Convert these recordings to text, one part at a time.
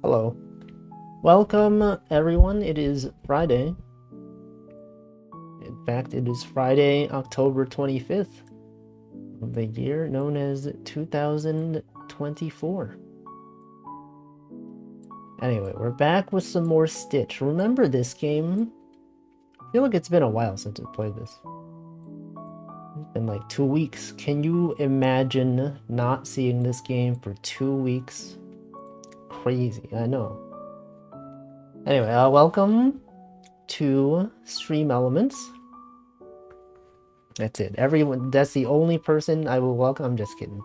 Hello. Welcome, everyone. It is Friday. In fact, it is Friday, October 25th of the year known as 2024. Anyway, we're back with some more Stitch. Remember this game? I feel like it's been a while since I played this. It's been like 2 weeks. Can you imagine not seeing this game for 2 weeks? Crazy, I know. Anyway, welcome to Stream Elements. That's it. Everyone, that's the only person I will welcome. I'm just kidding.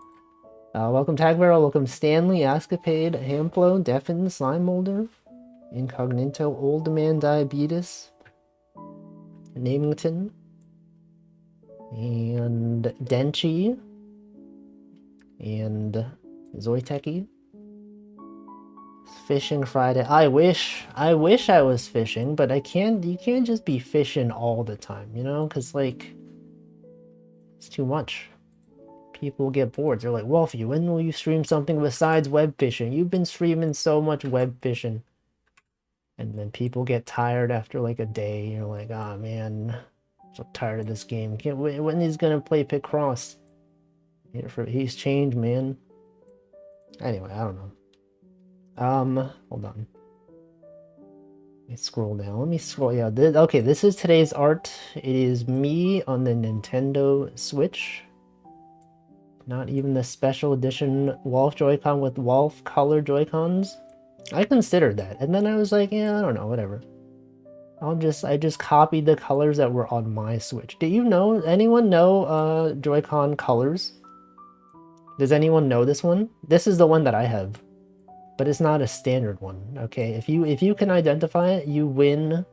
Welcome Tagbarrel, welcome Stanley, Ascapade, Hamplo, Deffen, Slime Molder, Incognito, Old Man Diabetes, Namington, and Denchi, and Zoiteki. Fishing Friday. I wish I was fishing, but you can't just be fishing all the time, you know? Because, like, it's too much. People get bored. They're like, Wolfie, when will you stream something besides web fishing? You've been streaming so much web fishing. And then people get tired after like a day. You're like, oh man, I'm so tired of this game. Can't wait when he's gonna play Picross. He's changed, man. Anyway, I don't know. Hold on. Let me scroll down. Let me scroll. Yeah, okay, this is today's art. It is me on the Nintendo Switch. Not even the special edition Wolf Joy-Con with Wolf color Joy-Cons. I considered that, and then I was like, yeah, I don't know, whatever. I just copied the colors that were on my Switch. Do you know, anyone know Joy-Con colors? Does anyone know this one? This is the one that I have, but it's not a standard one. Okay, if you can identify it, you win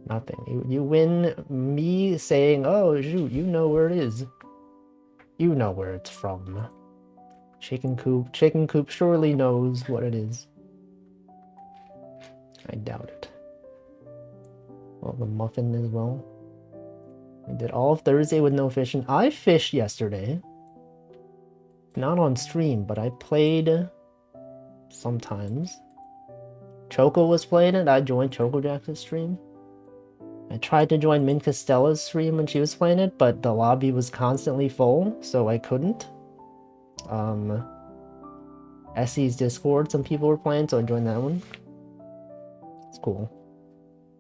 nothing. You win me saying, oh shoot, you know where it is. You know where it's from. Chicken Coop surely knows what it is. I doubt it. Well, the muffin as well. I did all of Thursday with no fishing. I fished yesterday. Not on stream, but I played sometimes. Choco was playing it. I joined Choco Jack's stream. I tried to join Min Costella's stream when she was playing it, but the lobby was constantly full, so I couldn't. Essie's Discord, some people were playing, so I joined that one. It's cool.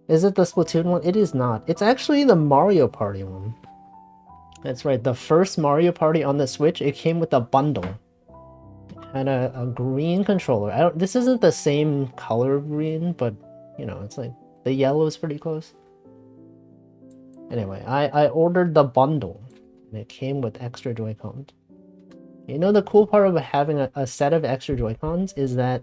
Is it the Splatoon one? It is not. It's actually the Mario Party one. That's right, the first Mario Party on the Switch, it came with a bundle. It had a green controller. This isn't the same color of green, but, you know, it's like, the yellow is pretty close. Anyway, I ordered the bundle, and it came with extra Joy-Cons. You know, the cool part of having a set of extra Joy-Cons is that,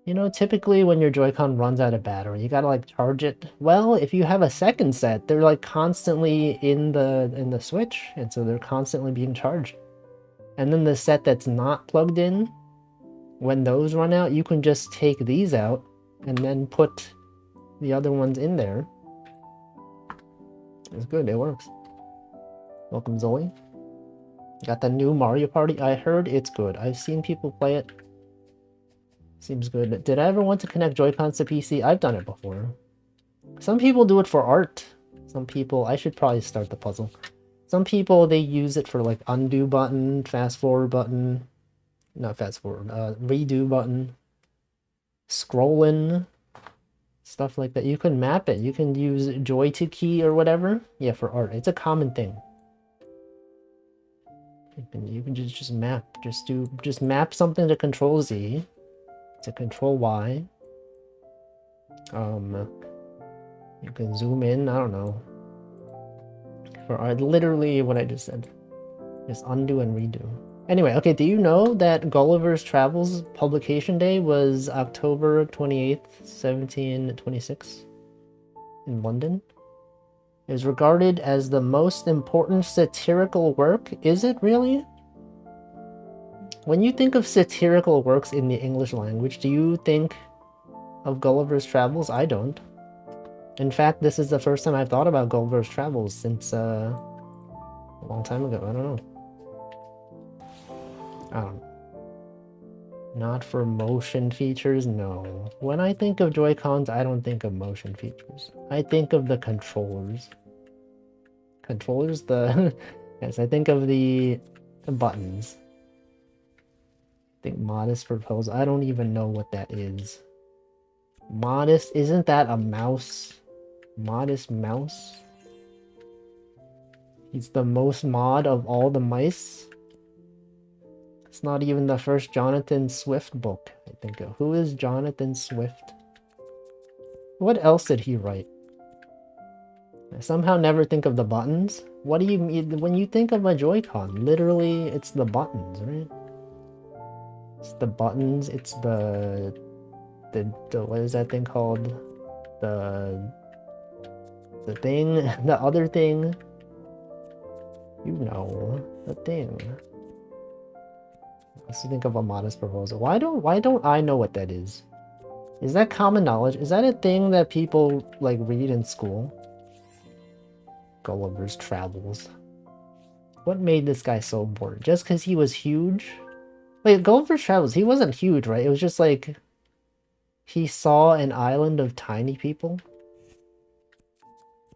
you know, typically when your Joy-Con runs out of battery, you gotta like charge it. Well, if you have a second set, they're like constantly in the Switch, and so they're constantly being charged. And then the set that's not plugged in, when those run out, you can just take these out and then put the other ones in there. It's good, it works. Welcome, Zoe. Got the new Mario Party. I heard it's good. I've seen people play it. Seems good. Did I ever want to connect Joy-Cons to PC? I've done it before. Some people do it for art. Some people... I should probably start the puzzle. Some people, they use it for like undo button, fast forward button. Not fast forward. Redo button. Scrolling. Stuff like that. You can map it. You can use Joy to key or whatever. Yeah, for art. It's a common thing. You can just map. Just map something to Control Z. To Control Y. You can zoom in. I don't know. For art, literally what I just said. Just undo and redo. Anyway, okay, do you know that Gulliver's Travels publication day was October 28th, 1726 in London? It is regarded as the most important satirical work. Is it really? When you think of satirical works in the English language, do you think of Gulliver's Travels? I don't. In fact, this is the first time I've thought about Gulliver's Travels since a long time ago. I don't know. Not for motion features, no. When I think of Joy-Cons, I don't think of motion features. I think of the controllers. Controllers, the... yes, I think of the buttons. I think modest proposal. I don't even know what that is. Modest, isn't that a mouse? Modest mouse? He's the most mod of all the mice? It's not even the first Jonathan Swift book, I think of. Who is Jonathan Swift? What else did he write? I somehow never think of the buttons. What do you mean when you think of a Joy-Con? Literally, it's the buttons, right? It's the buttons, it's the what is that thing called? The thing, the other thing. You know, the thing. Let's think of a modest proposal. Why don't I know what that is? Is that common knowledge? Is that a thing that people like read in school? Gulliver's Travels. What made this guy so important? Just because he was huge? Wait, Gulliver's Travels, he wasn't huge, right? It was just like he saw an island of tiny people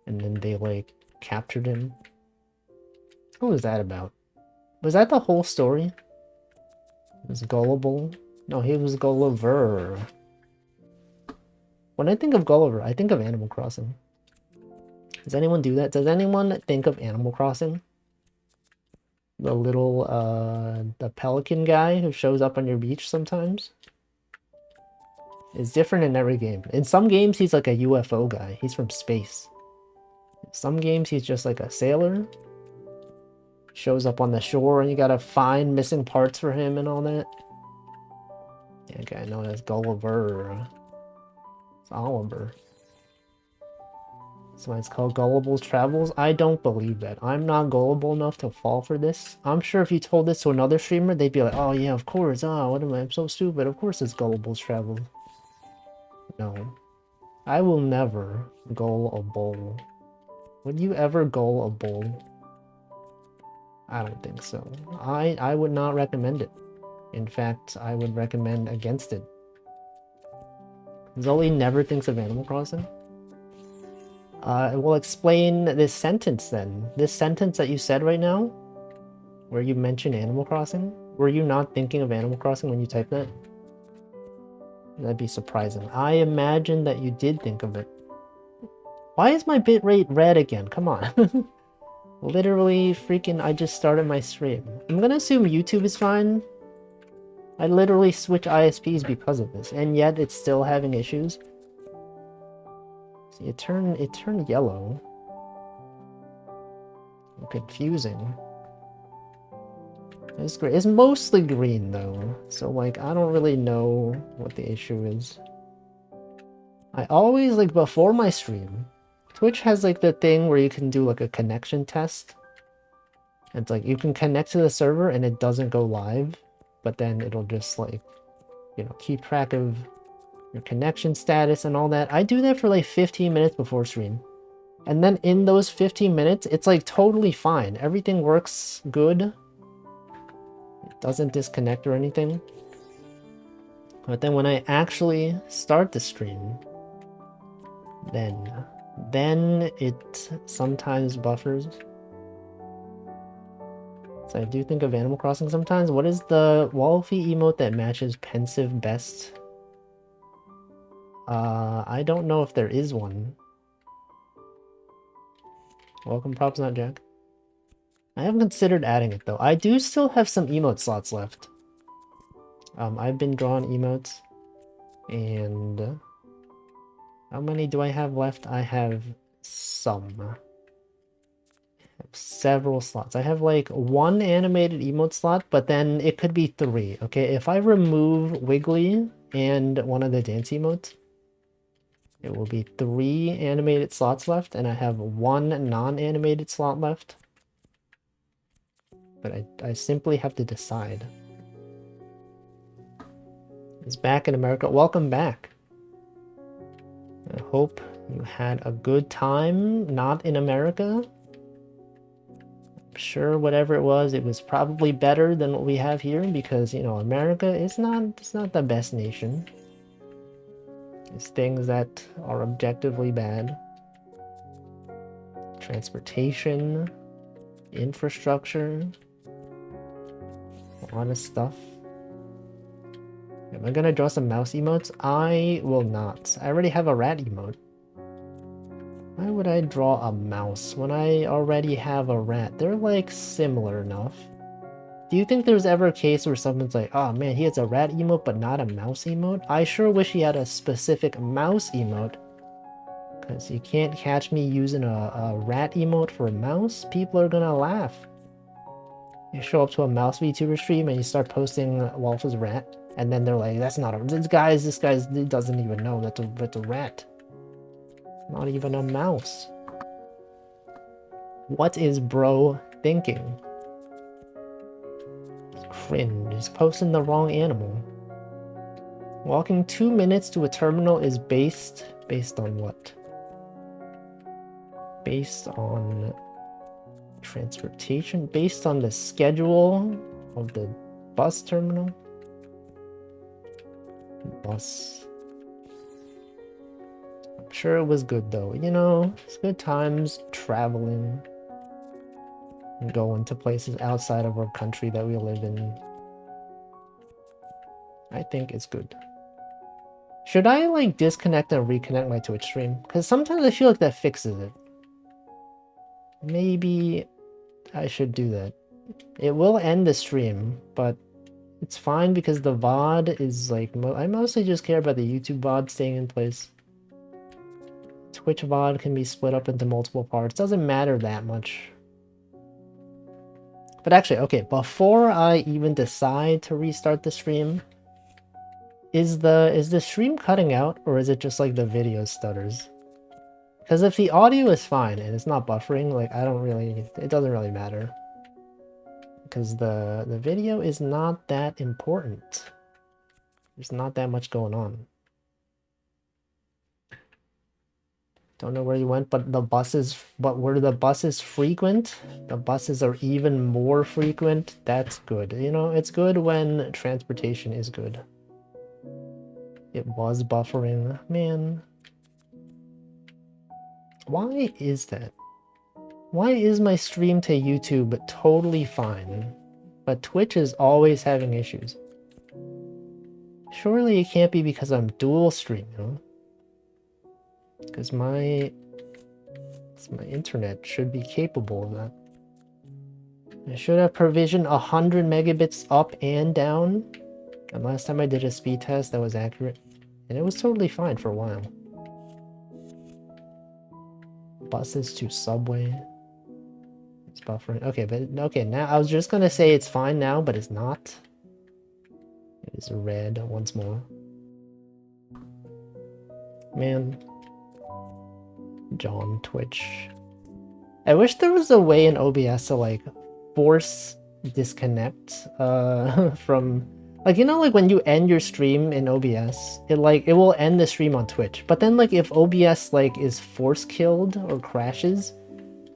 and then they like captured him. What was that about? Was that the whole story? It was gullible? No, he was Gulliver. When I think of Gulliver, I think of Animal Crossing. Does anyone do that? Does anyone think of Animal Crossing? The little, the pelican guy who shows up on your beach sometimes? It's different in every game. In some games, he's like a UFO guy. He's from space. In some games, he's just like a sailor. Shows up on the shore and you gotta find missing parts for him and all that. Yeah, guy known as Gulliver. It's Oliver. So it's called Gullible Travels. I don't believe that. I'm not gullible enough to fall for this. I'm sure if you told this to another streamer, they'd be like, oh yeah, of course. Oh, what am I? I'm so stupid. Of course it's Gullible Travels. No. I will never gull a bull. Would you ever gull a bull? I don't think so. I would not recommend it. In fact, I would recommend against it. Zoe never thinks of Animal Crossing? We'll explain this sentence then. This sentence that you said right now, where you mentioned Animal Crossing, were you not thinking of Animal Crossing when you typed that? That'd be surprising. I imagine that you did think of it. Why is my bitrate red again? Come on. Literally freaking, I just started my stream. I'm gonna assume YouTube is fine. I literally switch ISPs because of this, and yet it's still having issues. See, it turned yellow. Confusing. It's great. It's mostly green though, so like I don't really know what the issue is. I always like before my stream, Twitch has like the thing where you can do like a connection test. It's like you can connect to the server and it doesn't go live, but then it'll just like, you know, keep track of your connection status and all that. I do that for like 15 minutes before stream. And then in those 15 minutes, it's like totally fine. Everything works good. It doesn't disconnect or anything. But then when I actually start the stream, then it sometimes buffers. So I do think of Animal Crossing sometimes. What is the Wolfie emote that matches pensive best? I don't know if there is one. Welcome, Props Not Jack. I haven't considered adding it though. I do still have some emote slots left. I've been drawing emotes, and how many do I have left? I have some. I have several slots. I have like one animated emote slot, but then it could be 3. Okay, if I remove Wiggly and one of the dance emotes, it will be 3 animated slots left, and I have 1 non-animated slot left. But I simply have to decide. It's back in America. Welcome back. I hope you had a good time not in America. Sure, whatever it was probably better than what we have here because, you know, America is it's not the best nation. It's things that are objectively bad. Transportation, infrastructure, a lot of stuff. Am I gonna draw some mouse emotes? I will not. I already have a rat emote. Why would I draw a mouse when I already have a rat? They're like similar enough. Do you think there's ever a case where someone's like, oh man, he has a rat emote but not a mouse emote? I sure wish he had a specific mouse emote. Because you can't catch me using a rat emote for a mouse. People are gonna laugh. You show up to a mouse VTuber stream and you start posting Wolf's rat. And then they're like, that's not a... This guy doesn't even know that's a rat. Not even a mouse. What is bro thinking? Cringe. He's posting the wrong animal. Walking 2 minutes to a terminal is based on what? Based on transportation? Based on the schedule of the bus terminal? Bus. I'm sure it was good though. You know, it's good times traveling and going to places outside of our country that we live in. I think it's good. Should I like disconnect and reconnect my Twitch stream? Because sometimes I feel like that fixes it. Maybe I should do that. It will end the stream, but it's fine because the VOD is like... I mostly just care about the YouTube VOD staying in place. Twitch VOD can be split up into multiple parts. Doesn't matter that much. But actually, okay, before I even decide to restart the stream, is the stream cutting out or is it just like the video stutters? Because if the audio is fine and it's not buffering, like it doesn't really matter. Because the video is not that important. There's not that much going on. Don't know where you went, but were the buses frequent? The buses are even more frequent. That's good. You know, it's good when transportation is good. It was buffering. Man. Why is that? Why is my stream to YouTube totally fine, but Twitch is always having issues? Surely it can't be because I'm dual streaming. Because my internet should be capable of that. I should have provisioned 100 megabits up and down. And last time I did a speed test that was accurate. And it was totally fine for a while. Buses to subway. It's buffering. Okay, but okay, now I was just gonna say it's fine now, but it's not. It is red once more. Man. John Twitch. I wish there was a way in OBS to like force disconnect from like, you know, like when you end your stream in OBS, it will end the stream on Twitch. But then like if OBS like is force killed or crashes,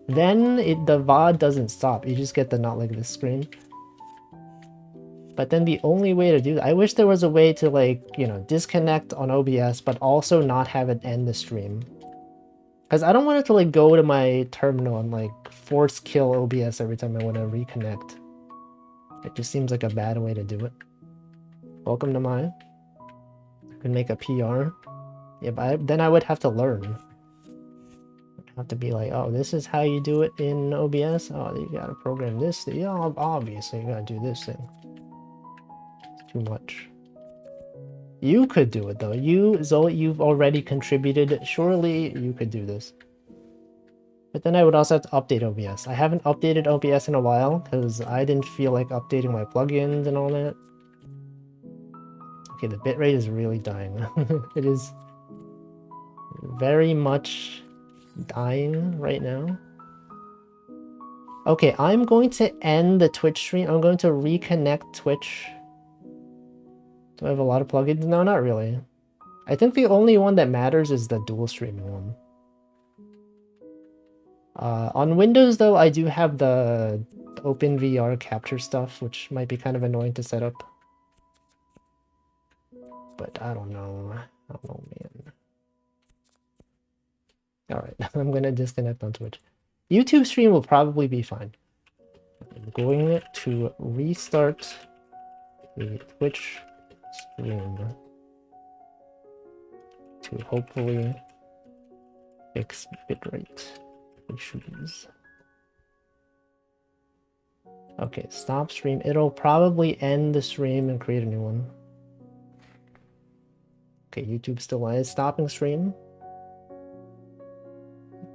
then the VOD doesn't stop. You just get the not like this screen. But then the only way to do that, I wish there was a way to like, you know, disconnect on OBS, but also not have it end the stream. Because I don't want it to like go to my terminal and like force kill OBS every time I want to reconnect. It just seems like a bad way to do it. Welcome to mine. I can make a PR. Yeah, but then I would have to learn. I'd have to be like, oh, this is how you do it in OBS? Oh, you gotta program this thing. Yeah, obviously you gotta do this thing. It's too much. You could do it though. You, Zoe, you've already contributed. Surely you could do this. But then I would also have to update OBS. I haven't updated OBS in a while because I didn't feel like updating my plugins and all that. Okay, the bitrate is really dying. It is very much dying right now. Okay, I'm going to end the Twitch stream. I'm going to reconnect Twitch. Do I have a lot of plugins? No, not really. I think the only one that matters is the dual streaming one. On Windows, though, I do have the OpenVR capture stuff, which might be kind of annoying to set up. But I don't know. I don't know, man. Alright, I'm gonna disconnect on Twitch. YouTube stream will probably be fine. I'm going to restart the Twitch stream to hopefully fix bitrate issues. Okay, stop stream. It'll probably end the stream and create a new one. Okay, YouTube still is stopping stream.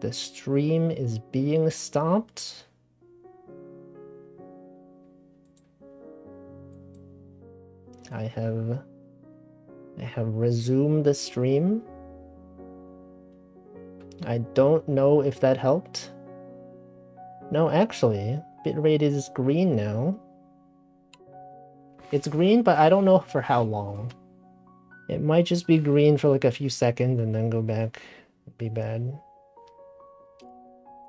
The stream is being stopped. I have resumed the stream. I don't know if that helped. No, actually, bitrate is green now. It's green, but I don't know for how long. It might just be green for like a few seconds and then go back. It'd be bad.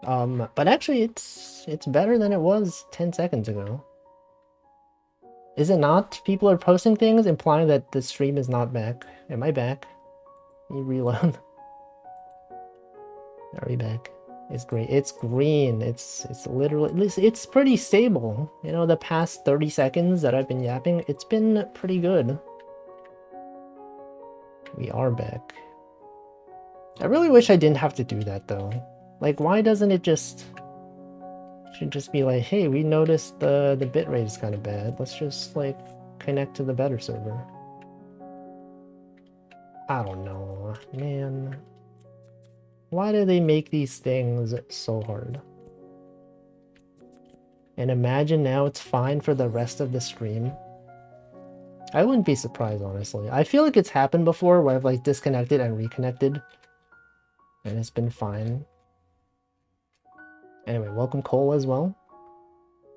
But actually it's better than it was 10 seconds ago. Is it not? People are posting things implying that the stream is not back. Am I back? Let me reload. Are we back? It's great. It's green. It's literally, it's pretty stable. You know, the past 30 seconds that I've been yapping, it's been pretty good. We are back. I really wish I didn't have to do that though. Like, why doesn't it just... should just be like, hey, we noticed the bitrate is kind of bad. Let's just, like, connect to the better server. I don't know, man. Why do they make these things so hard? And imagine now it's fine for the rest of the stream. I wouldn't be surprised, honestly. I feel like it's happened before where I've, like, disconnected and reconnected. And it's been fine. Anyway, welcome Cole as well.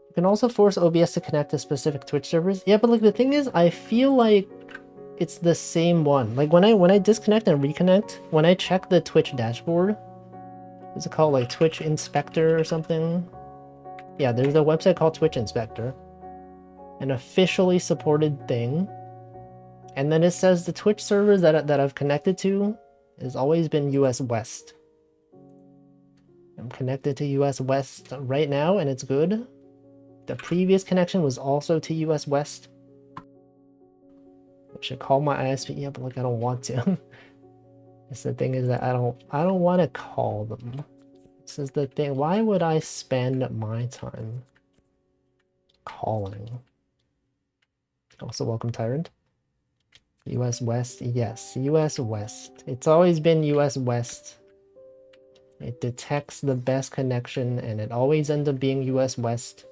You can also force OBS to connect to specific Twitch servers. Yeah, but like the thing is, I feel like it's the same one. Like when I disconnect and reconnect, when I check the Twitch dashboard, what's it called, like Twitch Inspector or something? Yeah, there's a website called Twitch Inspector, an officially supported thing. And then it says the Twitch servers that I've connected to has always been US West. I'm connected to US West right now, and it's good. The previous connection was also to US West. I should call my ISP. Yeah, but like I don't want to. It's the thing is that I don't want to call them. This is the thing. Why would I spend my time calling? Also, welcome Tyrant. US West, yes, US West. It's always been US West. It detects the best connection, and it always ends up being US West.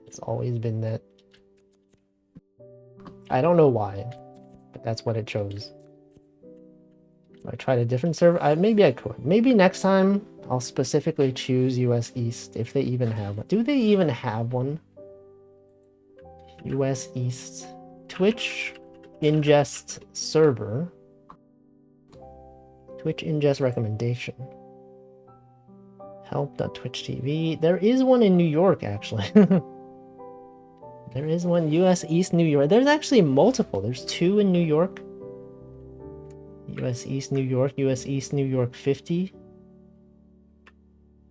It's always been that. I don't know why, but that's what it chose. If I tried a different server, maybe I could. Maybe next time I'll specifically choose US East, if they even have one. Do they even have one? US East. Twitch ingest server. Twitch ingest recommendation. Help.Twitch TV. There is one in New York, actually. There is one US East New York. There's actually multiple. There's two in New York. US East New York, US East New York 50.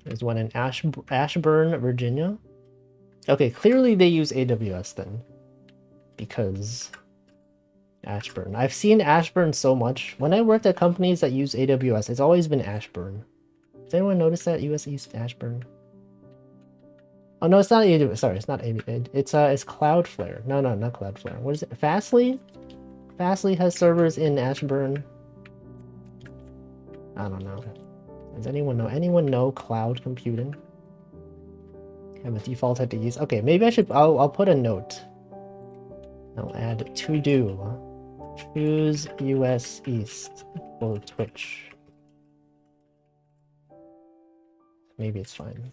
There's one in Ashburn, Virginia. Okay, clearly they use AWS then. Because Ashburn. I've seen Ashburn so much. When I worked at companies that use AWS, it's always been Ashburn. Does anyone notice that? US East Ashburn? Oh no, it's not AWS. Sorry, it's not AWS. It's Cloudflare. No, not Cloudflare. What is it? Fastly? Fastly has servers in Ashburn. I don't know. Does anyone know? Anyone know cloud computing? I have a default type to use. Okay, maybe I should. I'll put a note. I'll add to do. Choose US East for Twitch. Maybe it's fine.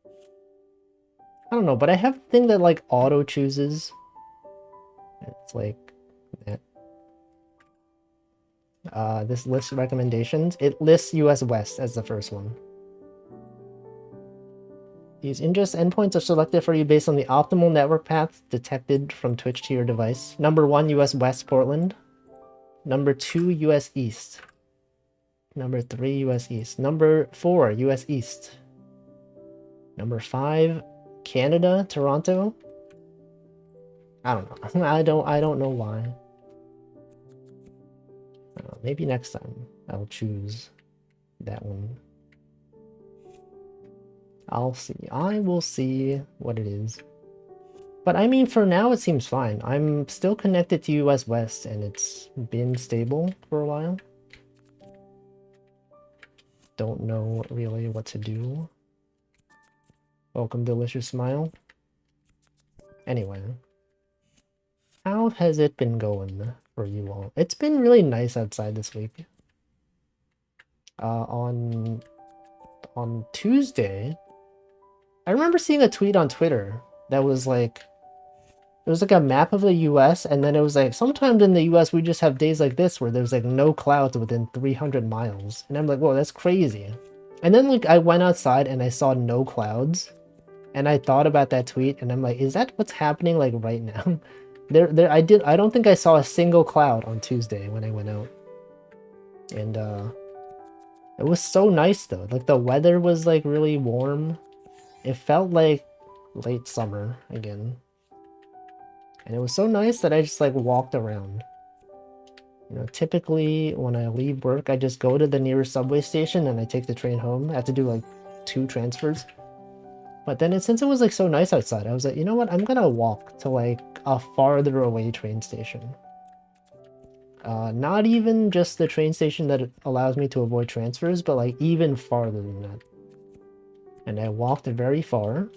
I don't know, but I have a thing that like auto chooses. It's like that. This lists recommendations. It lists US West as the first one. These ingest endpoints are selected for you based on the optimal network path detected from Twitch to your device. Number 1, US West Portland. Number 2, US East. Number 3, US East. Number 4, US East. Number 5, Canada, Toronto. I don't know. I don't know why. Maybe next time I'll choose that one. I'll see. I will see what it is. But I mean, for now it seems fine. I'm still connected to US West and it's been stable for a while. Don't know really what to do. Welcome, Delicious Smile. Anyway. How has it been going for you all? It's been really nice outside this week. On Tuesday, I remember seeing a tweet on Twitter that was like, it was like a map of the US, and then it was like, sometimes in the US we just have days like this where there's like no clouds within 300 miles. And I'm like, whoa, that's crazy. And then like I went outside and I saw no clouds, and I thought about that tweet, and I'm like, is that what's happening like right now? I don't think I saw a single cloud on Tuesday when I went out. And it was so nice though. Like the weather was like really warm. It felt like late summer again. And it was so nice that I just like walked around. You know, typically when I leave work, I just go to the nearest subway station and I take the train home. I have to do like 2 transfers. But then since it was like so nice outside, I was like, you know what? I'm gonna walk to like a farther away train station. Not even just the train station that allows me to avoid transfers, but like even farther than that. And I walked very far.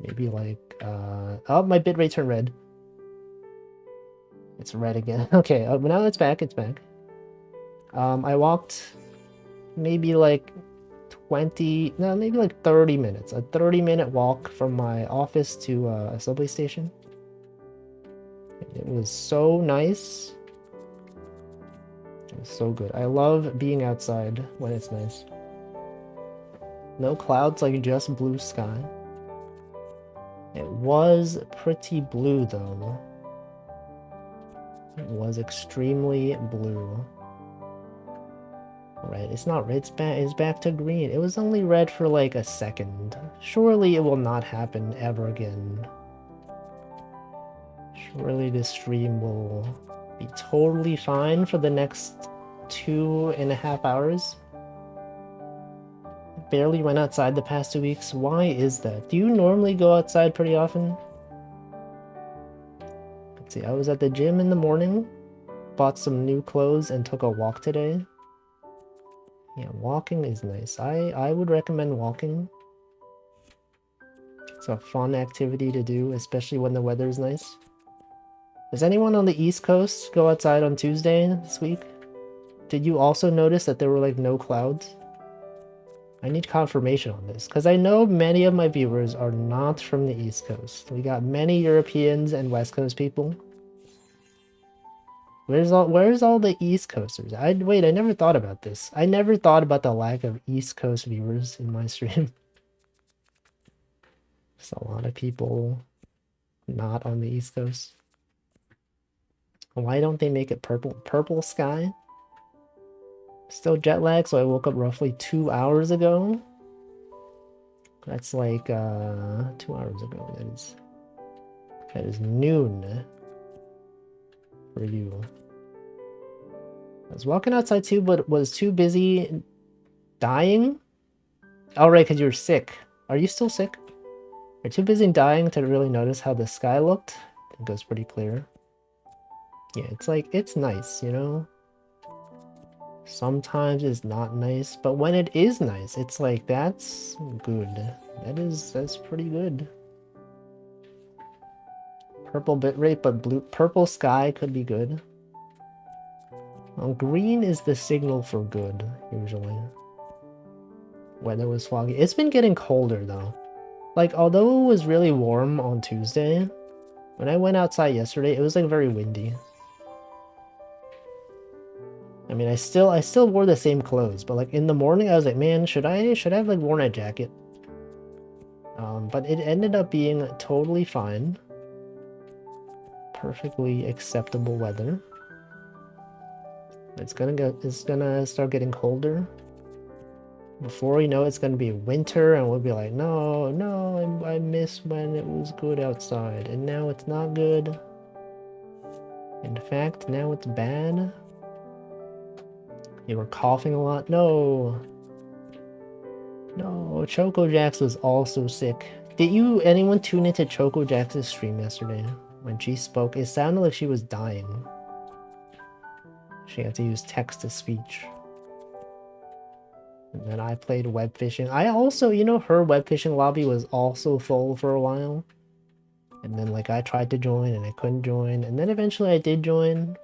Maybe like, oh, my bitrate turned red. It's red again. Okay, now it's back, it's back. I walked maybe like 20, no, maybe like 30 minutes. A 30-minute walk from my office to a subway station. It was so nice. It was so good. I love being outside when it's nice. No clouds, like just blue sky. It was pretty blue though. It was extremely blue. Right, it's not red, it's back to green. It was only red for like a second. Surely it will not happen ever again. Surely this stream will be totally fine for the next 2.5 hours. Barely went outside the past 2 weeks. Why is that? Do you normally go outside pretty often? Let's see, I was at the gym in the morning, bought some new clothes, and took a walk today. Yeah, walking is nice. I would recommend walking. It's a fun activity to do, especially when the weather is nice. Does anyone on the East Coast go outside on Tuesday this week? Did you also notice that there were like no clouds? I need confirmation on this, because I know many of my viewers are not from the East Coast. We got many Europeans and West Coast people. Where's all the East Coasters? Wait, I never thought about this. I never thought about the lack of East Coast viewers in my stream. There's a lot of people not on the East Coast. Why don't they make it purple? Purple sky? Still jet lag, so I woke up roughly 2 hours ago. That's like 2 hours ago. That is noon for you. I was walking outside too, but was too busy dying. Oh, right, because you were sick. Are you still sick? You're too busy dying to really notice how the sky looked. I think it was pretty clear. Yeah, it's like, it's nice, you know? Sometimes it's not nice, but when it is nice, it's like, that's good. That's pretty good. Purple bitrate, but purple sky could be good. Well, green is the signal for good, usually. Weather was foggy. It's been getting colder, though. Like, although it was really warm on Tuesday, when I went outside yesterday, it was, like, very windy. I mean, I still wore the same clothes, but, like, in the morning, I was like, man, should I have, like, worn a jacket? But it ended up being totally fine. Perfectly acceptable weather. It's gonna start getting colder. Before we know it's gonna be winter, and we'll be like, no, no, I miss when it was good outside, and now it's not good. In fact, now it's bad. You were coughing a lot. No. No, Choco Jax was also sick. Did anyone tune into Choco Jax's stream yesterday? When she spoke, it sounded like she was dying. She had to use text-to-speech. And then I played web fishing. I also, her web fishing lobby was also full for a while. And then, like, I tried to join and I couldn't join. And then eventually I did join.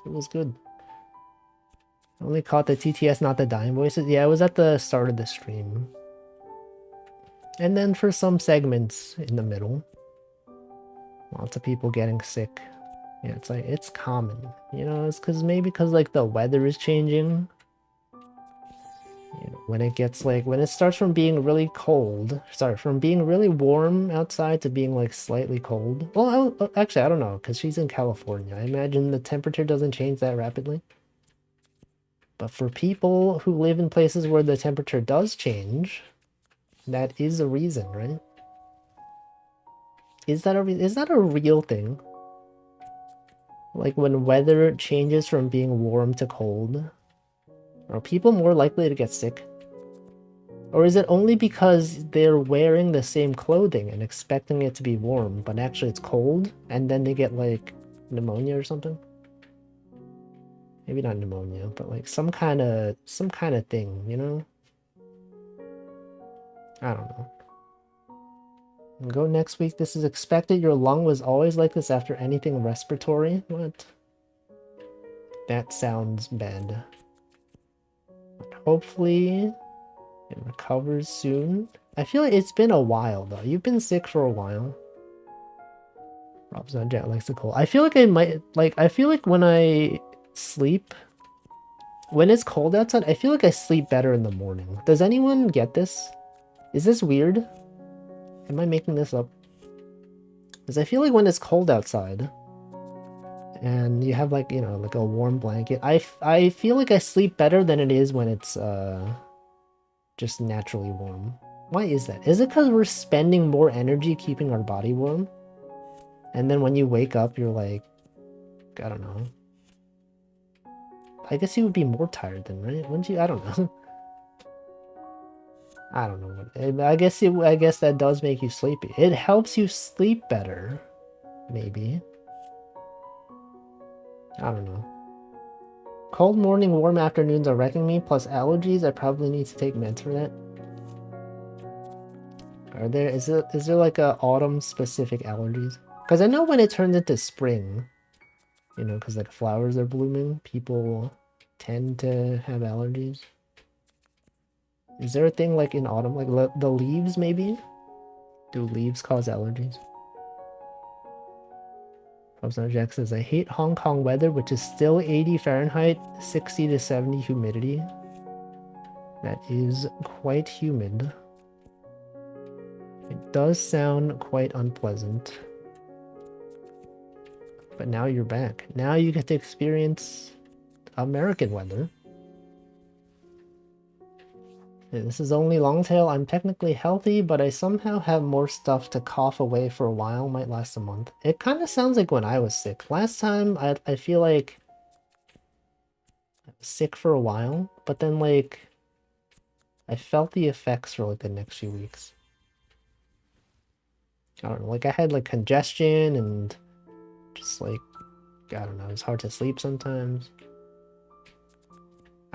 It was good. I only caught the TTS, not the dying voices. Yeah, it was at the start of the stream. And then for some segments in the middle. Lots of people getting sick. Yeah, it's like, it's common. It's maybe because, like, the weather is changing. When it starts from being really cold, from being really warm outside to being like slightly cold. Well, actually, I don't know, because she's in California. I imagine the temperature doesn't change that rapidly. But for people who live in places where the temperature does change, that is a reason, right? Is that a real thing? Like when weather changes from being warm to cold, are people more likely to get sick? Or is it only because they're wearing the same clothing and expecting it to be warm, but actually it's cold, and then they get, like, pneumonia or something? Maybe not pneumonia, but, like, some kind of thing, I don't know. Go next week. This is expected. Your lung was always like this after anything respiratory? What? That sounds bad. But hopefully it recovers soon. I feel like it's been a while, though. You've been sick for a while. Rob's not jet likes the cold. I feel like I feel like when I sleep, when it's cold outside, I feel like I sleep better in the morning. Does anyone get this? Is this weird? Am I making this up? Because I feel like when it's cold outside, and you have, like, like a warm blanket, I feel like I sleep better than it is when it's, just naturally warm. Why is that? Is it because we're spending more energy keeping our body warm? And then when you wake up, you're like, I don't know. I guess you would be more tired then, right? Wouldn't you? I don't know. I don't know. I guess that does make you sleepy. It helps you sleep better, maybe. I don't know. Cold morning, warm afternoons are wrecking me, plus allergies. I probably need to take meds for that. Is there like a autumn specific allergies? Because I know when it turns into spring, because like flowers are blooming, people tend to have allergies. Is there a thing like in autumn, like the leaves maybe? Do leaves cause allergies? Jack says, I hate Hong Kong weather, which is still 80 Fahrenheit, 60 to 70 humidity. That is quite humid. It does sound quite unpleasant. But now you're back. Now you get to experience American weather. This is only Longtail. I'm technically healthy, but I somehow have more stuff to cough away for a while. Might last a month. It kind of sounds like when I was sick. Last time, I feel like I was sick for a while, but then, like, I felt the effects for, like, the next few weeks. I don't know, like, I had, like, congestion and just, like, I don't know, it's hard to sleep sometimes.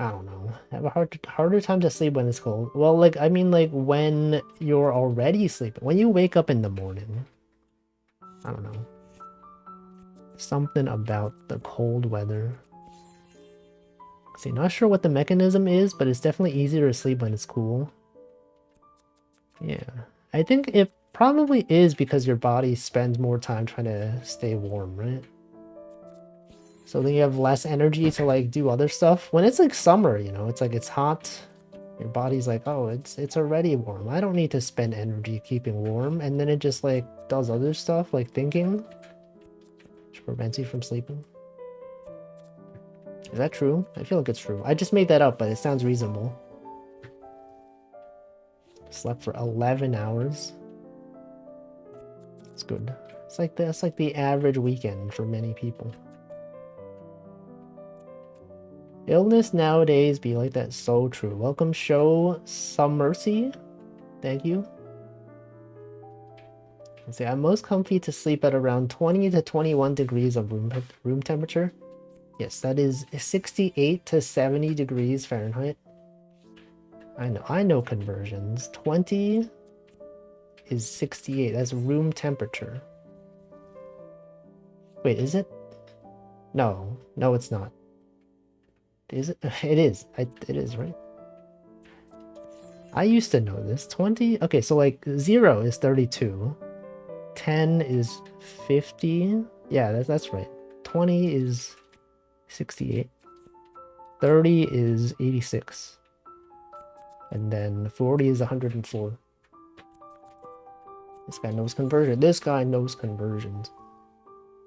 I don't know. I have a harder time to sleep when it's cold. Well, like, I mean, like, when you're already sleeping. When you wake up in the morning. I don't know. Something about the cold weather. See, not sure what the mechanism is, but it's definitely easier to sleep when it's cool. Yeah. I think it probably is because your body spends more time trying to stay warm, right? So then you have less energy to, like, do other stuff. When it's, like, summer, it's like, it's hot. Your body's like, oh, it's already warm. I don't need to spend energy keeping warm. And then it just like does other stuff like thinking, which prevents you from sleeping. Is that true? I feel like it's true. I just made that up, but it sounds reasonable. Slept for 11 hours. It's good. That's like the average weekend for many people. Illness nowadays be like that. So true. Welcome, show some mercy. Thank you. Let's see. I'm most comfy to sleep at around 20 to 21 degrees of room temperature. Yes, that is 68 to 70 degrees Fahrenheit. I know conversions. 20 is 68. That's room temperature. Wait, is it? No, it's not. Is it? It is. It is, right? I used to know this. 20? Okay, so like 0 is 32. 10 is 50. Yeah, that's right. 20 is 68. 30 is 86. And then 40 is 104. This guy knows conversion. This guy knows conversions.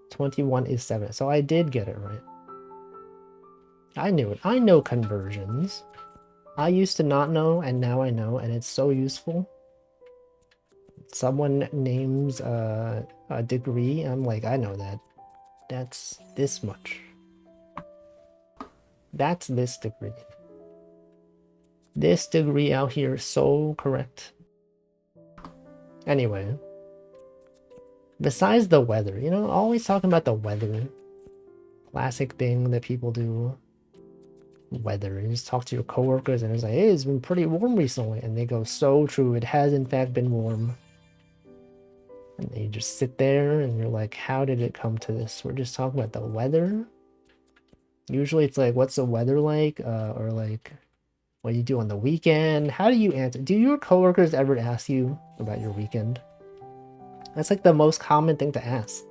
21 is 7. So I did get it right. I knew it. I know conversions. I used to not know, and now I know, and it's so useful. Someone names a degree, I'm like, I know that. That's this much. That's this degree. This degree out here is so correct. Anyway. Besides the weather, you know, always talking about the weather. Classic thing that people do. Weather. You just talk to your coworkers and it's like, hey, it's been pretty warm recently. And they go, so true, it has in fact been warm. And you just sit there and you're like, how did it come to this? We're just talking about the weather. Usually it's like, what's the weather like? Or like, what do you do on the weekend? How do you answer? Do your coworkers ever ask you about your weekend? That's like the most common thing to ask.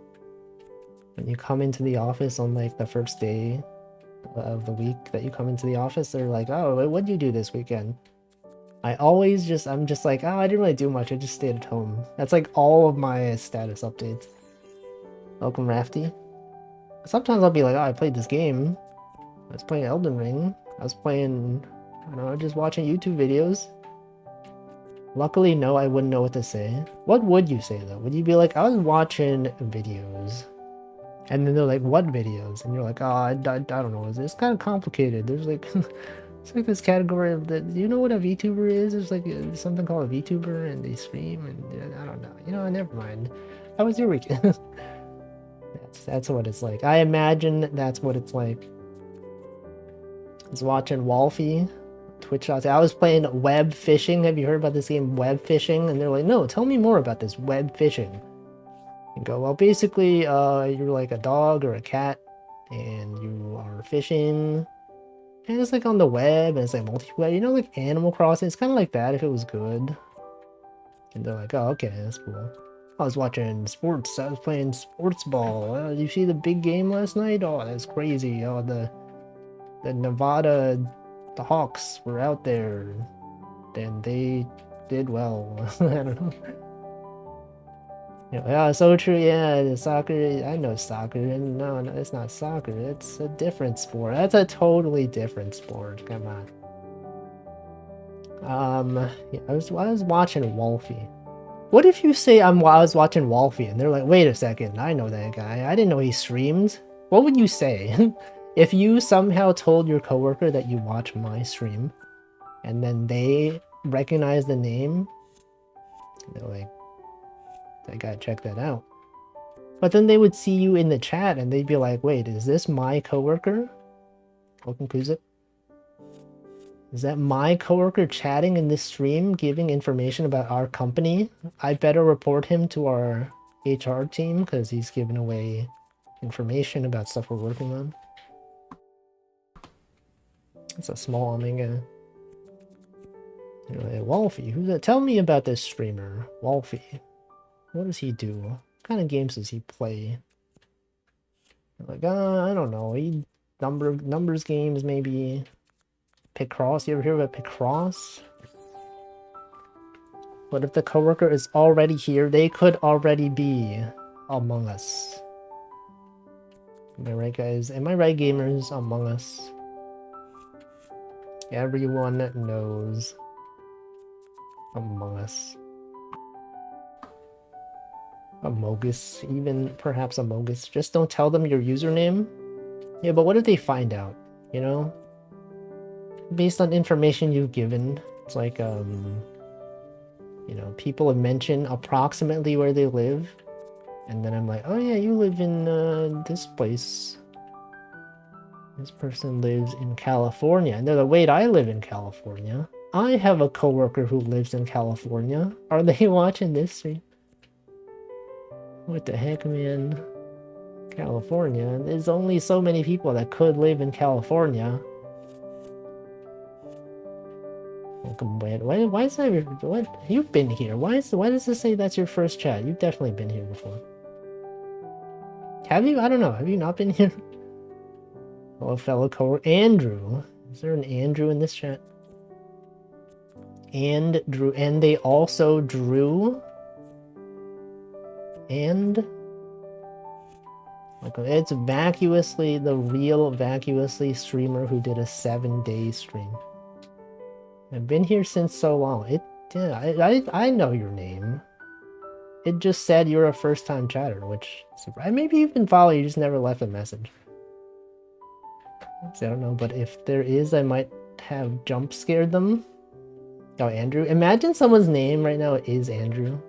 When you come into the office on like the first day of the week that you come into the office, they're like, oh, what did you do this weekend? I'm just like, oh, I didn't really do much. I just stayed at home. That's like all of my status updates. Welcome, Rafty. Sometimes I'll be like, oh, I played this game. I was playing Elden Ring. I was playing, I don't know, just watching YouTube videos. Luckily, no, I wouldn't know what to say. What would you say, though? Would you be like, I was watching videos? And then they're like, what videos? And you're like, oh, I don't know. It's kind of complicated. There's like, it's like this category of the, do you know what a VTuber is? There's like something called a VTuber and they stream and I don't know. You know, never mind. How was your weekend? That's what it's like. I imagine that's what it's like. I was watching Wolfie. Twitch shots. I was playing web fishing. Have you heard about this game, web fishing? And they're like, no, tell me more about this web fishing. You go, well, basically, you're like a dog or a cat, and you are fishing, and it's like on the web, and it's like multiplayer. You know, like Animal Crossing. It's kind of like that if it was good. And they're like, oh, okay, that's cool. I was watching sports. I was playing sports ball. Did you see the big game last night? Oh, that's crazy. Oh, the Nevada. The Hawks were out there, and they did well. I don't know. Yeah, so true. Yeah, the soccer. I know soccer, and no, it's not soccer. It's a different sport. That's a totally different sport. Come on. Yeah, I was watching Wolfie. What if you say I was watching Wolfie, and they're like, wait a second, I know that guy. I didn't know he streams. What would you say? If you somehow told your coworker that you watch my stream, and then they recognize the name, they're like, I gotta check that out. But then they would see you in the chat, and they'd be like, wait, is this my coworker? Welcome, Kuzit. Is that my coworker chatting in this stream, giving information about our company? I better report him to our HR team, because he's giving away information about stuff we're working on. It's a small omega. Anyway, Wolfie, who's that? Tell me about this streamer, Wolfie. What does he do? What kind of games does he play? Like, I don't know. He numbers games maybe. Picross, you ever hear about Picross? What if the coworker is already here? They could already be Among Us. Am I right, guys? Am I right, gamers? Among Us. Everyone knows Among Us. Amogus, even perhaps Amogus. Just don't tell them your username. Yeah, but what if they find out? You know? Based on information you've given, it's like, you know, people have mentioned approximately where they live. And then I'm like, oh yeah, you live in this place. This person lives in California. And they're like, wait, I live in California. I have a coworker who lives in California. Are they watching this stream? What the heck, man? California? There's only so many people that could live in California. Why is that? What? You've been here. Why does it say that's your first chat? You've definitely been here before. Have you? I don't know. Have you not been here? Oh, fellow coworker Andrew. Is there an Andrew in this chat? And Drew, and they also drew. And like it's vacuously the real vacuously streamer who did a 7-day stream. I've been here since so long. I know your name. It just said you're a first-time chatter, which maybe you've been following, you just never left a message. So I don't know, but if there is, I might have jump scared them. Oh, Andrew. Imagine someone's name right now is Andrew.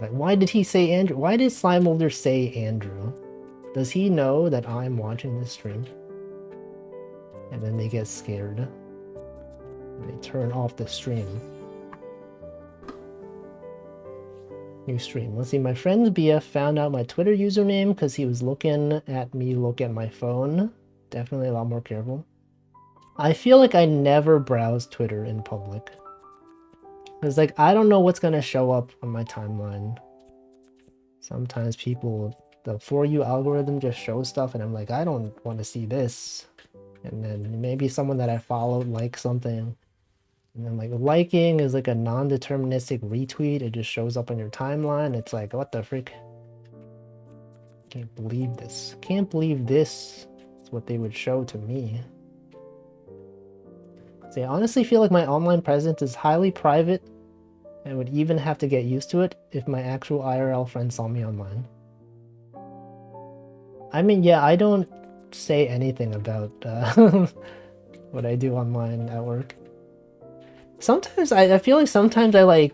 Like, why did he say Andrew? Why did Slimolder say Andrew? Does he know that I'm watching this stream? And then they get scared. And they turn off the stream. New stream. Let's see. My friend's BF found out my Twitter username because he was looking at me look at my phone. Definitely a lot more careful. I feel like I never browse Twitter in public. Because, like, I don't know what's going to show up on my timeline. Sometimes people, the For You algorithm just shows stuff and I'm like, I don't want to see this. And then maybe someone that I followed likes something. And then, like, liking is like a non-deterministic retweet. It just shows up on your timeline. It's like, what the frick? Can't believe this. Can't believe this is what they would show to me. See, I honestly feel like my online presence is highly private and would even have to get used to it if my actual IRL friends saw me online. I mean, yeah, I don't say anything about what I do online at work. Sometimes I feel like sometimes I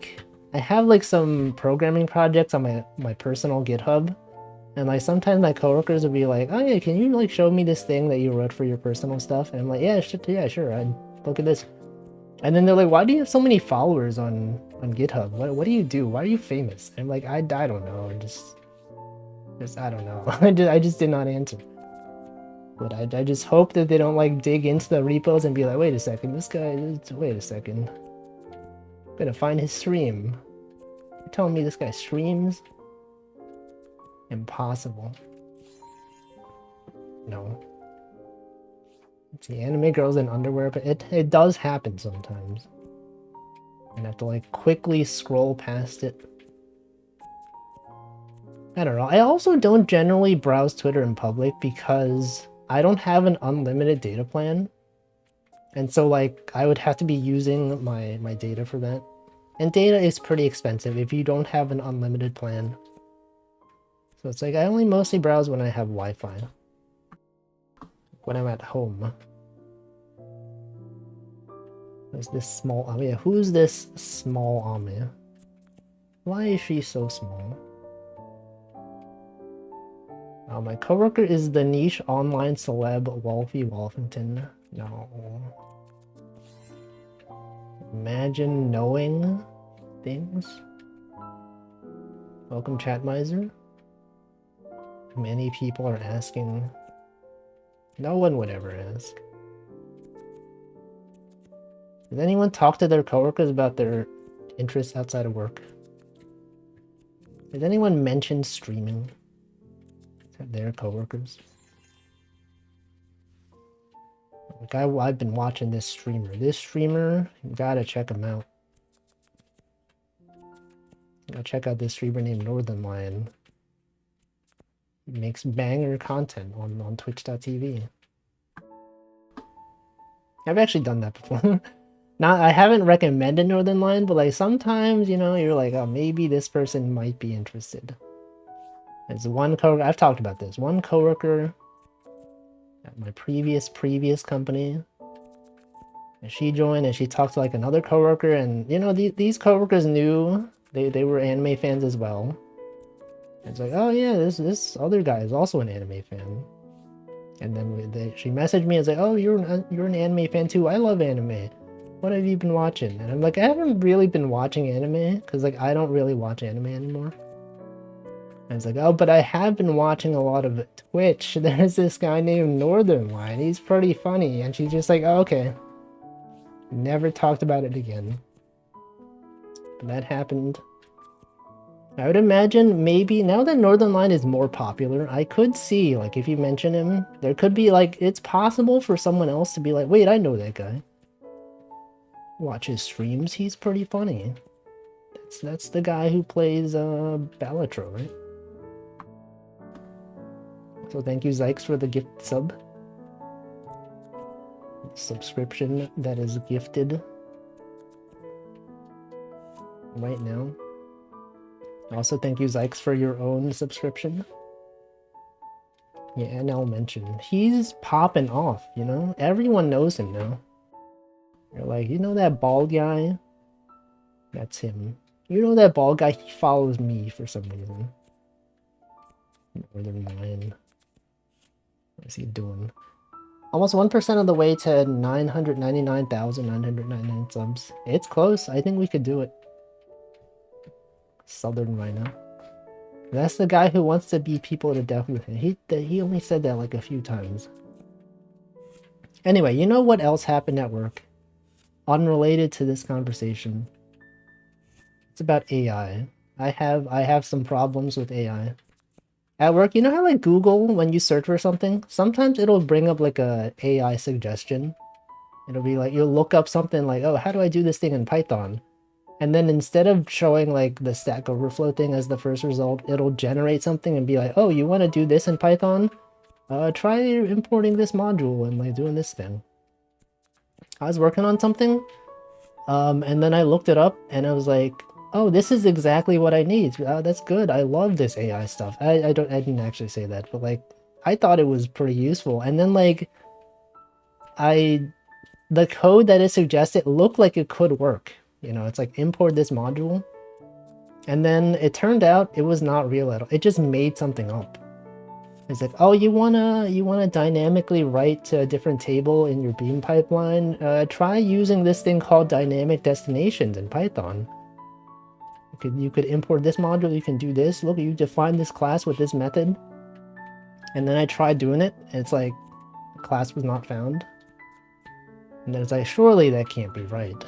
have like some programming projects on my personal GitHub, and like sometimes my coworkers will be like, oh yeah, can you like show me this thing that you wrote for your personal stuff? And I'm like, yeah, sure, I'd look at this. And then they're like, why do you have so many followers on GitHub? What do you do? Why are you famous? And I'm like, I don't know, just I don't know. I just did not answer. But I just hope that they don't like dig into the repos and be like, wait a second, this guy, wait a second. I'm gonna find his stream. You're telling me this guy streams? Impossible. No. Let's see, anime girls in underwear, but it does happen sometimes. And I have to like quickly scroll past it. I don't know. I also don't generally browse Twitter in public because I don't have an unlimited data plan. And so like I would have to be using my data for that. And data is pretty expensive if you don't have an unlimited plan. So it's like I only mostly browse when I have Wi-Fi. When I'm at home. There's this small Ame. Who's this small Ame? Why is she so small? My coworker is the niche online celeb Wolfie Wolfington. No. Imagine knowing things. Welcome, Chat Miser. Many people are asking. No one would ever ask. Does anyone talk to their coworkers about their interests outside of work? Does anyone mention streaming to their coworkers? Like I've been watching this streamer. This streamer, you gotta check him out. Check out this streamer named Northern Lion. He makes banger content on Twitch.tv. I've actually done that before. I haven't recommended Northern Lion, but like sometimes, you know, you're like, oh, maybe this person might be interested. There's one coworker, I've talked about this. One coworker at my previous company, and she joined and she talked to like another coworker, and you know, these coworkers knew they were anime fans as well. It's like, oh yeah, this other guy is also an anime fan. And then she messaged me and said, oh, you're an anime fan too. I love anime. What have you been watching? And I'm like, I haven't really been watching anime because like I don't really watch anime anymore. And it's like, oh, but I have been watching a lot of Twitch. There's this guy named Northern Lion. He's pretty funny. And she's just like, oh, okay. Never talked about it again. But that happened. I would imagine maybe now that Northern Lion is more popular, I could see, like, if you mention him, there could be, like, it's possible for someone else to be like, wait, I know that guy. Watch his streams, he's pretty funny. That's the guy who plays, Balatro, right? So thank you, Zykes, for the gift sub. Subscription that is gifted right now. Also, thank you, Zykes, for your own subscription. Yeah, and I'll mention, he's popping off, you know? Everyone knows him now. You're like, you know that bald guy? That's him. You know that bald guy? He follows me for some reason. Northern Lion. What is he doing? Almost 1% of the way to 999,999 subs. It's close. I think we could do it. Southern Rhino. That's the guy who wants to beat people to death with him. He only said that like a few times. Anyway, you know what else happened at work? Unrelated to this conversation. It's about AI. I have some problems with AI. At work, you know how like Google, when you search for something, sometimes it'll bring up like a AI suggestion. It'll be like, you'll look up something like, oh, how do I do this thing in Python? And then instead of showing like the Stack Overflow thing as the first result, it'll generate something and be like, oh, you want to do this in Python? Try importing this module and like doing this thing. I was working on something, and then I looked it up and I was like, oh, this is exactly what I need. That's good. I love this AI stuff. I didn't actually say that, but like, I thought it was pretty useful. And then like, the code that it suggested looked like it could work. You know, it's like import this module. And then it turned out it was not real at all. It just made something up. It's like, oh, you wanna dynamically write to a different table in your Beam pipeline? Try using this thing called dynamic destinations in Python. You could import this module, you can do this. Look, you define this class with this method. And then I tried doing it, and it's like, the class was not found. And then it's like, surely that can't be right.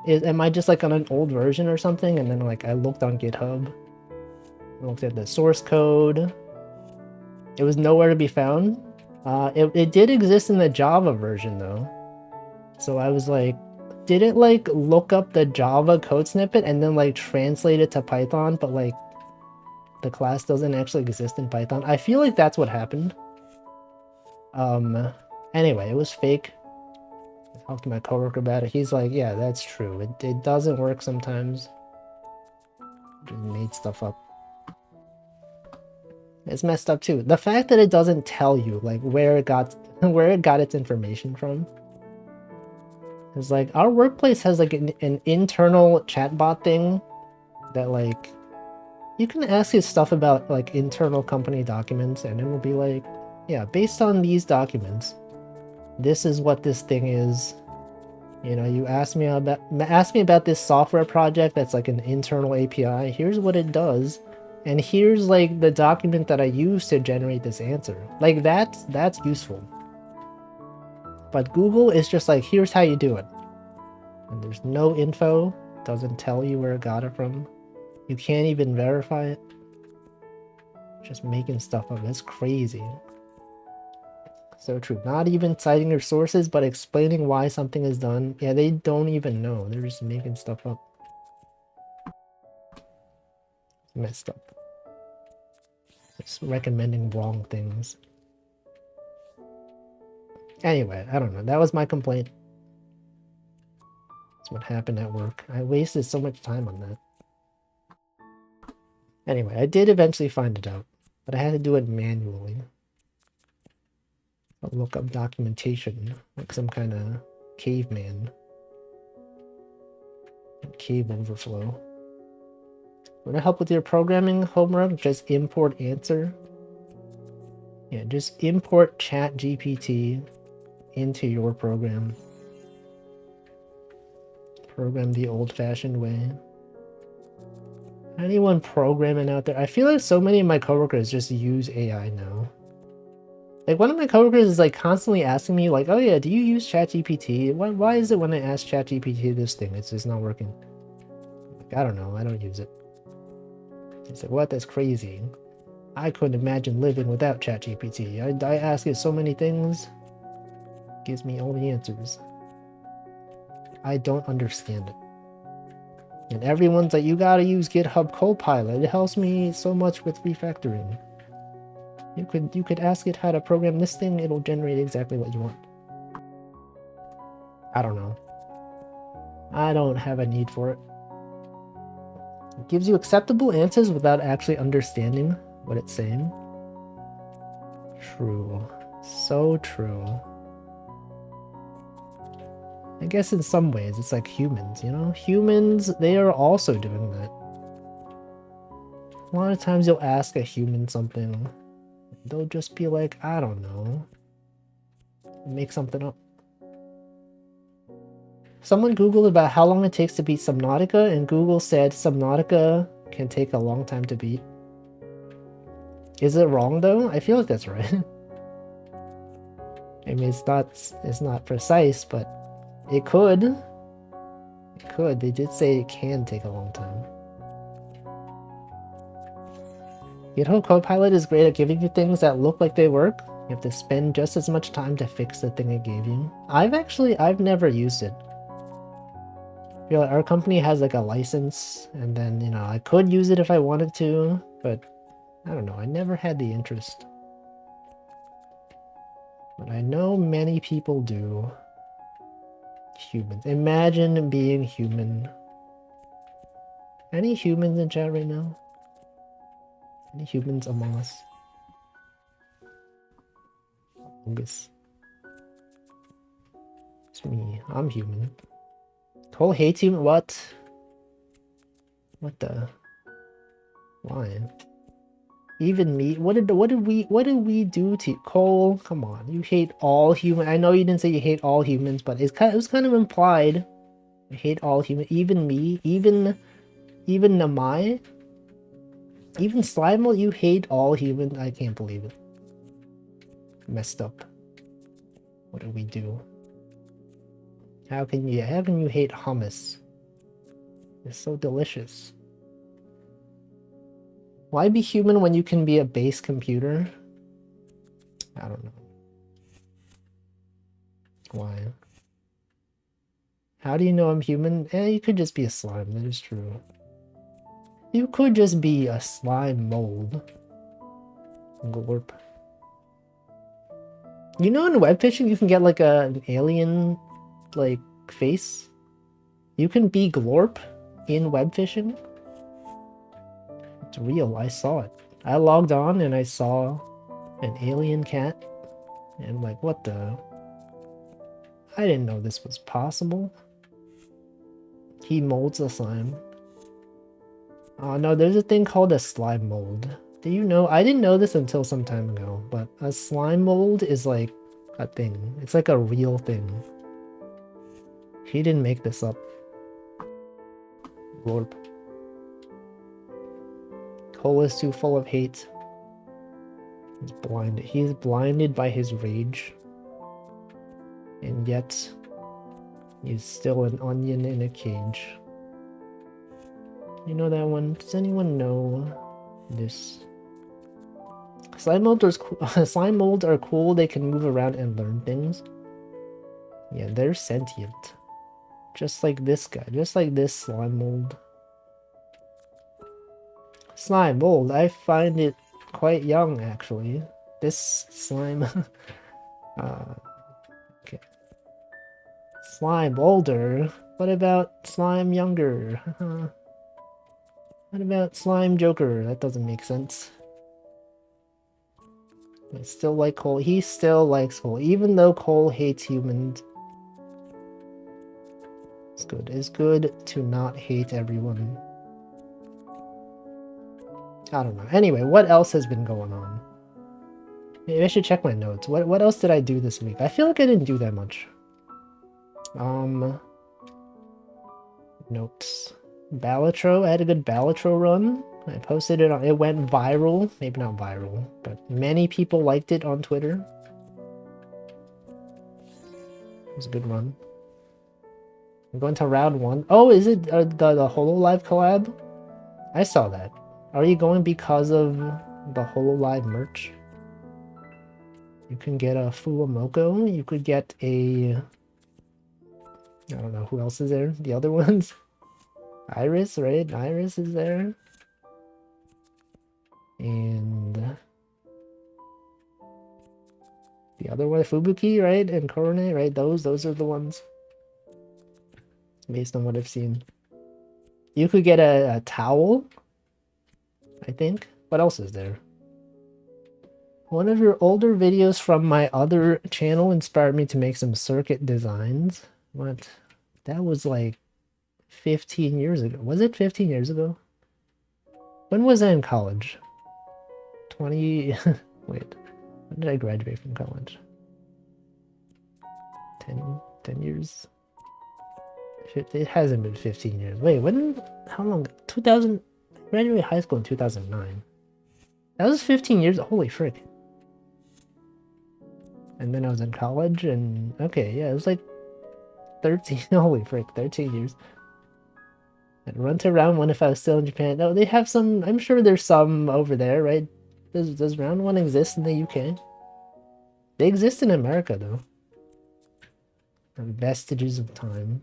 Am I just like on an old version or something? And then like I looked on GitHub, I looked at the source code. It was nowhere to be found. It did exist in the Java version though. So I was like, did it like look up the Java code snippet and then like translate it to Python, but like the class doesn't actually exist in Python? I feel like that's what happened. Anyway, it was fake. I talked to my coworker about it. He's like, yeah, that's true. It doesn't work sometimes. Just made stuff up. It's messed up too. The fact that it doesn't tell you like where it got its information from. It's like our workplace has like an internal chatbot thing that like you can ask it stuff about like internal company documents and it will be like, yeah, based on these documents, this is what this thing is. You know, you ask me about this software project that's like an internal API. Here's what it does. And here's like the document that I use to generate this answer. Like that's useful. But Google is just like, here's how you do it. And there's no info. Doesn't tell you where it got it from. You can't even verify it. Just making stuff up. That's crazy. So true. Not even citing your sources, but explaining why something is done. Yeah, they don't even know. They're just making stuff up. Messed up. Just recommending wrong things. Anyway, I don't know. That was my complaint. That's what happened at work. I wasted so much time on that. Anyway, I did eventually find it out, but I had to do it manually. I'll look up documentation, like some kind of caveman. Cave overflow. Want to help with your programming homework? Just import answer. Yeah, just import ChatGPT into your program. Program the old-fashioned way. Anyone programming out there? I feel like so many of my coworkers just use AI now. Like one of my coworkers is like constantly asking me like, oh yeah, do you use ChatGPT? Why is it when I ask ChatGPT this thing, it's just not working? Like, I don't know, I don't use it. It's like, what? That's crazy. I couldn't imagine living without ChatGPT. I ask it so many things. It gives me all the answers. I don't understand it. And everyone's like, you gotta use GitHub Copilot. It helps me so much with refactoring. You could ask it how to program this thing, it'll generate exactly what you want. I don't know. I don't have a need for it. It gives you acceptable answers without actually understanding what it's saying. True. So true. I guess in some ways it's like humans, you know? Humans, they are also doing that. A lot of times you'll ask a human something, they'll just be like, I don't know. Make something up. Someone Googled about how long it takes to beat Subnautica, and Google said Subnautica can take a long time to beat. Is it wrong though? I feel like that's right. I mean, it's not precise, but it could. It could. They did say it can take a long time. GitHub Copilot is great at giving you things that look like they work. You have to spend just as much time to fix the thing it gave you. I've never used it. I feel like our company has like a license, and then, you know, I could use it if I wanted to, but I don't know, I never had the interest. But I know many people do. Humans. Imagine being human. Any humans in chat right now? Any humans among us? August. It's me. I'm human. Cole hates human. What? What the? Why? Even me? What did we do to you? Cole? Come on, you hate all human. I know you didn't say you hate all humans, but it was kind of implied. I hate all human. Even me? Even Namai? Even Slimal? You hate all humans? I can't believe it. Messed up. What did we do? How can you hate hummus? It's so delicious. Why be human when you can be a base computer? I don't know. Why? How do you know I'm human? You could just be a slime, that is true. You could just be a slime mold. Glorp. You know in web fishing you can get like an alien like face? You can be Glorp in web fishing? It's real, I saw it. I logged on and I saw an alien cat. And I'm like, what the? I didn't know this was possible. He molds a slime. Oh no, there's a thing called a slime mold. Do you know? I didn't know this until some time ago, but a slime mold is like a thing. It's like a real thing. He didn't make this up. Glorp. Cole is too full of hate. He's blinded. He's blinded by his rage. And yet, he's still an onion in a cage. You know that one? Does anyone know this? Slime molds are slime molds are cool. They can move around and learn things. Yeah, they're sentient. Just like this guy. Just like this slime mold. Slime mold. I find it quite young, actually. This slime. Okay. Slime older. What about slime younger? What about slime joker? That doesn't make sense. I still like Cole. He still likes Cole, even though Cole hates humans. It's good. It's good to not hate everyone. I don't know. Anyway, what else has been going on? Maybe I should check my notes. What else did I do this week? I feel like I didn't do that much. Notes. Balatro. I had a good Balatro run. I posted it on. It went viral. Maybe not viral, but many people liked it on Twitter. It was a good run. I'm going to round 1. Oh, is it the HoloLive collab? I saw that. Are you going because of the HoloLive merch? You can get a Fuamoko. You could get a... I don't know, who else is there? The other ones? Iris, right? Iris is there. And... the other one, Fubuki, right? And Korone, right? Those are the ones. Based on what I've seen. You could get a towel, I think. What else is there? One of your older videos from my other channel inspired me to make some circuit designs. What? That was like 15 years ago. Was it 15 years ago? When was I in college? 20... Wait. When did I graduate from college? 10 years? It hasn't been 15 years. Wait, when? How long? 2000... I graduated high school in 2009. That was 15 years. Holy frick. And then I was in college and... Okay, yeah, it was like 13... Holy frick, 13 years. I'd run to round 1 if I was still in Japan. No, they have some... I'm sure there's some over there, right? Does round 1 exist in the UK? They exist in America, though. Vestiges of time.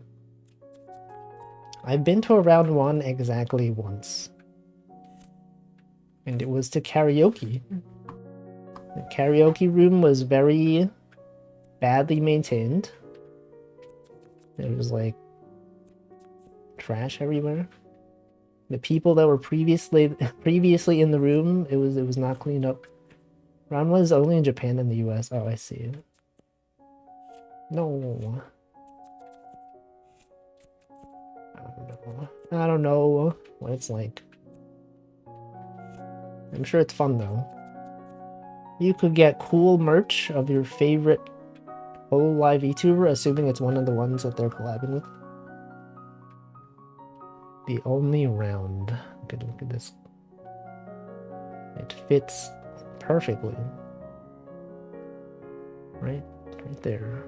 I've been to a round 1 exactly once. And it was to karaoke. The karaoke room was very badly maintained. There was like trash everywhere. The people that were previously in the room, it was not cleaned up. Round 1 is only in Japan and the US. Oh, I see. No. I don't know what it's like. I'm sure it's fun though. You could get cool merch of your favorite HoloLive VTuber, assuming it's one of the ones that they're collabing with. The only round. Look at this. It fits perfectly. Right there.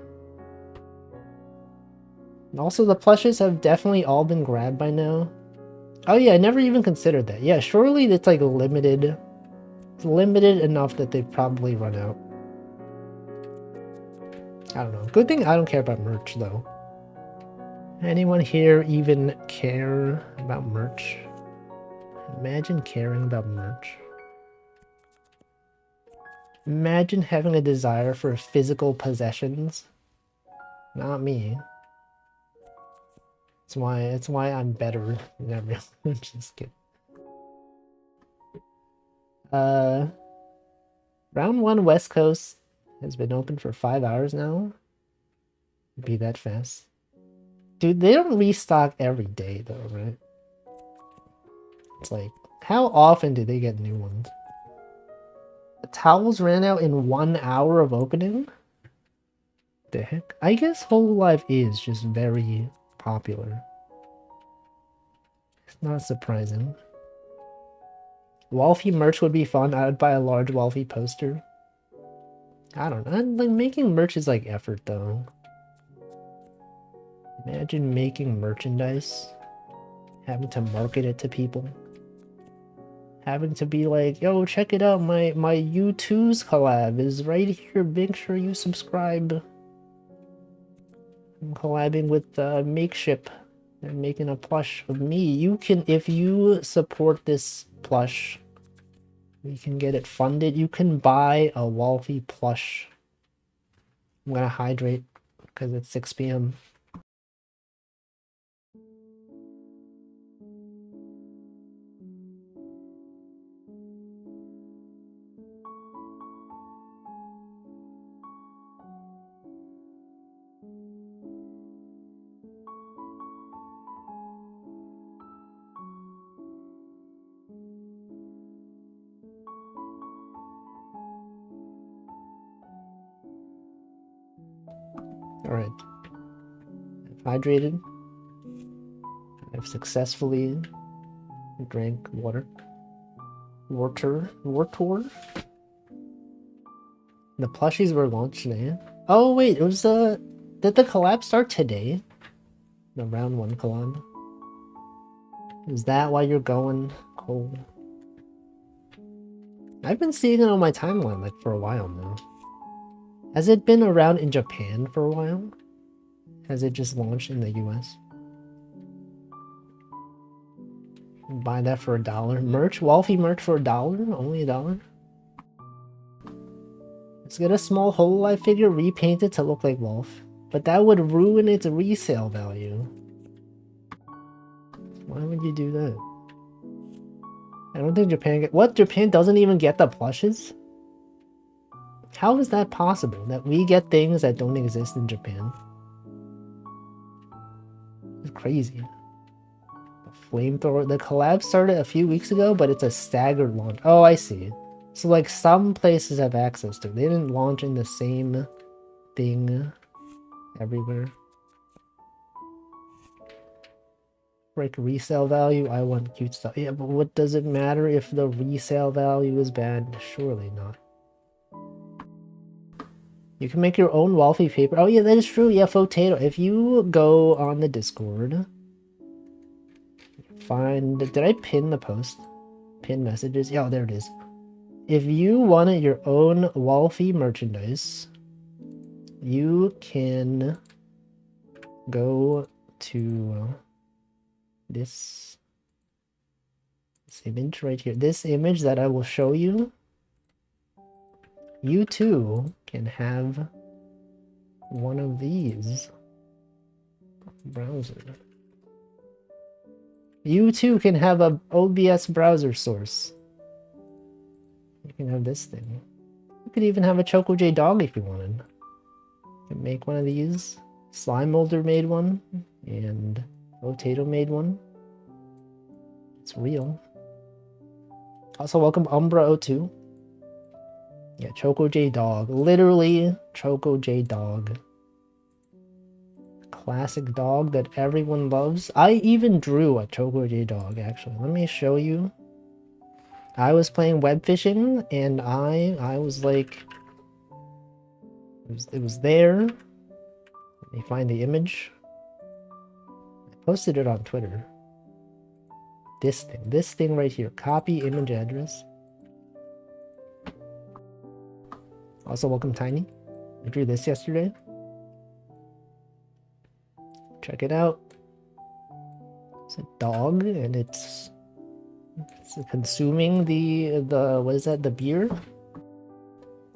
And also, the plushes have definitely all been grabbed by now. Oh yeah, I never even considered that. Yeah, surely it's like limited. It's limited enough that they've probably run out. I don't know. Good thing I don't care about merch though. Anyone here even care about merch? Imagine caring about merch. Imagine having a desire for physical possessions. Not me. It's why I'm better than everyone. Just kidding. Round 1 West Coast has been open for 5 hours now. Be that fast. Dude, they don't restock every day though, right? It's like, how often do they get new ones? The towels ran out in 1 hour of opening? The heck? I guess HoloLive is just very popular. It's not surprising. Wolfie merch would be fun. I would buy a large Wolfie poster. I don't know. Like, making merch is like effort though. Imagine making merchandise. Having to market it to people. having to be like, yo, check it out, my U2's collab is right here, make sure you subscribe. I'm collabing with Makeship. They're making a plush of me. You can, if you support this plush, we can get it funded. You can buy a Wolfie plush. I'm gonna hydrate because it's 6 p.m. Alright. I've hydrated. I've successfully drank water. Water. The plushies were launched today. Oh wait, it was did the collab start today? The round 1 collab? Is that why you're going cold? I've been seeing it on my timeline like for a while now. Has it been around in Japan for a while? Has it just launched in the US? Buy that for $1. Merch? Wolfie merch for $1? Only $1? Let's get a small Hololive figure, repaint it to look like Wolf. But that would ruin its resale value. Why would you do that? I don't think Japan get— what? Japan doesn't even get the plushes? How is that possible? That we get things that don't exist in Japan? It's crazy. The flamethrower— the collab started a few weeks ago, but it's a staggered launch. Oh, I see. So like some places have access to it. They didn't launch in the same thing everywhere. Break resale value. I want cute stuff. Yeah, but what does it matter if the resale value is bad? Surely not. You can make your own Wolfie paper. Oh yeah, that is true. Yeah, Potato. If you go on the Discord, find— did I pin the post? Pin messages? Yeah, oh, there it is. If you wanted your own Wolfie merchandise, you can go to this image right here. This image that I will show you. You too can have one of these. Browser. You too can have a OBS browser source. You can have this thing. You could even have a Choco J dog if you wanted. You can make one of these. Slime Molder made one, and Potato made one. It's real. Also, welcome Umbra02. Yeah, Choco J dog. Literally, Choco J dog. Classic dog that everyone loves. I even drew a Choco J dog, actually. Let me show you. I was playing web fishing, and I was like, it was there. Let me find the image. I posted it on Twitter. This thing right here. Copy image address. Also, welcome Tiny. I drew this yesterday. Check it out. It's a dog, and it's consuming the what is that? The beer.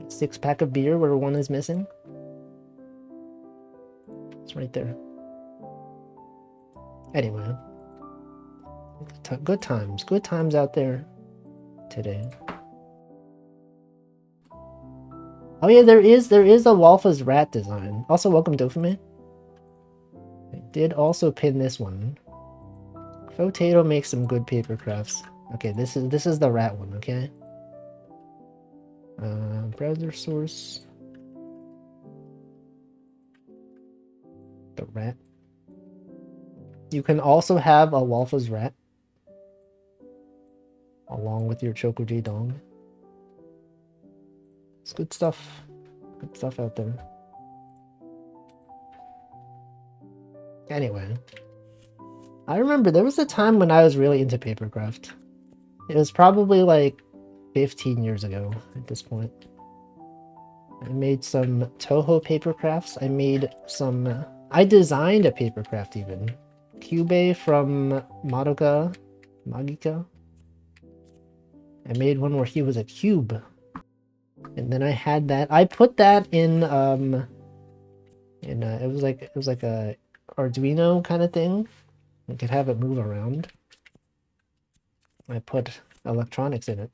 6-pack of beer where one is missing. It's right there. Anyway, good times out there today. Oh yeah, there is a Walfa's rat design. Also, welcome Dopamine. I did also pin this one. Potato makes some good paper crafts. Okay, this is the rat one. Okay. Browser source. The rat. You can also have a Walfa's rat along with your Choco J dog. It's good stuff. Good stuff out there. Anyway, I remember there was a time when I was really into papercraft. It was probably like 15 years ago at this point. I made some Toho paper crafts. I made some... I designed a paper craft even. Cube from Magica. I made one where he was a cube. And then I had that. I put that in it was like a Arduino kind of thing. You could have it move around. I put electronics in it.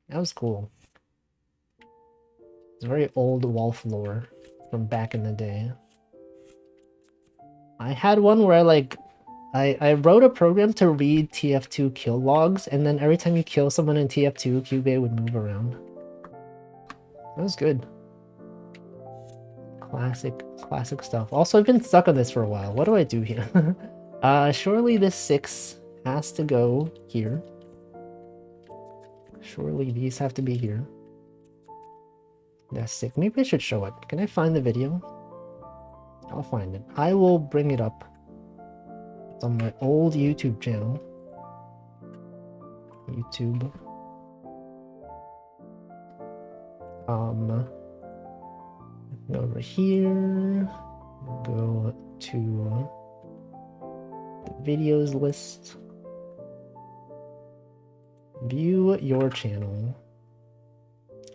That was cool. It's very old wall floor from back in the day. I had one where I wrote a program to read TF2 kill logs, and then every time you kill someone in TF2, Cube would move around. That was good. Classic stuff. Also, I've been stuck on this for a while. What do I do here? Surely this 6 has to go here. Surely these have to be here. That's sick. Maybe I should show it. Can I find the video? I'll find it. I will bring it up. It's on my old YouTube channel. YouTube. Go over here. Go to the videos list. View your channel.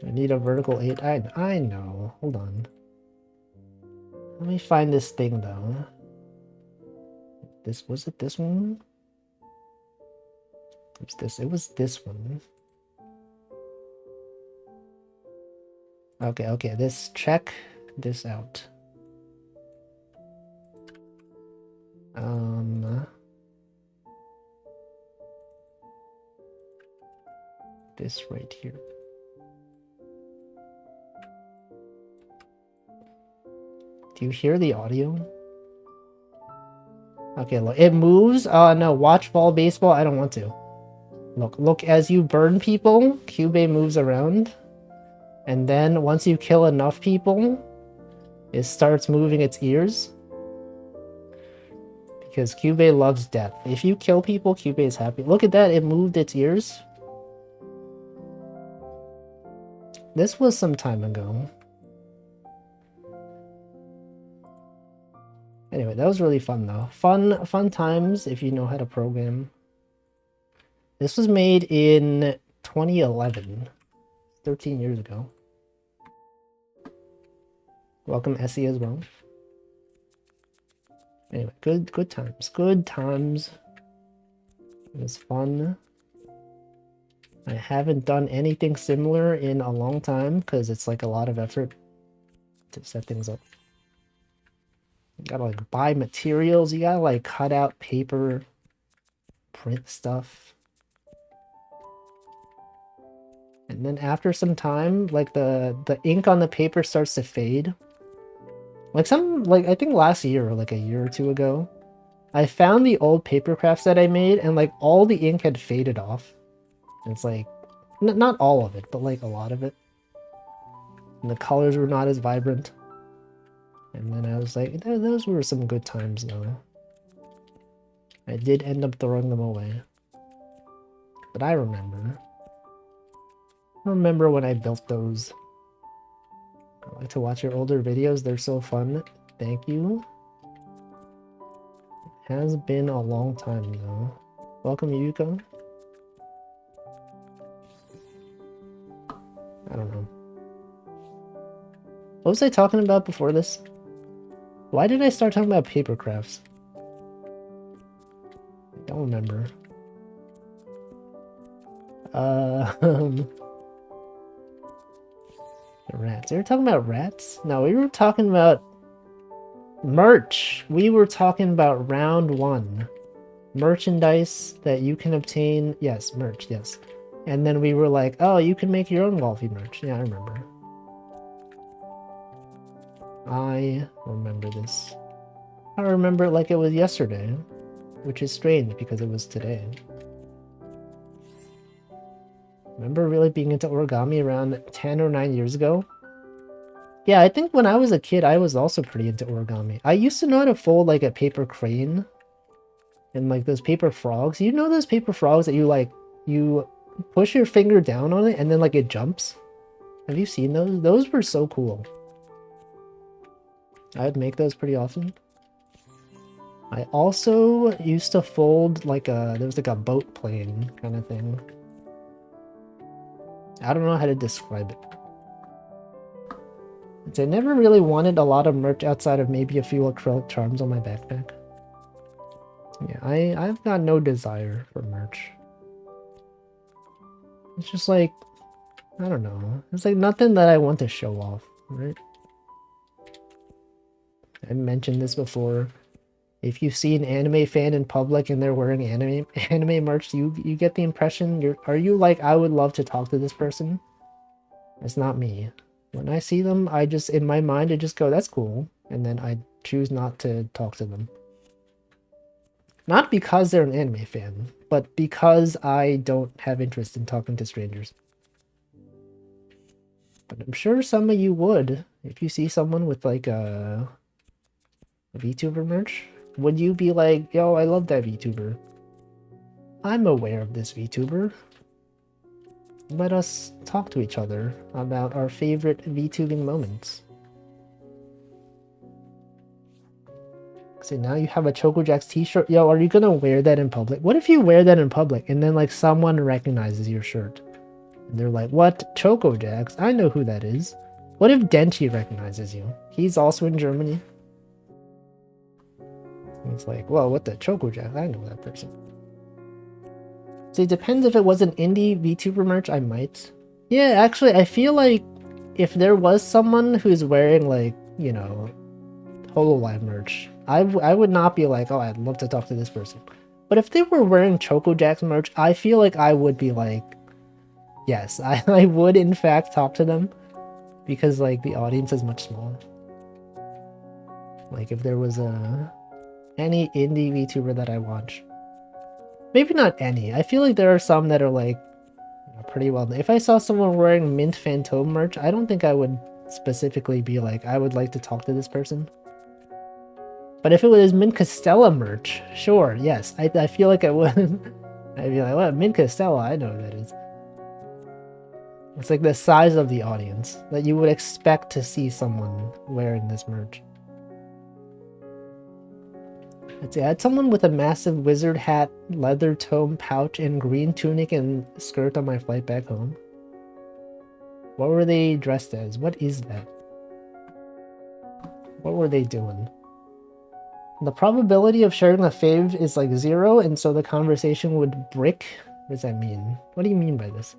I need a vertical 8. I know. Hold on. Let me find this thing though. Was it this one? It was this one. Okay, check this out. This right here. Do you hear the audio? Okay, look, it moves. No, watch ball baseball. I don't want to. Look, as you burn people, Cube moves around. And then once you kill enough people, it starts moving its ears. Because Cube loves death. If you kill people, Cube is happy. Look at that, it moved its ears. This was some time ago. Anyway, that was really fun though. Fun times if you know how to program. This was made in 2011. 13 years ago. Welcome Essie as well. Anyway, good times. Good times. It was fun. I haven't done anything similar in a long time because it's like a lot of effort to set things up. You gotta like buy materials, you gotta like cut out paper, print stuff. And then after some time, like the ink on the paper starts to fade. I think last year or like a year or two ago, I found the old paper crafts that I made and like all the ink had faded off. It's like, not all of it, but like a lot of it. And the colors were not as vibrant. And then I was like, those were some good times though. I did end up throwing them away. But I remember. I remember when I built those. I like to watch your older videos, they're so fun. Thank you. It has been a long time though. Welcome Yuko. I don't know. What was I talking about before this? Why did I start talking about paper crafts? I don't remember. Rats. We were talking about rats? No, we were talking about merch. We were talking about round 1. Merchandise that you can obtain. Yes, merch, yes. And then we were like, oh, you can make your own Wolfie merch. Yeah, I remember. I remember this. I remember it like it was yesterday, which is strange because it was today. Remember really being into origami around 10 or 9 years ago? Yeah, I think when I was a kid, I was also pretty into origami. I used to know how to fold like a paper crane and like those paper frogs. You know those paper frogs that you like You push your finger down on it and then like it jumps. Have you seen those? Those were so cool. I'd make those pretty often. I also used to fold like there was like a boat plane kind of thing. I don't know how to describe it. I never really wanted a lot of merch outside of maybe a few acrylic charms on my backpack. Yeah, I've got no desire for merch. It's just like, I don't know. It's like nothing that I want to show off, right? I mentioned this before. If you see an anime fan in public and they're wearing anime merch, you get the impression are you like, I would love to talk to this person? It's not me. When I see them, I just, in my mind, I just go, that's cool. And then I choose not to talk to them. Not because they're an anime fan, but because I don't have interest in talking to strangers. But I'm sure some of you would. If you see someone with like a VTuber merch, would you be like, yo, I love that VTuber. I'm aware of this VTuber. Let us talk to each other about our favorite VTubing moments. So now you have a ChocoJax t-shirt. Yo, are you gonna wear that in public? What if you wear that in public and then like someone recognizes your shirt? And they're like, what? ChocoJax? I know who that is. What if Denchi recognizes you? He's also in Germany. He's like, well, what the ChocoJax? I know that person. So it depends. If it was an indie VTuber merch, I might. Yeah, actually, I feel like if there was someone who's wearing like, you know, HoloLive merch, I would not be like, oh, I'd love to talk to this person. But if they were wearing ChocoJax merch, I feel like I would be like, yes, I would in fact talk to them, because like the audience is much smaller. Like if there was any indie VTuber that I watch, maybe not any. I feel like there are some that are like, you know, pretty well known. If I saw someone wearing Mint Phantom merch, I don't think I would specifically be like, I would like to talk to this person. But if it was Mint Costella merch, sure, yes. I feel like I would. I'd be like, well, Mint Costella, I know who that is. It's like the size of the audience that you would expect to see someone wearing this merch. Let's see, I had someone with a massive wizard hat, leather tome pouch, and green tunic and skirt on my flight back home. What were they dressed as? What is that? What were they doing? The probability of sharing a fave is like 0, and so the conversation would brick. What does that mean? What do you mean by this?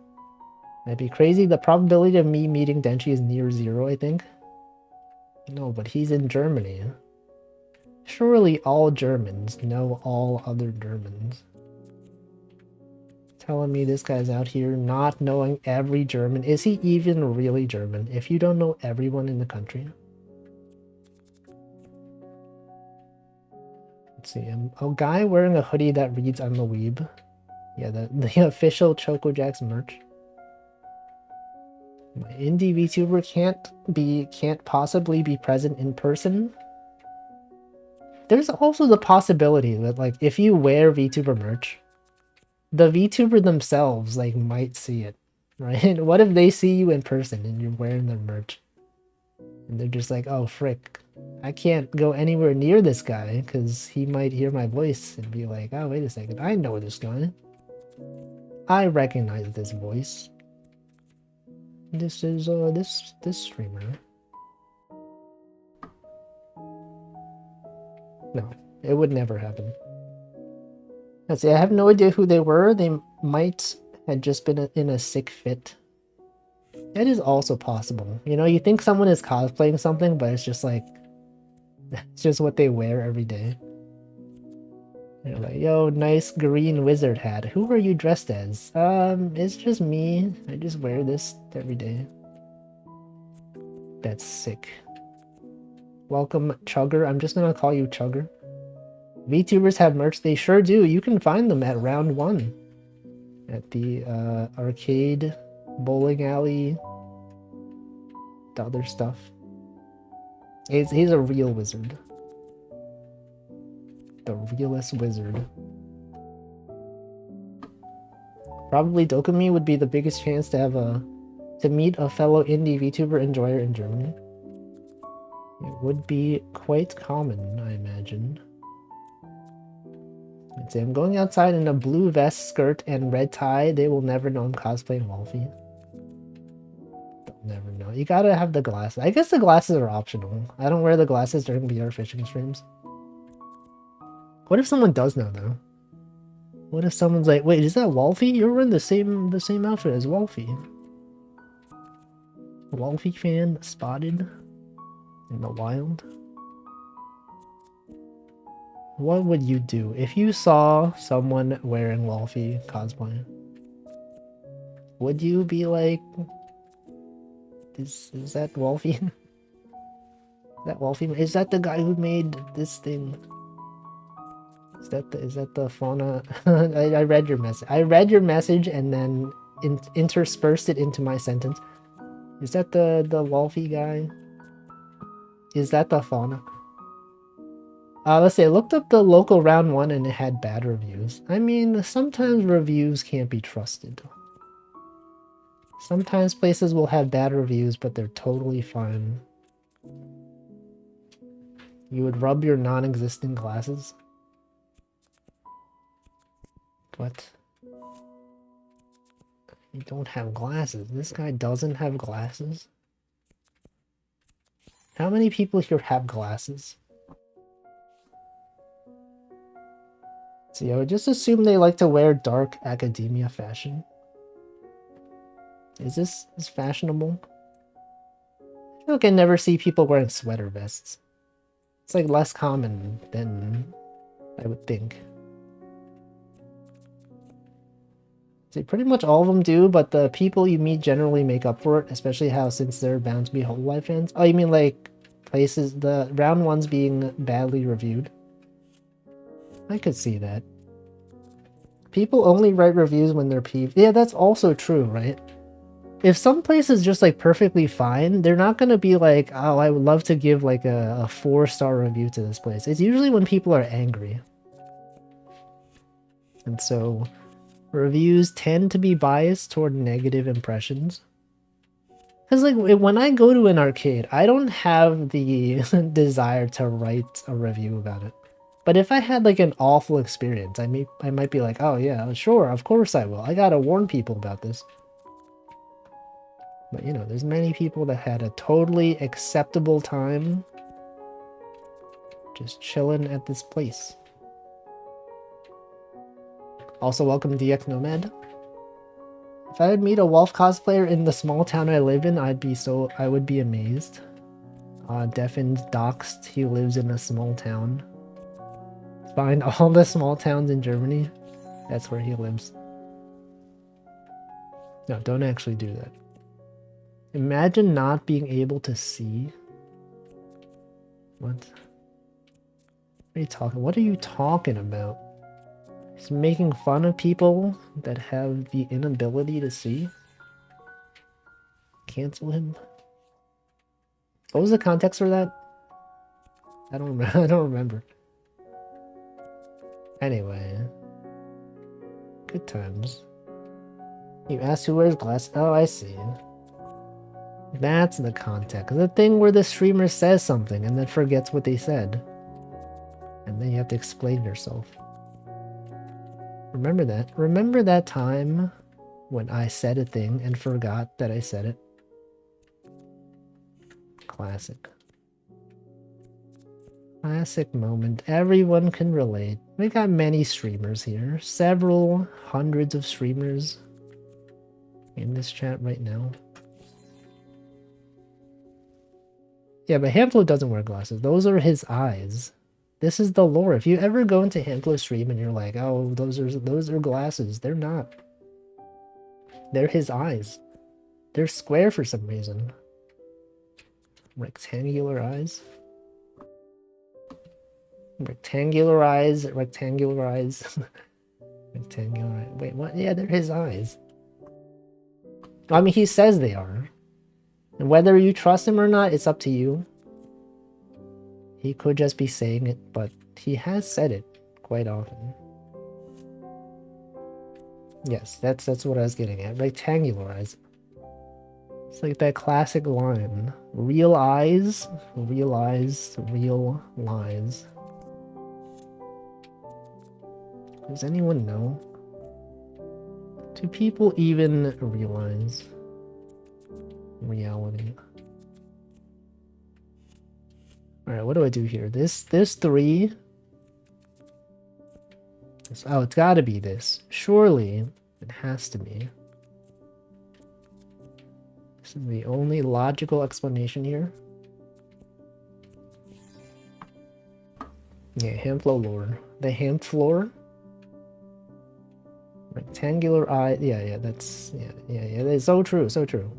That'd be crazy. The probability of me meeting Denchi is near 0, I think. No, but he's in Germany. Surely all Germans know all other Germans. Telling me this guy's out here not knowing every German. Is he even really German if you don't know everyone in the country? Let's see, a guy wearing a hoodie that reads I'm a weeb. Yeah, the official ChocoJax merch. My indie VTuber can't possibly be present in person. There's also the possibility that like if you wear VTuber merch, the VTuber themselves like might see it, right? What if they see you in person and you're wearing their merch? And they're just like, oh frick, I can't go anywhere near this guy because he might hear my voice and be like, oh wait a second, I know this guy. I recognize this voice. This is this streamer. No, it would never happen. Let's see, I have no idea who they were. They might have just been in a sick fit. That is also possible. You know, you think someone is cosplaying something, but it's just like, it's just what they wear every day. They're like, yo, nice green wizard hat. Who are you dressed as? It's just me. I just wear this every day. That's sick. Welcome, Chugger. I'm just gonna call you Chugger. VTubers have merch. They sure do. You can find them at Round 1. At the arcade, bowling alley, the other stuff. He's a real wizard. The realest wizard. Probably Dokumi would be the biggest chance to meet a fellow indie VTuber enjoyer in Germany. It would be quite common, I imagine. Let's say I'm going outside in a blue vest, skirt, and red tie. They will never know I'm cosplaying Wolfie. They'll never know. You gotta have the glasses. I guess the glasses are optional. I don't wear the glasses during VR fishing streams. What if someone does know though? What if someone's like, wait, is that Wolfie? You're wearing the same outfit as Wolfie. Wolfie fan spotted in the wild. What would you do if you saw someone wearing Wolfie cosplay? Would you be like, is that Wolfie? Is that Wolfie? Is that the guy who made this thing? Is that the fauna? I read your message. I read your message and then interspersed it into my sentence. Is that the Wolfie guy? Is that the fauna? Let's see, I looked up the local round one and it had bad reviews. I mean, sometimes reviews can't be trusted. Sometimes places will have bad reviews, but they're totally fine. You would rub your non-existent glasses? What? You don't have glasses. This guy doesn't have glasses? How many people here have glasses? See, I would just assume they like to wear dark academia fashion. Is this fashionable? I feel like I never see people wearing sweater vests. It's like less common than I would think. See, pretty much all of them do, but the people you meet generally make up for it, especially how since they're bound to be Hololive fans. Oh, you mean like places, the round ones being badly reviewed? I could see that. People only write reviews when they're peeved. Yeah, that's also true, right? If some place is just like perfectly fine, they're not going to be like, oh, I would love to give like a 4-star review to this place. It's usually when people are angry. And so reviews tend to be biased toward negative impressions. Because like when I go to an arcade, I don't have the desire to write a review about it. But if I had like an awful experience, I might be like, oh yeah, sure, of course I will. I gotta warn people about this. But you know, there's many people that had a totally acceptable time just chilling at this place. Also, welcome DX Nomad. If I would meet a Wolf cosplayer in the small town I live in, I would be amazed. Deffin's doxed, he lives in a small town. Find all the small towns in Germany. That's where he lives. No, don't actually do that. Imagine not being able to see. What? What are you talking about? He's making fun of people that have the inability to see? Cancel him? What was the context for that? I don't remember. I don't remember. Anyway. Good times. You asked who wears glasses? Oh, I see. That's the context. The thing where the streamer says something and then forgets what they said. And then you have to explain yourself. Remember that? Remember that time when I said a thing and forgot that I said it? Classic. Classic moment. Everyone can relate. We got many streamers here. Several hundreds of streamers in this chat right now. Yeah, but Hamflo doesn't wear glasses. Those are his eyes. This is the lore. If you ever go into Hamflo's stream and you're like, oh, those are glasses. They're not. They're his eyes. They're square for some reason. Rectangular eyes. Rectangular eyes. Rectangular eyes. Rectangular eyes. Wait, what? Yeah, they're his eyes. I mean, he says they are. And whether you trust him or not, it's up to you. He could just be saying it, but he has said it quite often. Yes, that's what I was getting at. Rectangular eyes. It's like that classic line. Real eyes, real lies. Does anyone know? Do people even realize reality? Alright, what do I do here? There's 3. Oh, it's gotta be this. Surely, it has to be. This is the only logical explanation here. Yeah, Hamflow lore. The Hamfloor? Rectangular eye. Yeah, that's... Yeah, that's so true, so true.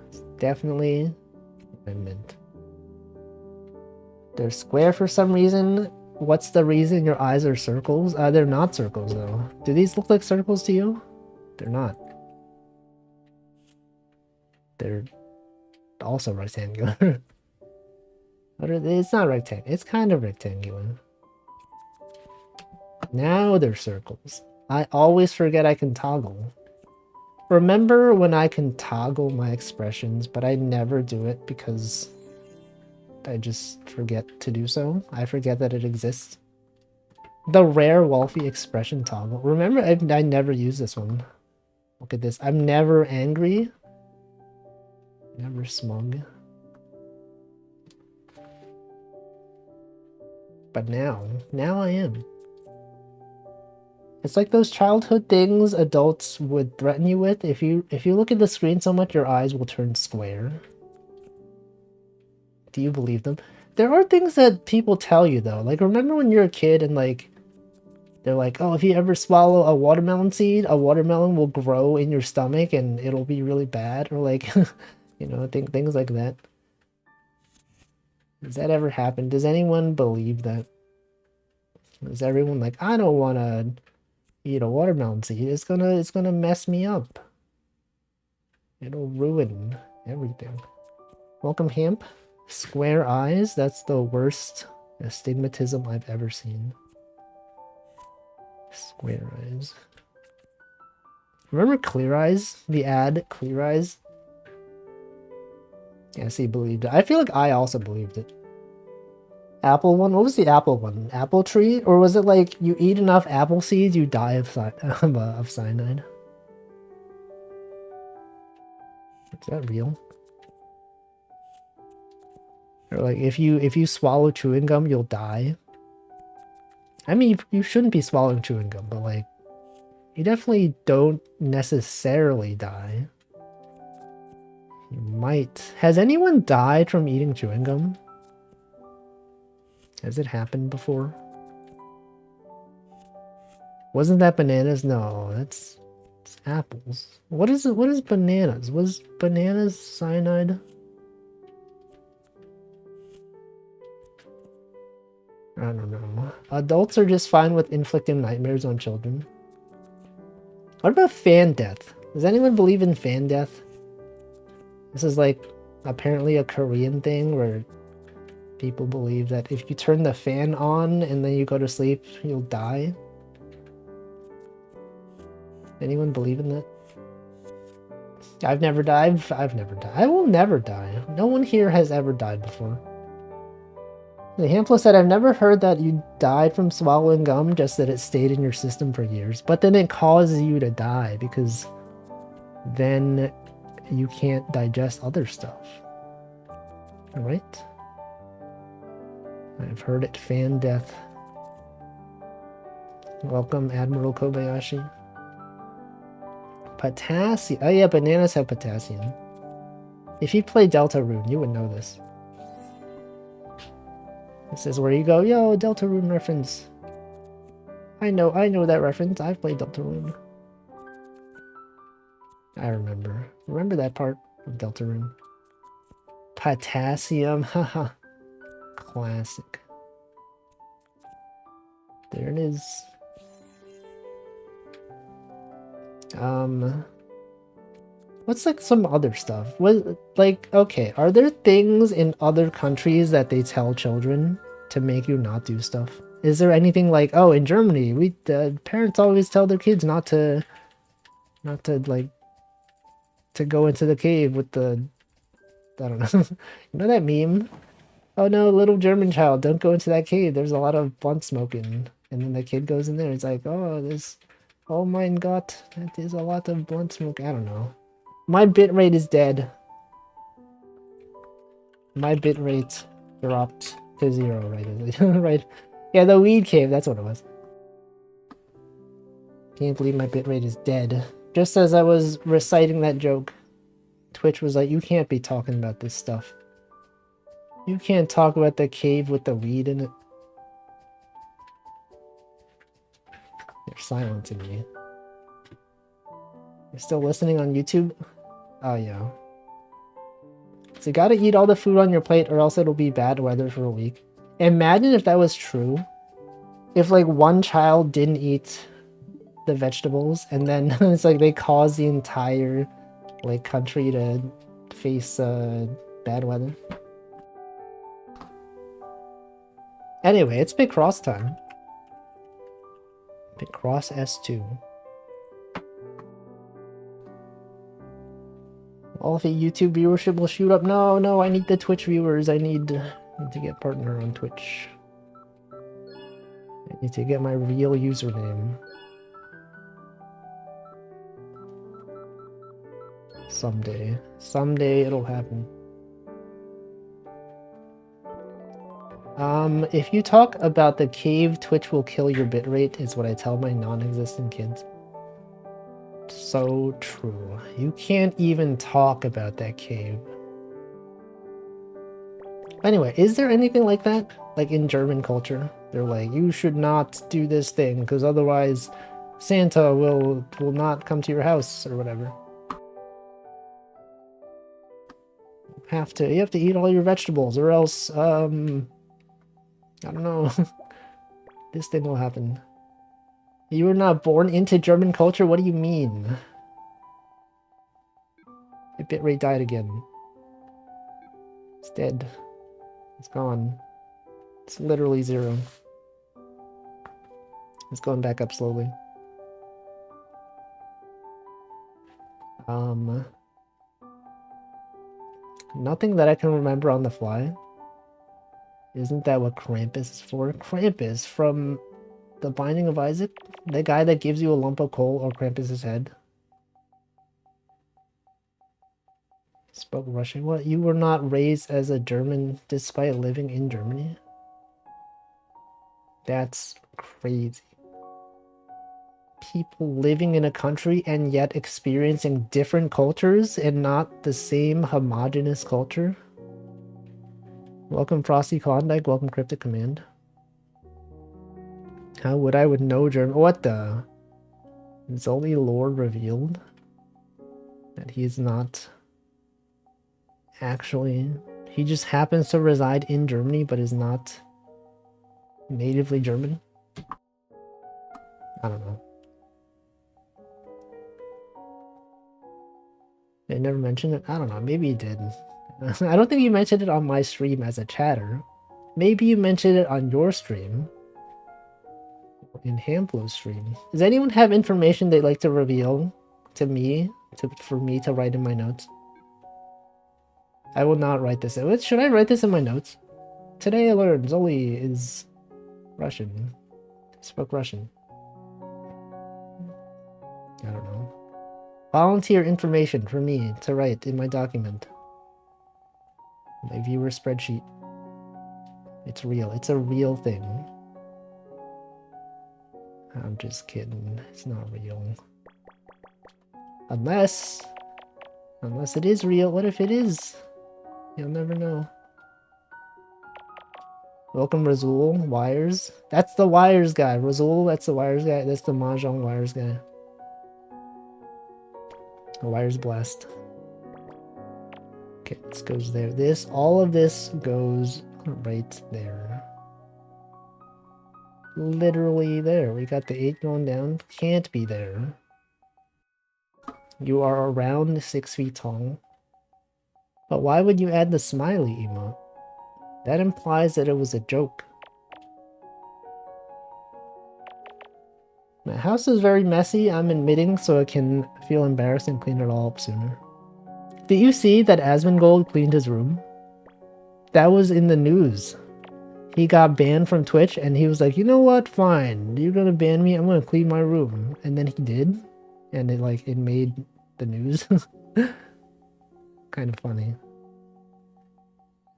It's definitely what I meant. They're square for some reason. What's the reason your eyes are circles? They're not circles, though. Do these look like circles to you? They're not. They're also rectangular. It's not rectangular. It's kind of rectangular. Now they're circles. I always forget I can toggle. Remember when I can toggle my expressions, but I never do it because I just forget to do so. I forget that it exists. The rare Wolfie expression toggle. Remember, I never use this one. Look at this. I'm never angry. Never smug. But now I am. It's like those childhood things adults would threaten you with. If you look at the screen so much, your eyes will turn square. Do you believe them? There are things that people tell you though. Like, remember when you're a kid and like, they're like, oh, if you ever swallow a watermelon seed, a watermelon will grow in your stomach and it'll be really bad, or like, you know, things like that. Does that ever happen? Does anyone believe that? Is everyone like, I don't want to eat a watermelon seed. It's gonna mess me up. It'll ruin everything. Welcome, Hamp. Square eyes. That's the worst astigmatism I've ever seen. Square eyes. Remember Clear Eyes? The ad Clear Eyes? Yes, he believed it. I feel like I also believed it. Apple one? What was the apple one? Apple tree? Or was it like you eat enough apple seeds, you die of cyanide? Is that real? Or like if you swallow chewing gum, you'll die? I mean, you shouldn't be swallowing chewing gum, but like, you definitely don't necessarily die. You might. Has anyone died from eating chewing gum? Has it happened before? Wasn't that bananas? No, it's apples. What is it? What is bananas? Was bananas cyanide? I don't know. Adults are just fine with inflicting nightmares on children. What about fan death? Does anyone believe in fan death? This is like apparently a Korean thing where people believe that if you turn the fan on and then you go to sleep, you'll die. Anyone believe in that? I've never died. I've never died. I will never die. No one here has ever died before. The Hamplo said, I've never heard that you died from swallowing gum, just that it stayed in your system for years. But then it causes you to die because then you can't digest other stuff. Alright? I've heard it. Fan death. Welcome, Admiral Kobayashi. Potassium. Oh yeah, bananas have potassium. If you play Deltarune, you would know this. This is where you go, yo, Deltarune reference. I know that reference. I've played Deltarune. I remember. Remember that part of Deltarune. Potassium, haha. Classic. There it is. What's like some other stuff? What, like, okay, are there things in other countries that they tell children to make you not do stuff? Is there anything like, oh, in Germany, the parents always tell their kids not to like to go into the cave with the, I don't know. You know that meme? Oh no, little German child, don't go into that cave. There's a lot of blunt smoking. And then the kid goes in there. It's like, oh, there's, oh my god, that is a lot of blunt smoke. I don't know. My bitrate is dead. My bitrate dropped to 0 right. Right. Yeah, the weed cave, that's what it was. Can't believe my bitrate is dead. Just as I was reciting that joke, Twitch was like, you can't be talking about this stuff. You can't talk about the cave with the weed in it. They're silencing me. You're still listening on YouTube? Oh, yeah. So you gotta eat all the food on your plate or else it'll be bad weather for a week. Imagine if that was true. If, like, one child didn't eat the vegetables and then it's like they cause the entire, like, country to face bad weather. Anyway, it's Picross time. Picross S2. All of the YouTube viewership will shoot up. No, no, I need the Twitch viewers. I need to get partner on Twitch. I need to get my real username. Someday. Someday it'll happen. If you talk about the cave, Twitch will kill your bitrate, is what I tell my non-existent kids. So true. You can't even talk about that cave. Anyway, is there anything like that? Like in German culture? They're like, you should not do this thing, because otherwise Santa will not come to your house, or whatever. You have to eat all your vegetables, or else, I don't know. This thing will happen. You were not born into German culture? What do you mean? My bitrate died again. It's dead. It's gone. It's literally 0. It's going back up slowly. Nothing that I can remember on the fly. Isn't that what Krampus is for? Krampus from The Binding of Isaac? The guy that gives you a lump of coal or Krampus's head? Spoke Russian? What? You were not raised as a German despite living in Germany? That's crazy. People living in a country and yet experiencing different cultures and not the same homogenous culture? Welcome Frosty Klondike, welcome Cryptic Command. How would I know German? What the? Is only Lord revealed that he is not actually... He just happens to reside in Germany but is not natively German? I don't know. They never mentioned it? I don't know, maybe he did. I don't think you mentioned it on my stream as a chatter. Maybe you mentioned it on your stream. In Hamflow's stream. Does anyone have information they'd like to reveal to me? For me to write in my notes? I will not write this. Should I write this in my notes? Today I learned Zoli is Russian. Spoke Russian. I don't know. Volunteer information for me to write in my document. My viewer spreadsheet. It's real. It's a real thing. I'm just kidding. It's not real. Unless it is real. What if it is? You'll never know. Welcome Razul. Wires. That's the wires guy. Razul, that's the wires guy. That's the Mahjong wires guy. The wires blessed. Okay, this goes there. All of this goes right there. Literally there. We got the 8 going down. Can't be there. You are around 6 feet tall. But why would you add the smiley emote? That implies that it was a joke. My house is very messy, I'm admitting, so I can feel embarrassed and clean it all up sooner. Did you see that Asmongold cleaned his room? That was in the news. He got banned from Twitch and he was like, you know what, fine, you're gonna ban me, I'm gonna clean my room. And then he did, and it made the news. Kind of funny.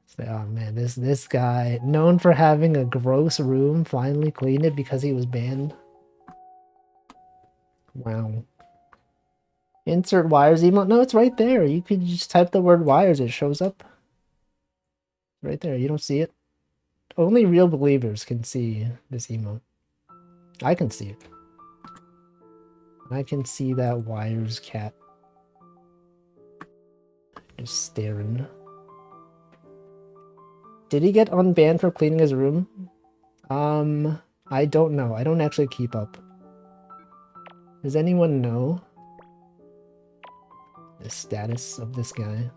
So, oh man, this guy, known for having a gross room, finally cleaned it because he was banned. Wow. Insert wires emote. No, it's right there. You could just type the word wires, it shows up. Right there, you don't see it? Only real believers can see this emote. I can see it. I can see that wires cat. Just staring. Did he get unbanned for cleaning his room? I don't know. I don't actually keep up. Does anyone know the status of this guy?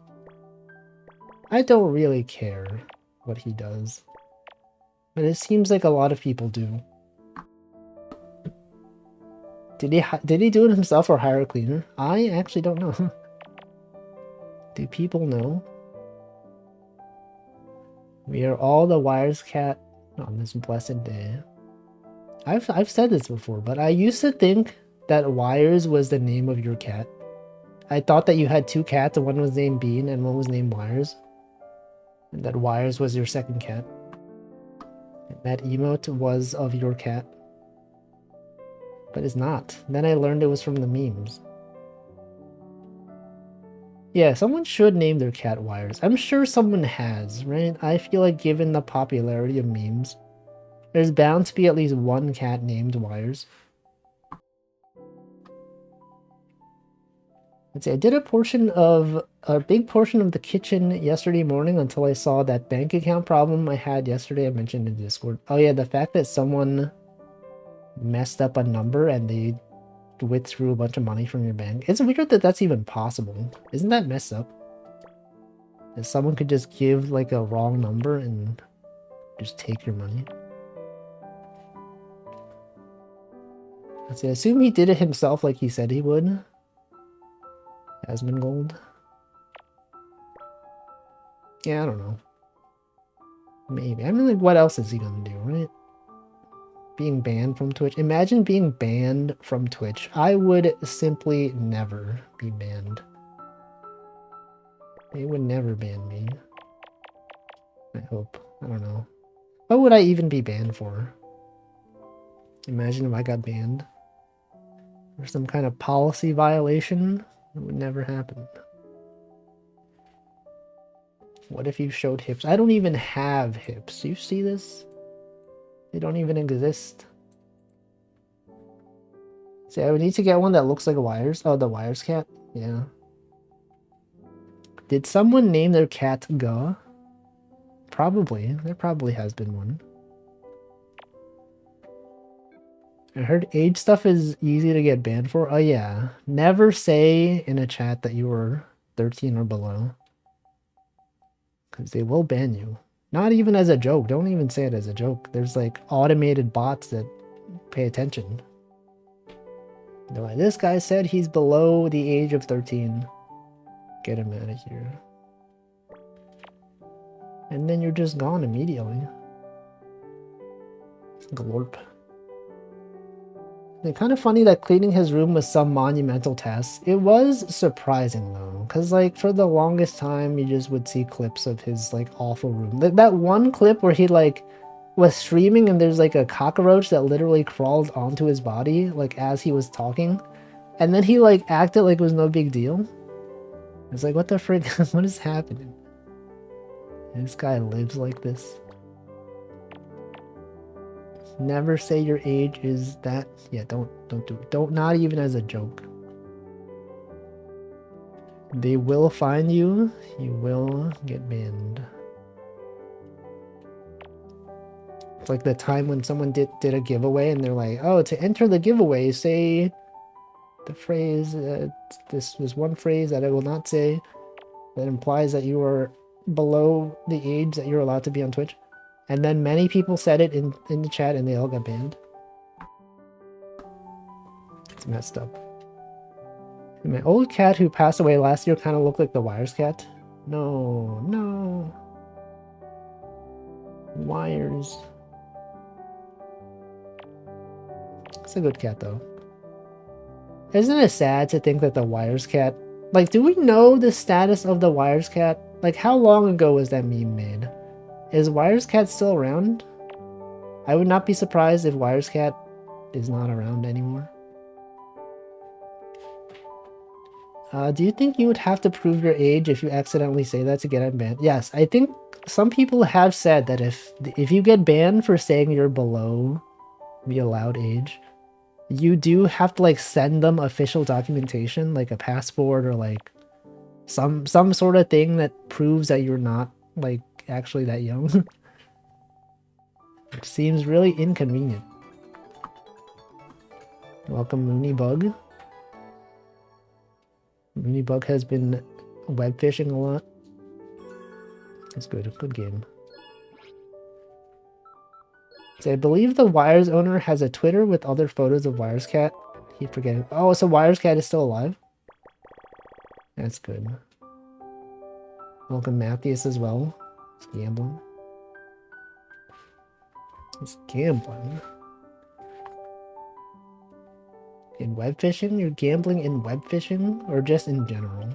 I don't really care what he does, but it seems like a lot of people do. Did he do it himself or hire a cleaner? I actually don't know. Do people know? We are all the wires cat on this blessed day. I've said this before, but I used to think that Wires was the name of your cat. I thought that you had two cats, and one was named Bean and one was named Wires. And that Wires was your second cat. And that emote was of your cat. But it's not. Then I learned it was from the memes. Yeah, someone should name their cat Wires. I'm sure someone has, right? I feel like given the popularity of memes, there's bound to be at least one cat named Wires. Let's see, I did a big portion of the kitchen yesterday morning until I saw that bank account problem I had yesterday. I mentioned in Discord. Oh yeah, the fact that someone messed up a number and they withdrew a bunch of money from your bank. It's weird that that's even possible. Isn't that messed up? That someone could just give like a wrong number and just take your money. Let's see, I assume he did it himself like he said he would. Asmongold. Yeah, I don't know. Maybe. I mean, like, what else is he gonna do, right? Being banned from Twitch. Imagine being banned from Twitch. I would simply never be banned. They would never ban me. I hope. I don't know. What would I even be banned for? Imagine if I got banned for some kind of policy violation. It would never happen. What if you showed hips? I don't even have hips. You see this? They don't even exist. See, I would need to get one that looks like a Wires. Oh, the Wires cat? Yeah. Did someone name their cat Ga? Probably. There probably has been one. I heard age stuff is easy to get banned for. Oh yeah. Never say in a chat that you were 13 or below. Because they will ban you. Not even as a joke. Don't even say it as a joke. There's like automated bots that pay attention. They're like, this guy said he's below the age of 13. Get him out of here. And then you're just gone immediately. Glorp. It's kind of funny that cleaning his room was some monumental task. It was surprising though, because like for the longest time you just would see clips of his like awful room. That one clip where he like was streaming and there's like a cockroach that literally crawled onto his body like as he was talking, and then he like acted like it was no big deal. It's like, what the frick? What is happening? This guy lives like this. Never say your age is that. Yeah, don't do it. Don't, not even as a joke. They will find you. You will get banned. It's like the time when someone did a giveaway and they're like, oh, to enter the giveaway, say the phrase, this was one phrase that I will not say that implies that you are below the age that you're allowed to be on Twitch. And then many people said it in the chat and they all got banned. It's messed up. My old cat who passed away last year kind of looked like the Wires cat. No, no. Wires. It's a good cat though. Isn't it sad to think that the Wires cat... Like, do we know the status of the Wires cat? Like, how long ago was that meme made? Is Wires cat still around? I would not be surprised if Wires cat is not around anymore. Do you think you would have to prove your age if you accidentally say that to get unbanned? Yes, I think some people have said that if you get banned for saying you're below the allowed age, you do have to like send them official documentation, like a passport or like some sort of thing that proves that you're not like actually that young. Which seems really inconvenient. Welcome, Moonybug. Moonybug has been web fishing a lot. It's good. Good game. So I believe the Wires owner has a Twitter with other photos of Wires Cat. Keep forgetting. Oh, so Wires Cat is still alive? That's good. Welcome, Matthias, as well. It's gambling. It's gambling. In web fishing? You're gambling in web fishing? Or just in general?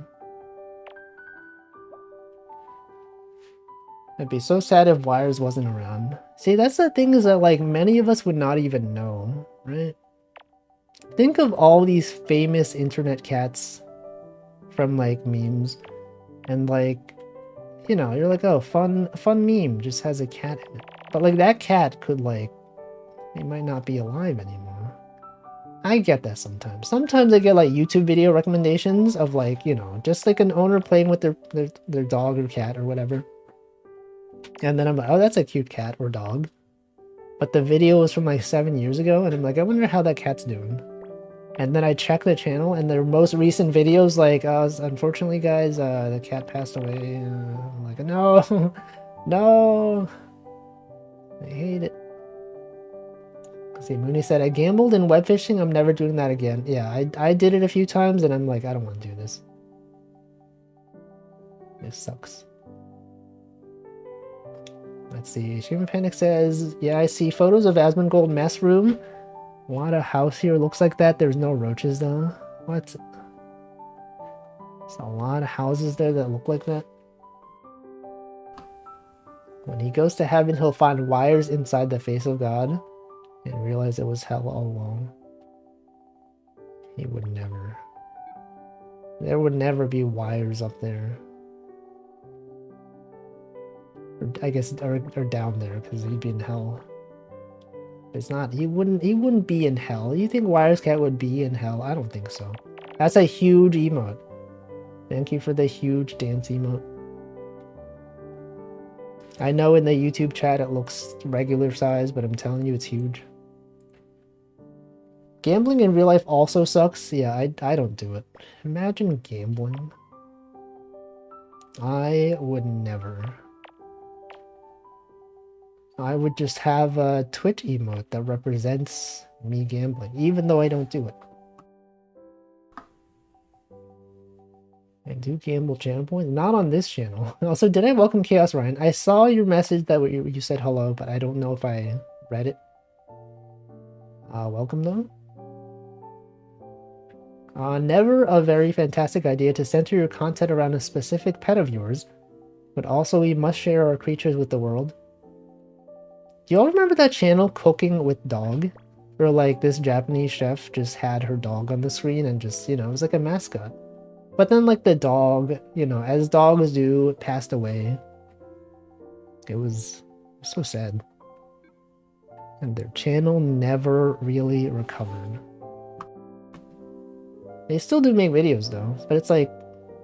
I'd be so sad if Wires wasn't around. See, that's the thing is that, like, many of us would not even know, right? Think of all these famous internet cats from, like, memes. And, like, you know, you're like, oh, fun meme, just has a cat in it. But, like, that cat could, like, it might not be alive anymore. I get that sometimes. Sometimes I get, like, YouTube video recommendations of, like, you know, just, like, an owner playing with their dog or cat or whatever. And then I'm like, oh, that's a cute cat or dog. But the video was from like 7 years ago, and I'm like, I wonder how that cat's doing. And then I check the channel, and their most recent videos, like, unfortunately, guys, the cat passed away. I'm like, no, no. I hate it. See, Mooney said, I gambled in web fishing. I'm never doing that again. Yeah, I did it a few times, and I'm like, I don't want to do this. This sucks. Let's see. Human Panic says, yeah, I see photos of Asmongold mess room. A lot of house here looks like that. There's no roaches though. What? There's a lot of houses there that look like that. When he goes to heaven, he'll find wires inside the face of God and realize it was hell all along. He would never. There would never be wires up there. Or, I guess, or down there, because he'd be in hell. It's not, he wouldn't be in hell. You think Wires Cat would be in hell? I don't think so. That's a huge emote. Thank you for the huge dance emote. I know in the YouTube chat it looks regular size, but I'm telling you it's huge. Gambling in real life also sucks. Yeah, I don't do it. Imagine gambling. I would never. I would just have a Twitch emote that represents me gambling, even though I don't do it. I do gamble channel points, not on this channel. Also, did I welcome Chaos Ryan? I saw your message that you said hello, but I don't know if I read it. Welcome though. Never a very fantastic idea to center your content around a specific pet of yours, but also we must share our creatures with the world. Do y'all remember that channel, Cooking with Dog? Where, like, this Japanese chef just had her dog on the screen and just, you know, it was like a mascot. But then, like, the dog, you know, as dogs do, passed away. It was so sad. And their channel never really recovered. They still do make videos, though. But it's like,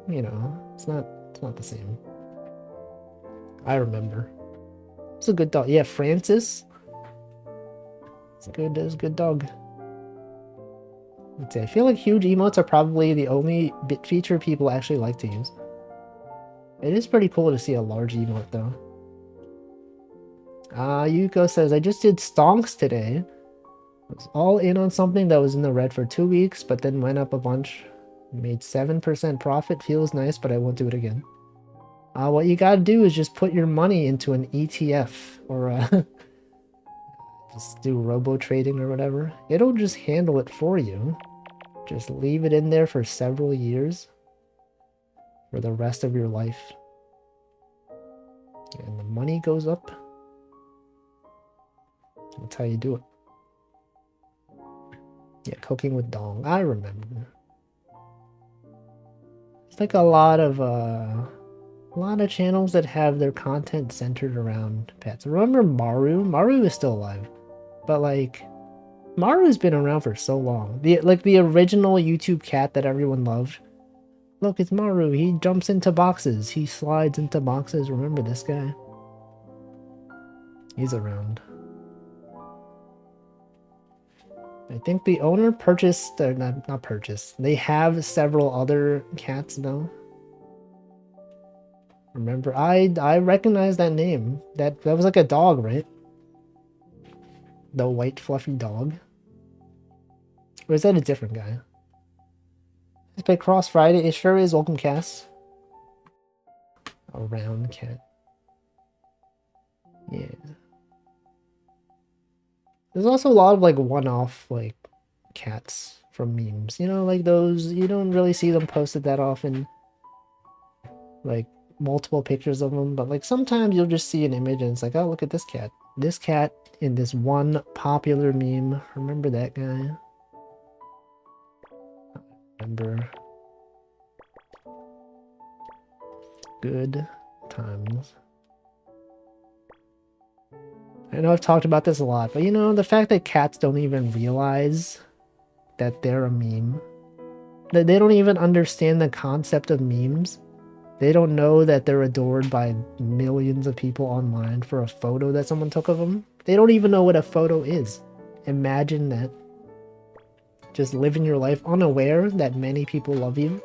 you know, it's not the same. I remember. It's a good dog. Yeah, Francis. It's good. It's a good dog. Let's see. I feel like huge emotes are probably the only bit feature people actually like to use. It is pretty cool to see a large emote, though. Yuko says, I just did stonks today. Was all in on something that was in the red for 2 weeks, but then went up a bunch. Made 7% profit. Feels nice, but I won't do it again. What you gotta do is just put your money into an ETF or just do robo trading or whatever. It'll just handle it for you. Just leave it in there for several years for the rest of your life. And the money goes up. That's how you do it. Yeah, cooking with dong. I remember. It's like a lot of channels that have their content centered around pets. Remember Maru? Maru is still alive. But like Maru's been around for so long. The original YouTube cat that everyone loved. Look, it's Maru. He jumps into boxes. He slides into boxes. Remember this guy? He's around. I think the owner purchased, or not purchased. They have several other cats though. Remember, I recognize that name. That was like a dog, right? The white fluffy dog. Or is that a different guy? It's Picross Friday. It sure is. Welcome, Cass. A round cat. Yeah. There's also a lot of like one-off like cats from memes. You know, like those, you don't really see them posted that often. Like multiple pictures of them, but like sometimes you'll just see an image and it's like, oh, look at this cat. This cat in this one popular meme. Remember that guy? Remember. Good times. I know I've talked about this a lot, but you know, the fact that cats don't even realize that they're a meme. That they don't even understand the concept of memes. They don't know that they're adored by millions of people online for a photo that someone took of them. They don't even know what a photo is. Imagine that. Just living your life unaware that many people love you.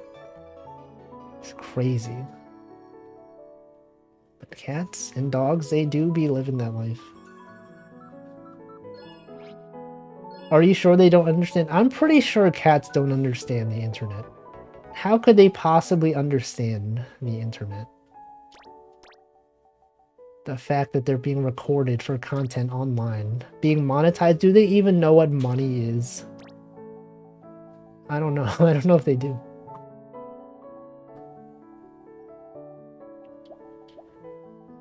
It's crazy. But cats and dogs, they do be living that life. Are you sure they don't understand? I'm pretty sure cats don't understand the internet. How could they possibly understand the internet? The fact that they're being recorded for content online. Being monetized. Do they even know what money is? I don't know. I don't know if they do.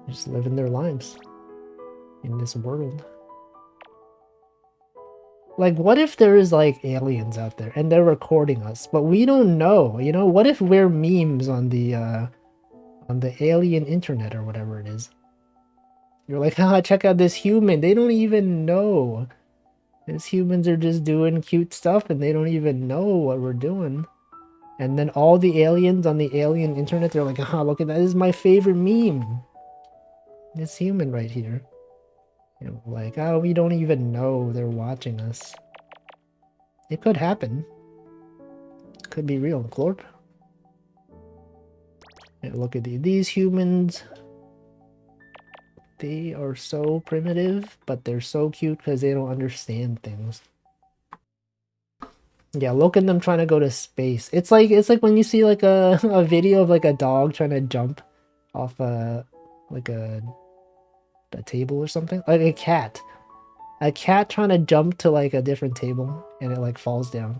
Just living their lives in this world. Like, what if there is, like, aliens out there, and they're recording us, but we don't know, you know? What if we're memes on the alien internet, or whatever it is? You're like, ah, check out this human. They don't even know. These humans are just doing cute stuff, and they don't even know what we're doing. And then all the aliens on the alien internet, they're like, ah, look at that. This is my favorite meme. This human right here. You know, like, oh, we don't even know they're watching us. It could happen. Could be real. Glorp. And look at these humans. They are so primitive, but they're so cute because they don't understand things. Yeah, look at them trying to go to space. It's like when you see like a video of like a dog trying to jump off like a table or something, like a cat trying to jump to like a different table and it like falls down.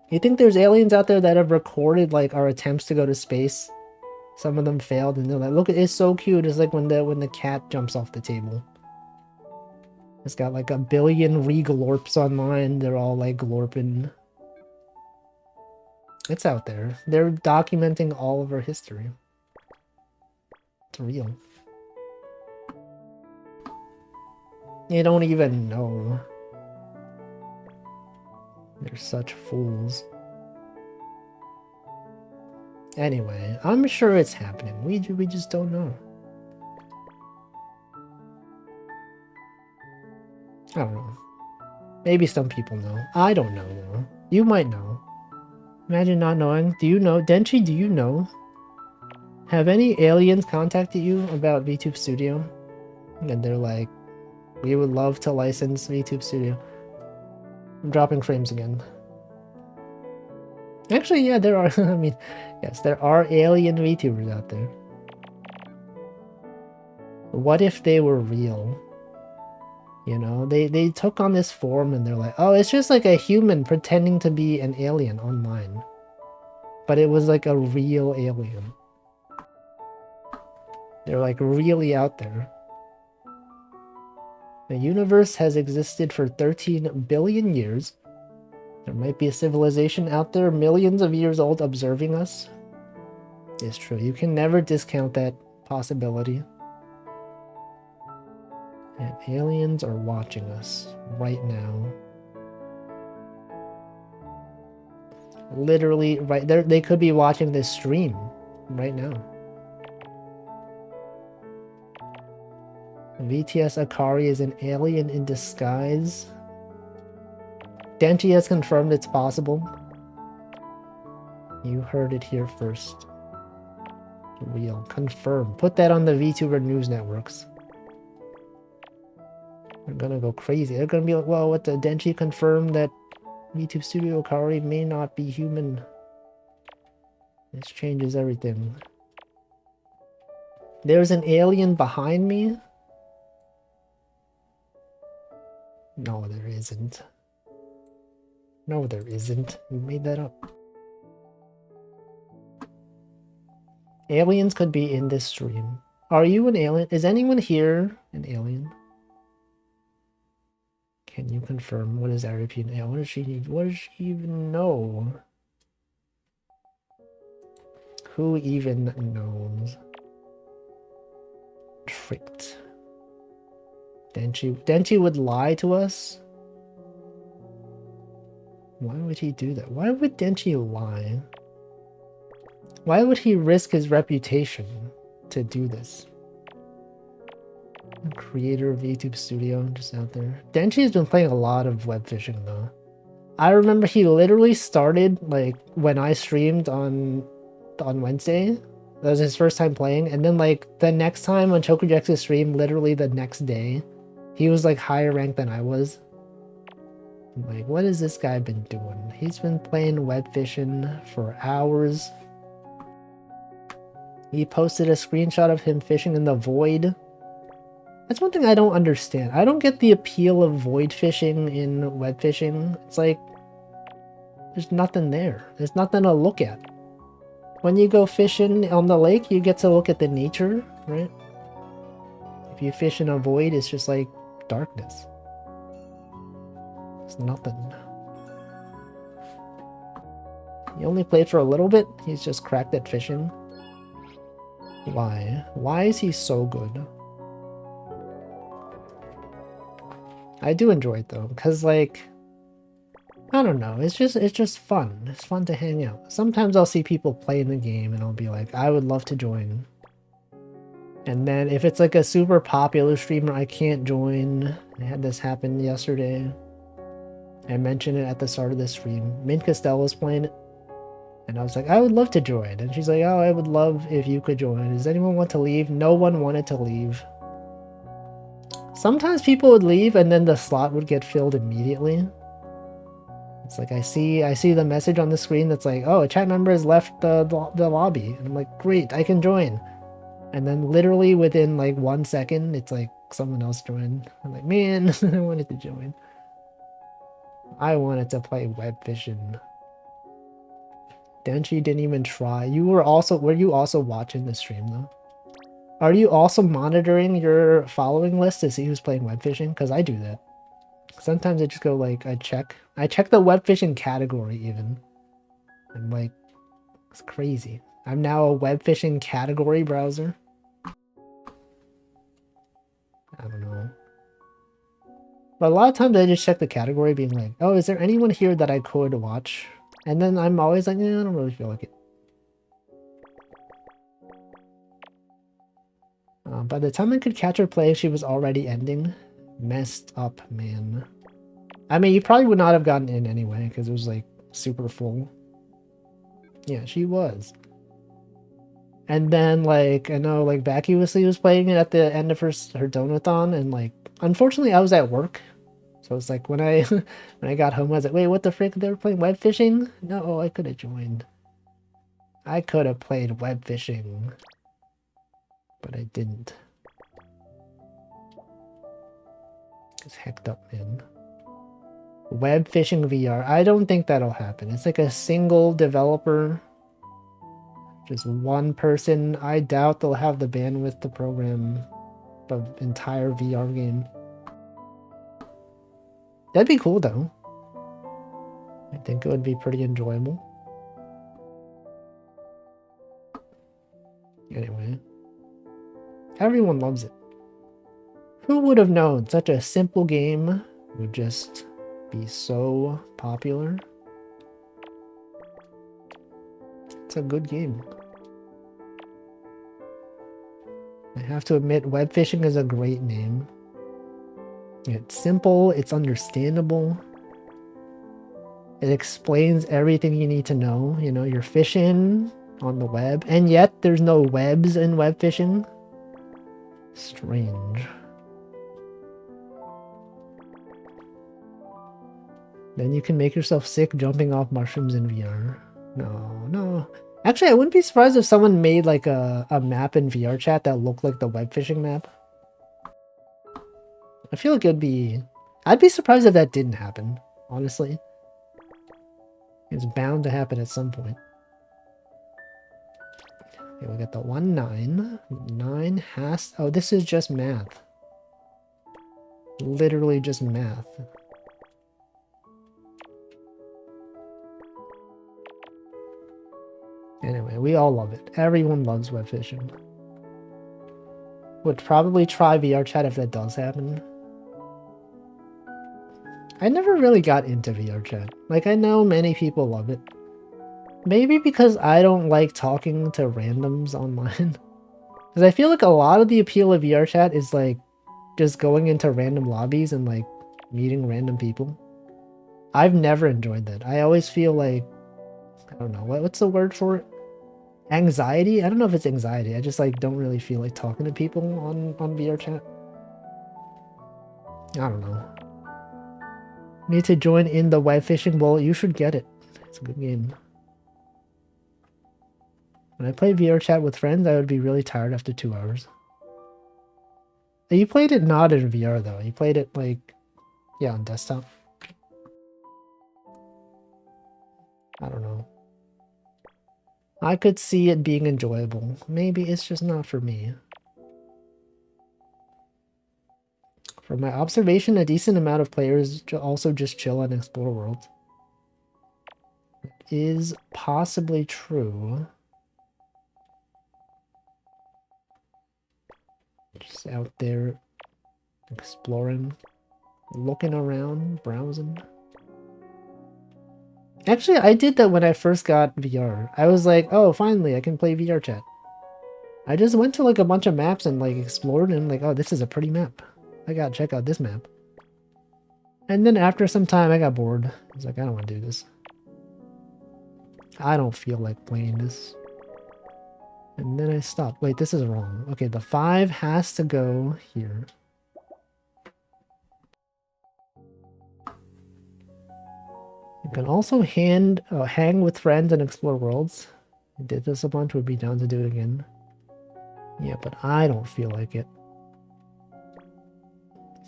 You think there's aliens out there that have recorded like our attempts to go to space? Some of them failed and they're like, look, it's so cute. It's like when the cat jumps off the table. It's got like 1 billion re-glorps online. They're all like glorping. It's out there. They're documenting all of our history. It's real. You don't even know. They're such fools. Anyway, I'm sure it's happening. We just don't know. I don't know. Maybe some people know. I don't know though. You might know. Imagine not knowing. Do you know? Denchi, do you know? Have any aliens contacted you about VTube Studio? And they're like, we would love to license VTube Studio. I'm dropping frames again. Actually, yeah, there are. I mean, yes, there are alien VTubers out there. What if they were real? You know, they took on this form and they're like, oh, it's just like a human pretending to be an alien online. But it was like a real alien. They're like really out there. The universe has existed for 13 billion years. There might be a civilization out there millions of years old observing us. It's true. You can never discount that possibility. And aliens are watching us right now. Literally right there. They could be watching this stream right now. VTS Akari is an alien in disguise. Denchi has confirmed it's possible. You heard it here first. Real. Confirm. Put that on the VTuber news networks. They're gonna go crazy. They're gonna be like, well, what the Denchi confirmed that VTube Studio Akari may not be human. This changes everything. There's an alien behind me? No, there isn't. No, there isn't. You made that up. Aliens could be in this stream. Are you an alien? Is anyone here an alien? Can you confirm? What is European alien? What does she need? What does she even know? Who even knows? Tricked. Denchi would lie to us? Why would he do that? Why would Denchi lie? Why would he risk his reputation to do this? Creator of YouTube Studio, just out there. Denchi has been playing a lot of web fishing though. I remember he literally started like when I streamed on Wednesday. That was his first time playing, and then like the next time on Chokujax's stream, literally the next day, he was like higher ranked than I was. I'm like, what has this guy been doing? He's been playing web fishing for hours. He posted a screenshot of him fishing in the void. That's one thing I don't understand. I don't get the appeal of void fishing in web fishing. It's like, there's nothing there. There's nothing to look at. When you go fishing on the lake, you get to look at the nature, right? If you fish in a void, it's just like darkness. There's nothing. He only played for a little bit. He's just cracked at fishing. Why? Why is he so good? I do enjoy it though, because like, I don't know, it's just fun. It's fun to hang out. Sometimes I'll see people playing the game and I'll be like, I would love to join. And then if it's like a super popular streamer, I can't join. I had this happen yesterday. I mentioned it at the start of the stream. Mint Costello was playing it. And I was like, I would love to join. And she's like, oh, I would love if you could join. Does anyone want to leave? No one wanted to leave. Sometimes people would leave and then the slot would get filled immediately. It's like I see the message on the screen that's like, oh, a chat member has left the lobby. And I'm like, great, I can join. And then literally within like 1 second, it's like someone else joined. I'm like, man, I wanted to join. I wanted to play web fishing. Denchi didn't even try. Were you also watching the stream though? Are you also monitoring your following list to see who's playing web fishing? Because I do that. Sometimes I just go like, I check the web fishing category even. I'm like, it's crazy. I'm now a web fishing category browser. I don't know. But a lot of times I just check the category being like, oh, is there anyone here that I could watch? And then I'm always like, yeah, I don't really feel like it. By the time I could catch her play, she was already ending. Messed up, man. I mean, you probably would not have gotten in anyway, because it was like super full. Yeah, she was. And then like, I know like Vacuously was playing it at the end of her donathon, and like, unfortunately I was at work. So So it's like when I when I got home, I was like, wait, what the frick? They were playing web fishing? No, I could have joined. I could have played web fishing, but I didn't. It's hecked up, man. Web fishing VR. I don't think that'll happen. It's like a single developer. Just one person. I doubt they'll have the bandwidth to program the entire VR game. That'd be cool though. I think it would be pretty enjoyable. Anyway. Everyone loves it. Who would have known such a simple game would just be so popular? It's a good game. I have to admit, web fishing is a great name. It's simple, it's understandable. It explains everything you need to know. You know, you're fishing on the web, and yet there's no webs in web fishing. Strange. Then you can make yourself sick jumping off mushrooms in VR. No. Actually, I wouldn't be surprised if someone made like a map in VR chat that looked like the web fishing map. I feel like I'd be surprised if that didn't happen, honestly. It's bound to happen at some point. Okay, we got the 1-9. 9 has... Oh, this is just math. Literally just math. Anyway, we all love it. Everyone loves web fishing. Would probably try VR chat if that does happen. I never really got into VR chat. Like, I know many people love it. Maybe because I don't like talking to randoms online. Because I feel like a lot of the appeal of VR chat is like just going into random lobbies and like meeting random people. I've never enjoyed that. I always feel like, I don't know, what's the word for it? Anxiety? I don't know if it's anxiety. I just like don't really feel like talking to people on VR chat. I don't know. Need to join in the web fishing? Well, you should get it. It's a good game. When I play VR chat with friends, I would be really tired after 2 hours. You played it not in VR though. You played it like, yeah, on desktop. I don't know. I could see it being enjoyable. Maybe it's just not for me. From my observation, a decent amount of players also just chill and explore worlds. It is possibly true. Just out there exploring, looking around, browsing. Actually, I did that when I first got VR. I was like, oh, finally, I can play VR chat. I just went to like a bunch of maps and like explored and like, oh, this is a pretty map. I gotta check out this map. And then after some time, I got bored. I was like, I don't want to do this. I don't feel like playing this. And then I stopped. Wait, this is wrong. Okay, the 5 has to go here. You can also hang with friends and explore worlds. I did this a bunch, would be down to do it again. Yeah, but I don't feel like it.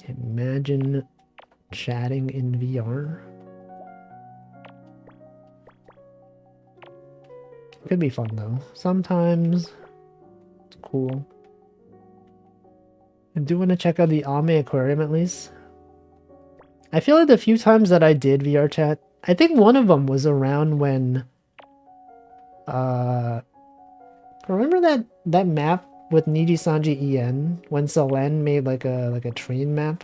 Imagine chatting in VR. It could be fun though. Sometimes it's cool. I do want to check out the Ame Aquarium at least. I feel like the few times that I did VR chat, I think one of them was around when remember that map with Niji-Sanji EN when Selen made like a train map?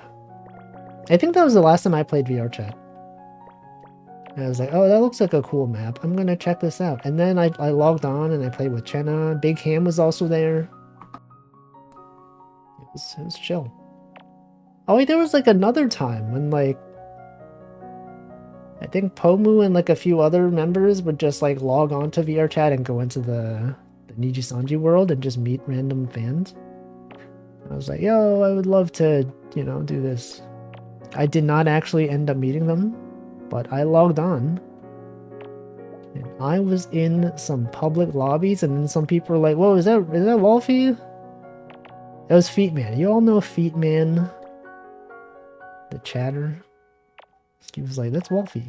I think that was the last time I played VR chat. And I was like, oh, that looks like a cool map. I'm gonna check this out. And then I logged on and I played with Chenna. Big Ham was also there. It was chill. Oh wait, there was like another time when like I think Pomu and like a few other members would just like log on to VR chat and go into the Niji-Sanji world and just meet random fans. I was like, yo, I would love to, you know, do this. I did not actually end up meeting them, but I logged on. And I was in some public lobbies, and then some people were like, whoa, is that Wolfie? That was Feet Man. You all know Feet Man, the chatter. He was like, that's Wolfie.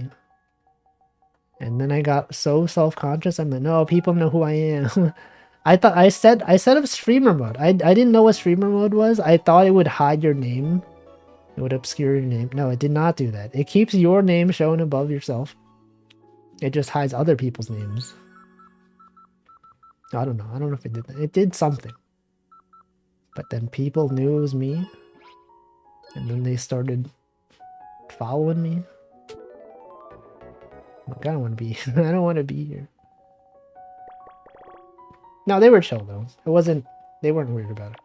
And then I got so self-conscious. I'm like, no, people know who I am. I set up streamer mode. I didn't know what streamer mode was. I thought it would hide your name. It would obscure your name. No, it did not do that. It keeps your name shown above yourself. It just hides other people's names. I don't know. I don't know if it did that. It did something. But then people knew it was me. And then they started following me. Like, I don't want to be I don't want to be here. No, they were chill though. They weren't weird about it.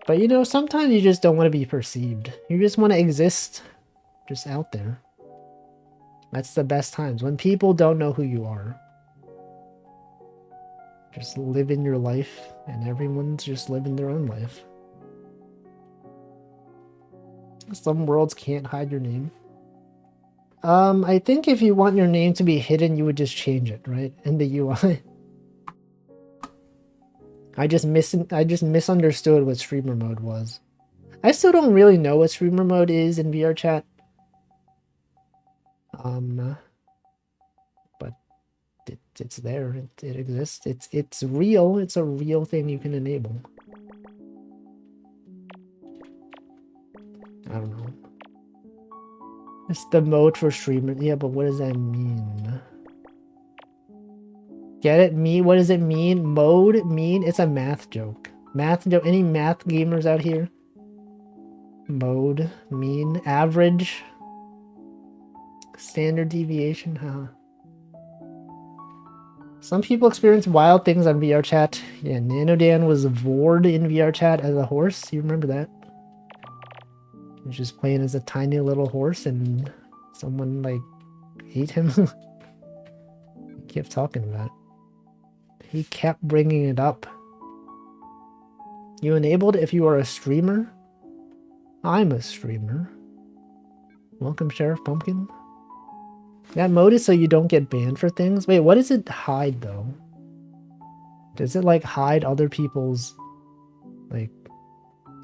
But you know, sometimes you just don't want to be perceived. You just want to exist just out there. That's the best times, when people don't know who you are. Just living your life, and everyone's just living their own life. Some worlds can't hide your name. I think if you want your name to be hidden, you would just change it, right? In the UI. I just misunderstood what streamer mode was. I still don't really know what streamer mode is in VR chat. But it's there. It exists. It's real. It's a real thing you can enable. I don't know. It's the mode for streamer. Yeah, but what does that mean? Get it? What does it mean? Mode mean? It's a math joke. Math joke. Any math gamers out here? Mode mean average. Standard deviation, huh? Some people experience wild things on VR chat. Yeah, Nanodan was vored in VR chat as a horse. You remember that? He was just playing as a tiny little horse and someone like ate him. He kept talking about it. He kept bringing it up. You enabled if you are a streamer? I'm a streamer. Welcome, Sheriff Pumpkin. That mode is so you don't get banned for things. Wait, what does it hide though? Does it like hide other people's like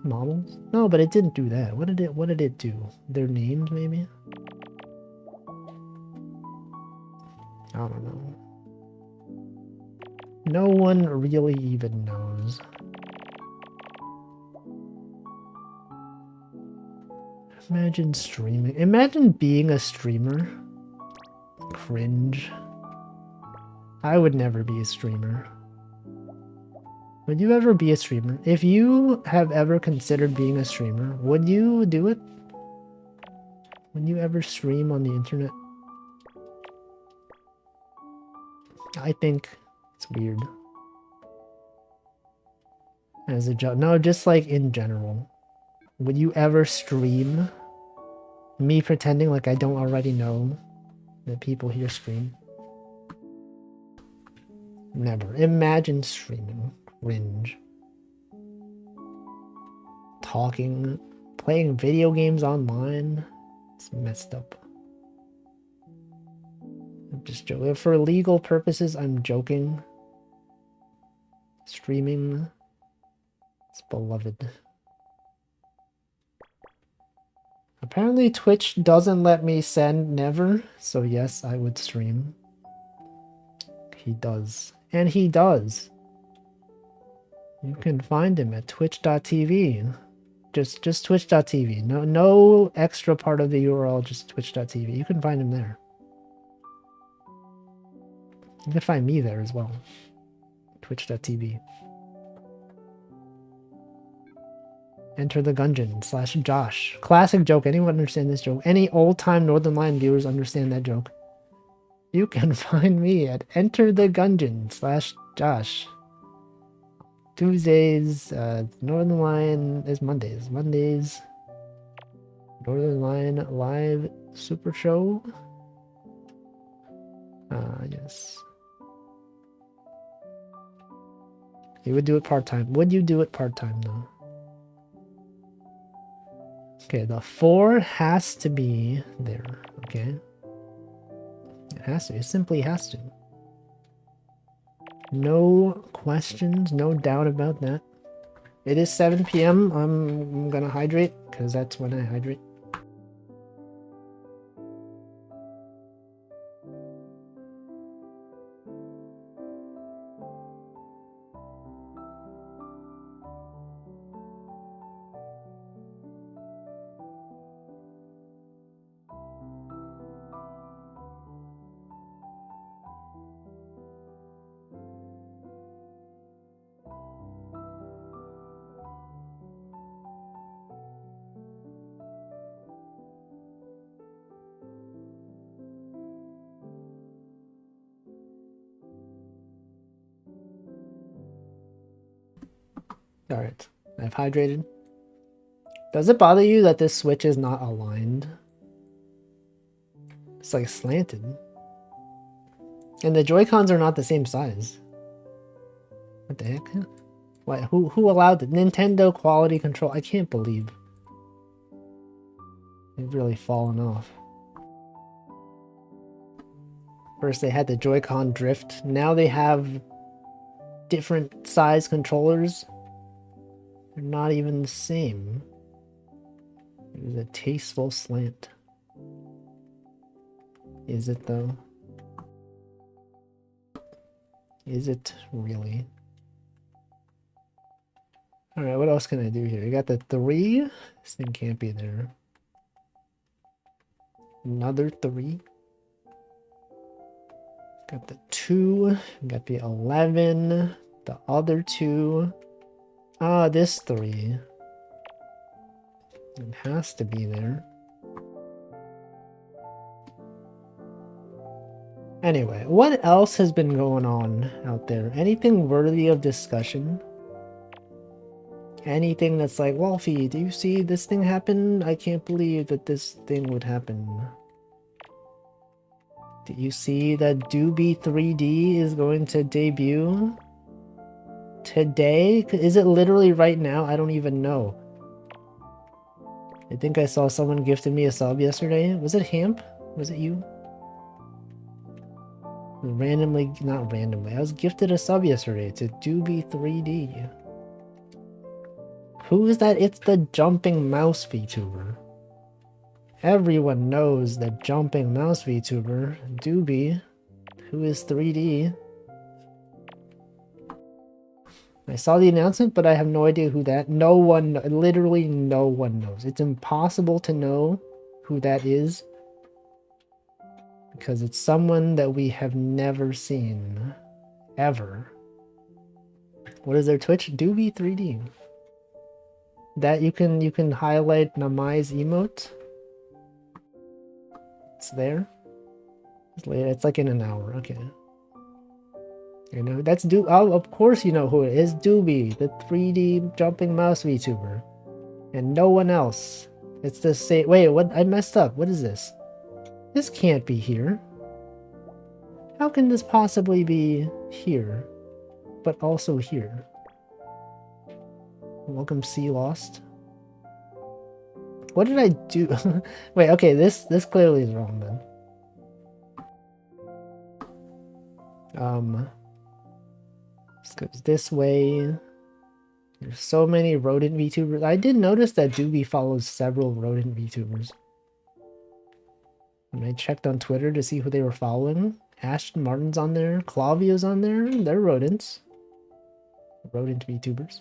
models? No, but it didn't do that. What did it do? Their names maybe? I don't know. No one really even knows. Imagine streaming. Imagine being a streamer. Cringe. I would never be a streamer. Would you ever be a streamer? If you have ever considered being a streamer, would you do it? Would you ever stream on the internet? I think it's weird. As a joke. No, just like in general. Would you ever stream? Me pretending like I don't already know that people here stream? Never. Imagine streaming. Cringe. Talking. Playing video games online. It's messed up. I'm just joking. For legal purposes, I'm joking. Streaming. It's beloved. Apparently Twitch doesn't let me send never, so yes, I would stream. He does. And he does. You can find him at twitch.tv. Just twitch.tv. No extra part of the URL, just twitch.tv. You can find him there. You can find me there as well. Twitch.tv. Enter the Gungeon / Josh. Classic joke. Anyone understand this joke? Any old-time Northern Lion viewers understand that joke? You can find me at Enter the Gungeon / Josh. Tuesdays, Northern Lion is Mondays. Mondays, Northern Lion Live Super Show. Yes. You would do it part-time. Would you do it part-time though? Okay, the 4 has to be there, okay? It has to, it simply has to. No questions, no doubt about that. It is 7 p.m. I'm gonna hydrate, because that's when I hydrate. Alright, I've hydrated. Does it bother you that this Switch is not aligned? It's like slanted. And the Joy-Cons are not the same size. What the heck? What, who allowed it? Nintendo quality control. I can't believe they've really fallen off. First they had the Joy-Con drift. Now they have different size controllers. They're not even the same. It was a tasteful slant. Is it though? Is it really? Alright, what else can I do here? You got the 3. This thing can't be there. Another 3. Got the 2. Got the 11. The other 2. Ah, this 3. It has to be there. Anyway, what else has been going on out there? Anything worthy of discussion? Anything that's like, Wolfie, do you see this thing happen? I can't believe that this thing would happen. Do you see that Doobie 3D is going to debut today? Is it literally right now? I don't even know. I think I saw someone gifted me a sub yesterday. Was it Hamp? Was it you? Randomly, not randomly. I was gifted a sub yesterday to Doobie 3D. Who is that? It's the jumping mouse VTuber. Everyone knows the jumping mouse VTuber, Doobie, who is 3D. I saw the announcement, but I have no idea who that. No one, literally no one knows. It's impossible to know who that is. Because it's someone that we have never seen. Ever. What is their Twitch? Doobie 3D. That you can highlight Namai's emote. It's there. It's later. It's like in an hour. Okay. You know that's oh, of course you know who it is. Doobie, the 3D jumping mouse VTuber, and no one else. It's the same. Wait, what? I messed up. What is this? This can't be here. How can this possibly be here, but also here? Welcome, Sea Lost. What did I do? Wait, okay, this clearly is wrong then. This goes this way. There's so many rodent VTubers. I did notice that Doobie follows several rodent VTubers. And I checked on Twitter to see who they were following. Ashton Martin's on there. Clavia's on there. They're rodents. Rodent VTubers.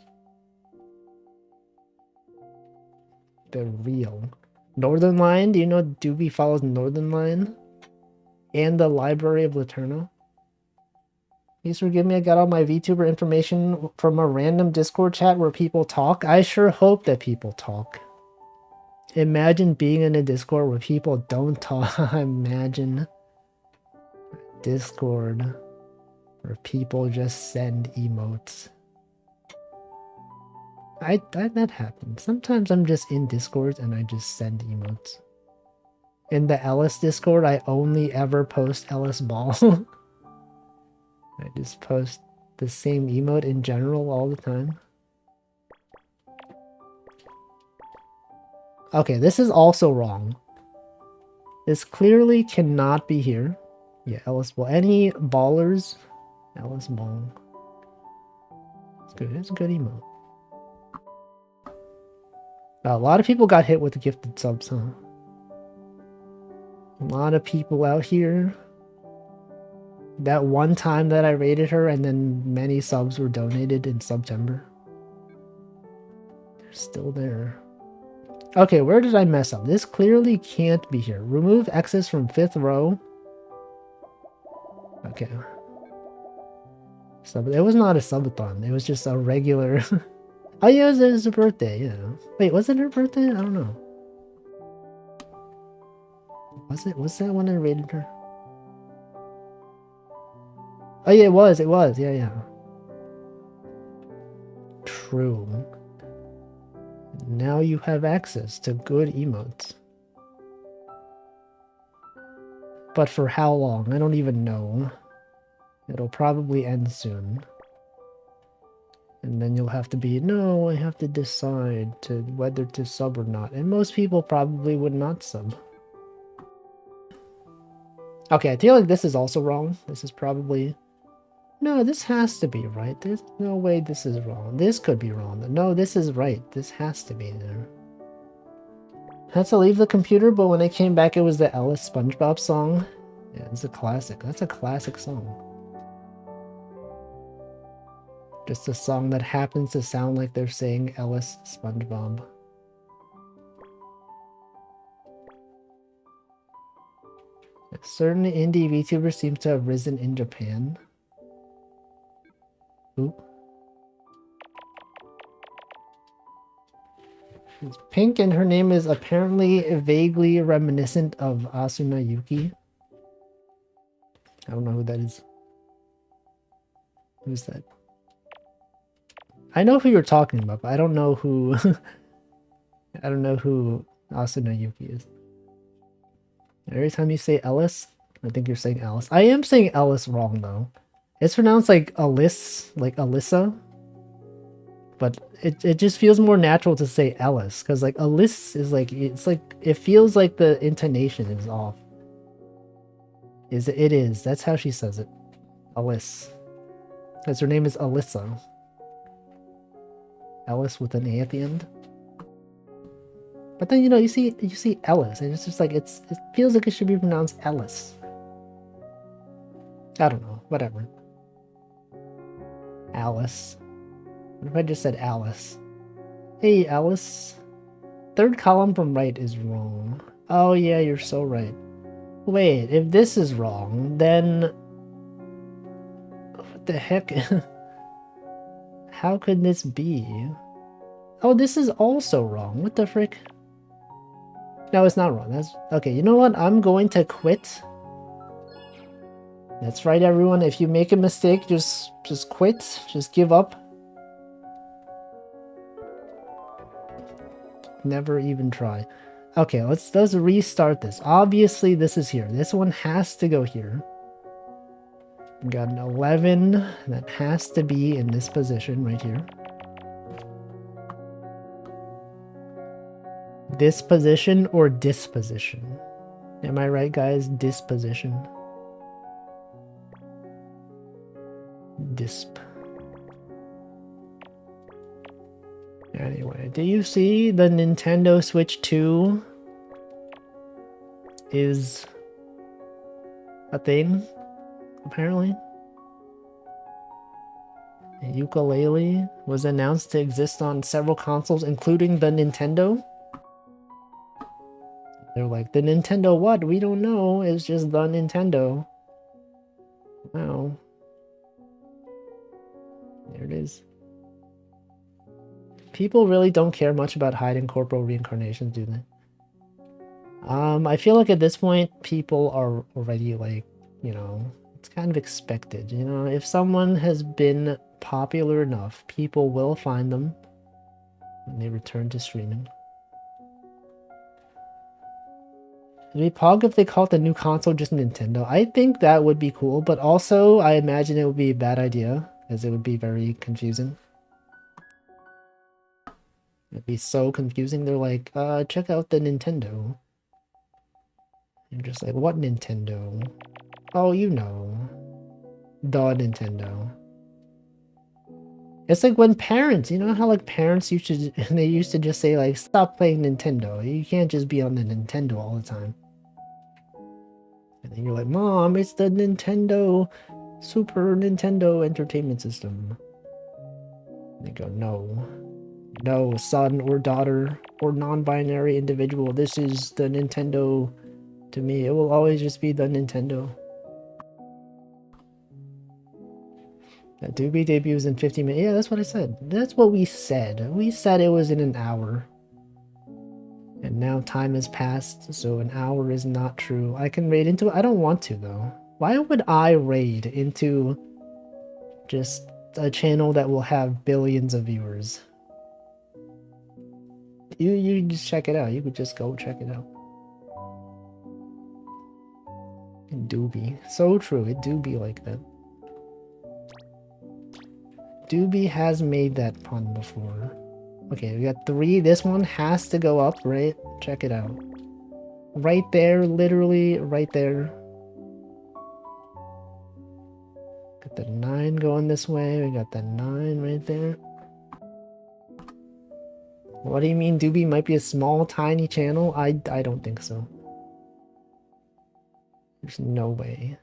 They're real. Northern Lion? Do you know Doobie follows Northern Lion? And the Library of Laterno? Please forgive me, I got all my VTuber information from a random Discord chat where people talk. I sure hope that people talk. Imagine being in a Discord where people don't talk. Imagine Discord where people just send emotes. That happens. Sometimes I'm just in Discord and I just send emotes. In the Ellis Discord, I only ever post Ellis Ball. I just post the same emote in general all the time. Okay, this is also wrong. This clearly cannot be here. Yeah, Ellis Ball. Any ballers? Ellis Ball. It's good. It's a good emote. A lot of people got hit with gifted subs, huh? A lot of people out here. That one time that I rated her and then many subs were donated in September. They're still there. Okay, where did I mess up? This clearly can't be here. Remove X's from 5th row. Okay. So it was not a subathon. It was just a regular... Oh yeah, it was her birthday, yeah. Wait, was it her birthday? I don't know. Was it? Was that when I rated her? Oh yeah, it was. Yeah, yeah. True. Now you have access to good emotes. But for how long? I don't even know. It'll probably end soon. And then you'll have to be, no, I have to decide to whether to sub or not. And most people probably would not sub. Okay, I feel like this is also wrong. This is probably... No, this has to be right. There's no way this is wrong. This could be wrong. No, this is right. This has to be there. Had to leave the computer, but when I came back, it was the Ellis SpongeBob song. Yeah, it's a classic. That's a classic song. Just a song that happens to sound like they're saying Ellis SpongeBob. Certain indie VTubers seem to have risen in Japan. Ooh. She's pink and her name is apparently vaguely reminiscent of Asuna Yuki. I don't know who that is. Who's that? I know who you're talking about, but I don't know who... I don't know who Asuna Yuki is. Every time you say Ellis, I think you're saying Alice. I am saying Ellis wrong, though. It's pronounced like Alice, like Alyssa. But it just feels more natural to say Ellis, because like Alice is like, it's like, it feels like the intonation is off. It is. That's how she says it. Alice. Because her name is Alyssa. Ellis with an A at the end. But then, you know, you see Ellis, and it's just like, it feels like it should be pronounced Ellis. I don't know. Whatever. Alice. What if I just said Alice? Hey, Alice. Third column from right is wrong. Oh, yeah, you're so right. Wait, if this is wrong, then... What the heck? How could this be? Oh, this is also wrong. What the frick? No, it's not wrong. That's... Okay, you know what? I'm going to quit. That's right, everyone. If you make a mistake, just quit. Just give up. Never even try. Okay, let's restart this. Obviously, this is here. This one has to go here. We got an 11. That has to be in this position right here. Disposition or disposition? Am I right, guys? Disposition. Disp. Anyway, do you see the Nintendo Switch 2 is a thing, apparently? A ukulele was announced to exist on several consoles, including the Nintendo. They're like, the Nintendo what? We don't know. It's just the Nintendo. Wow. There it is. People really don't care much about hiding corporal reincarnations, do they? I feel like at this point, people are already like, you know, it's kind of expected. You know, if someone has been popular enough, people will find them when they return to streaming. It'd be pog if they called the new console just Nintendo. I think that would be cool, but also I imagine it would be a bad idea, as it would be very confusing. It'd be so confusing. They're like, check out the Nintendo. You're just like, what Nintendo? Oh, you know. The Nintendo. It's like when parents, you know how like parents used to, they used to just say like, stop playing Nintendo. You can't just be on the Nintendo all the time. And then you're like, Mom, it's the Nintendo, Super Nintendo Entertainment System. And they go, no. No, son or daughter or non-binary individual. This is the Nintendo to me. It will always just be the Nintendo. That Doobie debuts in 50 minutes. Yeah, that's what I said. That's what we said. We said it was in an hour. And now time has passed, so an hour is not true. I can raid into it. I don't want to, though. Why would I raid into just a channel that will have billions of viewers? You just check it out. You could just go check it out. It do be. So true. It do be like that. Doobie has made that pun before. Okay, we got 3. This one has to go up, right? Check it out. Right there, literally right there. Got the 9 going this way. We got the 9 right there. What do you mean Doobie might be a small, tiny channel? I don't think so. There's no way.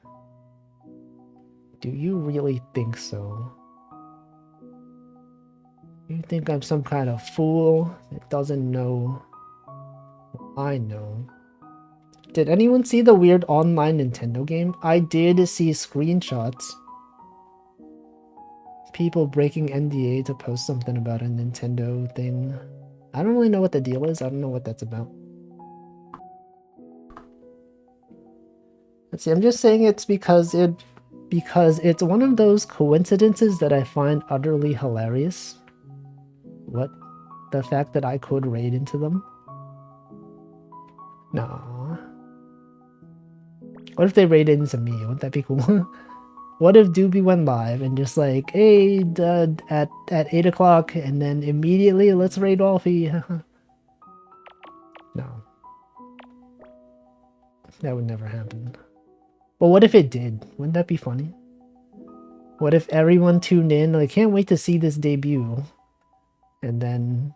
Do you really think so? You think I'm some kind of fool that doesn't know what I know? Did anyone see the weird online Nintendo game? I did see screenshots. People breaking NDA to post something about a Nintendo thing. I don't really know what the deal is. I don't know what that's about. Let's see, I'm just saying it's because it's one of those coincidences that I find utterly hilarious. What? The fact that I could raid into them? Nah. What if they raided into me? Wouldn't that be cool? What if Doobie went live and just like, hey, at 8 o'clock, and then immediately let's raid Wolfie? No. That would never happen. But what if it did? Wouldn't that be funny? What if everyone tuned in, like, can't wait to see this debut, and then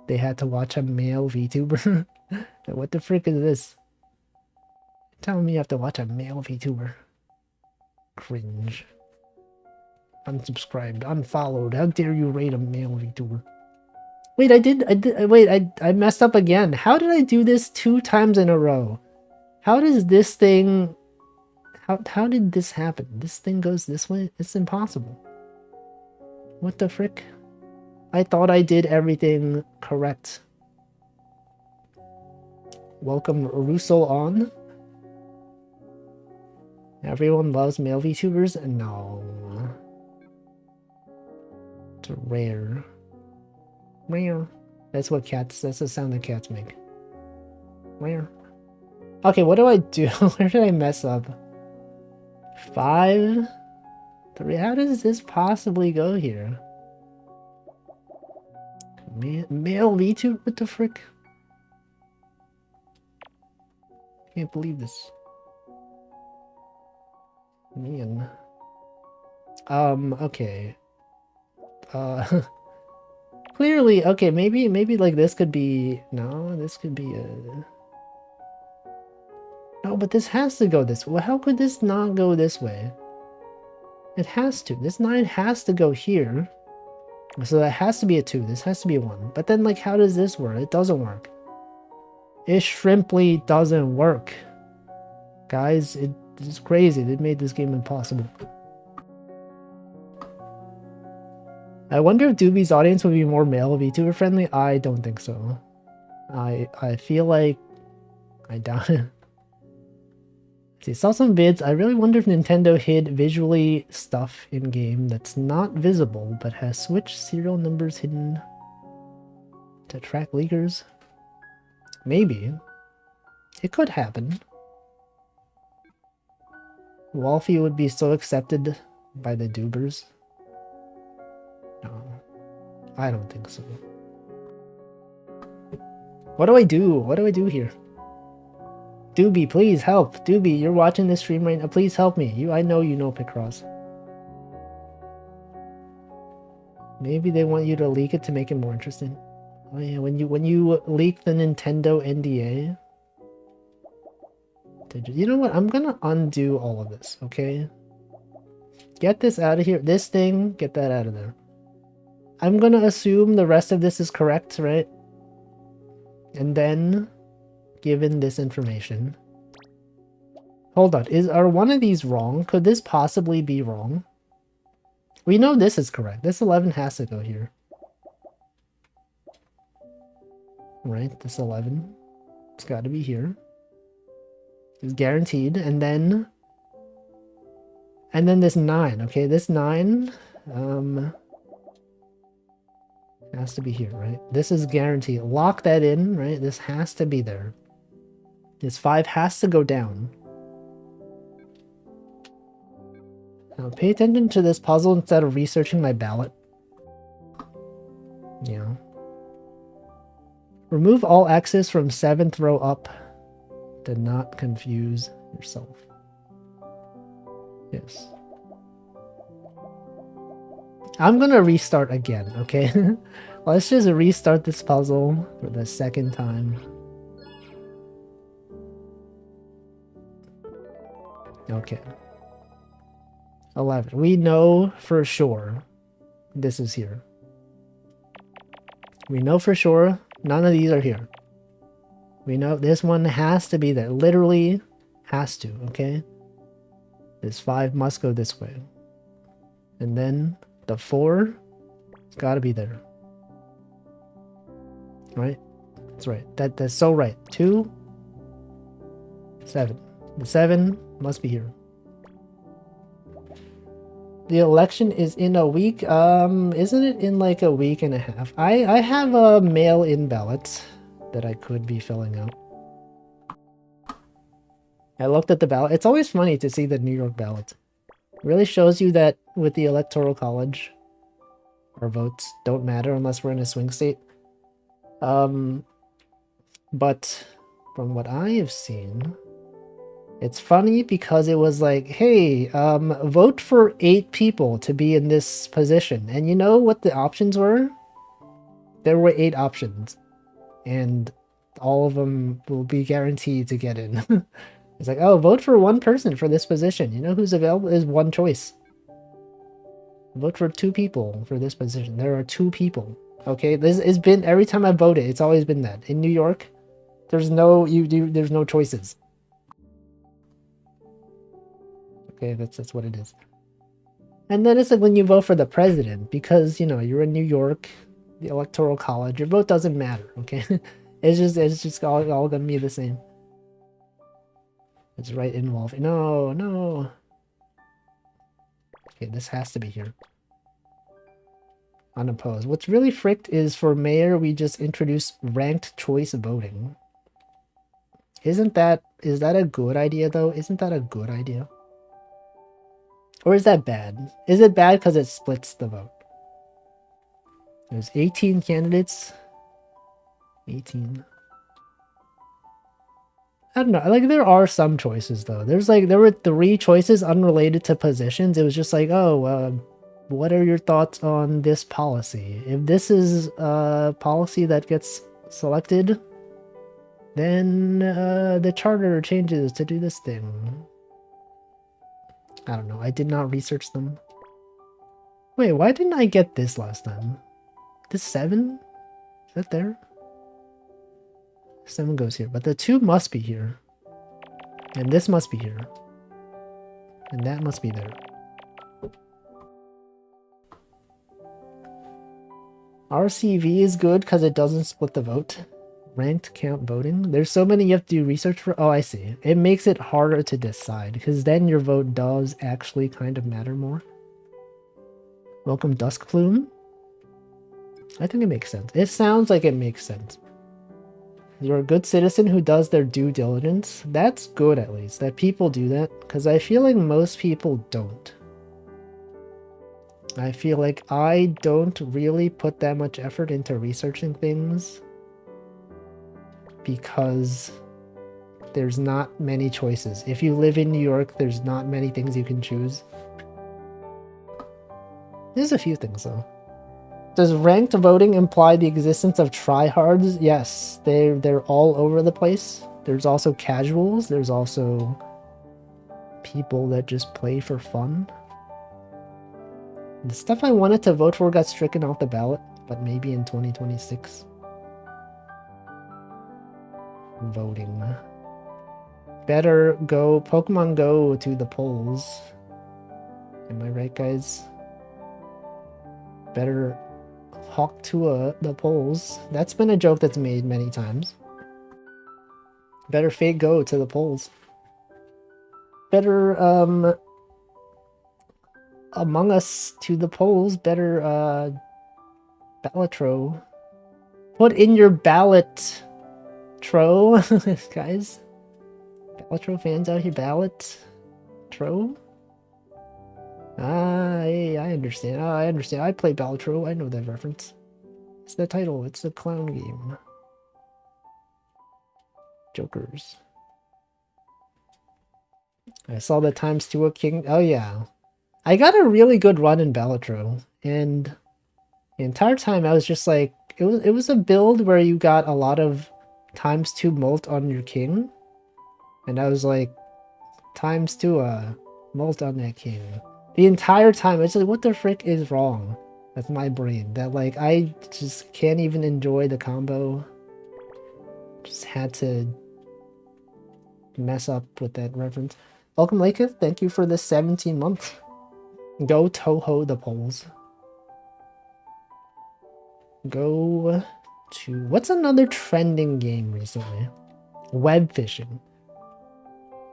they had to watch a male VTuber? What the frick is this? You're telling me you have to watch a male VTuber? Cringe. Unsubscribed, unfollowed. How dare you rate a male VTuber? Wait, I messed up again. How did I do this 2 times in a row? How does this thing... How did this happen? This thing goes this way? It's impossible. What the frick? I thought I did everything correct. Welcome Russo on. Everyone loves male VTubers? No. It's rare. Rare. That's what cats, that's the sound that cats make. Rare. Okay, what do I do? Where did I mess up? 5? 3? How does this possibly go here? Male VTuber? What the frick? Can't believe this. Man. Okay. Clearly, okay, maybe like this could be... No, this could be a... No, but this has to go this way. Well, how could this not go this way? It has to. This 9 has to go here. So that has to be a 2. This has to be a 1. But then, like, how does this work? It doesn't work. It shrimply doesn't work. Guys, it's crazy. They made this game impossible. I wonder if Doobie's audience would be more male VTuber friendly. I don't think so. I feel like I doubt it. See, saw some vids. I really wonder if Nintendo hid visually stuff in game that's not visible but has Switch serial numbers hidden to track leakers. Maybe. It could happen. Wolfie would be so accepted by the Doobers. No, I don't think so. What do I do? What do I do here? Doobie, please help. Doobie, you're watching this stream right now. Please help me. I know you know Picross. Maybe they want you to leak it to make it more interesting. Oh yeah, when you leak the Nintendo NDA. You know what? I'm gonna undo all of this, okay? Get this out of here. This thing, get that out of there. I'm gonna assume the rest of this is correct, right? And then, given this information... Hold on, are one of these wrong? Could this possibly be wrong? We know this is correct. This 11 has to go here. Right, this 11. It's gotta be here. It's guaranteed. And then this 9, okay? This 9 has to be here, right? This is guaranteed. Lock that in, right? This has to be there. This 5 has to go down. Now pay attention to this puzzle instead of researching my ballot. Yeah. Remove all X's from 7th row up. Do not confuse yourself. Yes. I'm gonna restart again, okay? Let's just restart this puzzle for the second time. Okay. 11. We know for sure this is here. We know for sure none of these are here. We know this one has to be there. Literally has to, okay? This 5 must go this way. And then the 4, it's gotta be there. Right? That's right. That's so right. 2, 7. The 7 must be here. The election is in a week. Isn't it in like a week and a half? I have a mail-in ballot that I could be filling out. I looked at the ballot. It's always funny to see the New York ballot. It really shows you that with the Electoral College, our votes don't matter unless we're in a swing state. But from what I have seen, it's funny because it was like, hey, vote for 8 people to be in this position. And you know what the options were? There were 8 options. And all of them will be guaranteed to get in. It's like, oh, vote for 1 person for this position. You know who's available is 1 choice. Vote for 2 people for this position. There are 2 people. Okay, this has been every time I voted. It's always been that. In New York, there's no there's no choices. Okay, that's what it is. And then it's like when you vote for the president, because you know you're in New York, the Electoral College, your vote doesn't matter. Okay, it's just all gonna be the same. It's right involved. No. Okay, this has to be here. Unopposed. What's really fricked is for mayor, we just introduced ranked choice voting. Is that a good idea though? Isn't that a good idea? Or is that bad? Is it bad because it splits the vote? There's 18 candidates. 18. I don't know. Like, there are some choices, though. There were 3 choices unrelated to positions. It was just like, oh, what are your thoughts on this policy? If this is a policy that gets selected, then the charter changes to do this thing. I don't know. I did not research them. Wait, why didn't I get this last time? This 7? Is that there? 7 goes here, but the 2 must be here. And this must be here. And that must be there. RCV is good because it doesn't split the vote. Ranked count voting. There's so many you have to do research for. Oh, I see. It makes it harder to decide because then your vote does actually kind of matter more. Welcome, Dusk Plume. I think it makes sense. It sounds like it makes sense. You're a good citizen who does their due diligence. That's good, at least, that people do that, because I feel like most people don't. I feel like I don't really put that much effort into researching things. because there's not many choices. If you live in New York, there's not many things you can choose. There's a few things though. Does ranked voting imply the existence of tryhards? Yes, they're all over the place. There's also casuals. There's also people that just play for fun. The stuff I wanted to vote for got stricken off the ballot, but maybe in 2026. Voting. Better go Pokemon Go to the polls. Am I right, guys? Better hawk to the polls. That's been a joke that's made many times. Better Fate Go to the polls. Better Among Us to the polls. Better Ballatro. Put in your ballot, Tro. Guys. Ballatro fans out here, ballot. Tro? I understand. I understand. I play Ballatro. I know that reference. It's the title. It's the clown game. Jokers. I saw the times 2 of King. Oh yeah. I got a really good run in Ballatro, and the entire time I was just like, it was a build where you got a lot of times 2 molt on your king, and I was like, times 2 molt on that king. The entire time, it's like, what the frick is wrong with my brain? That like, I just can't even enjoy the combo. Just had to mess up with that reference. Welcome, Laketh. Thank you for the 17 months. Go Toho the polls. Go to... What's another trending game recently? Web fishing.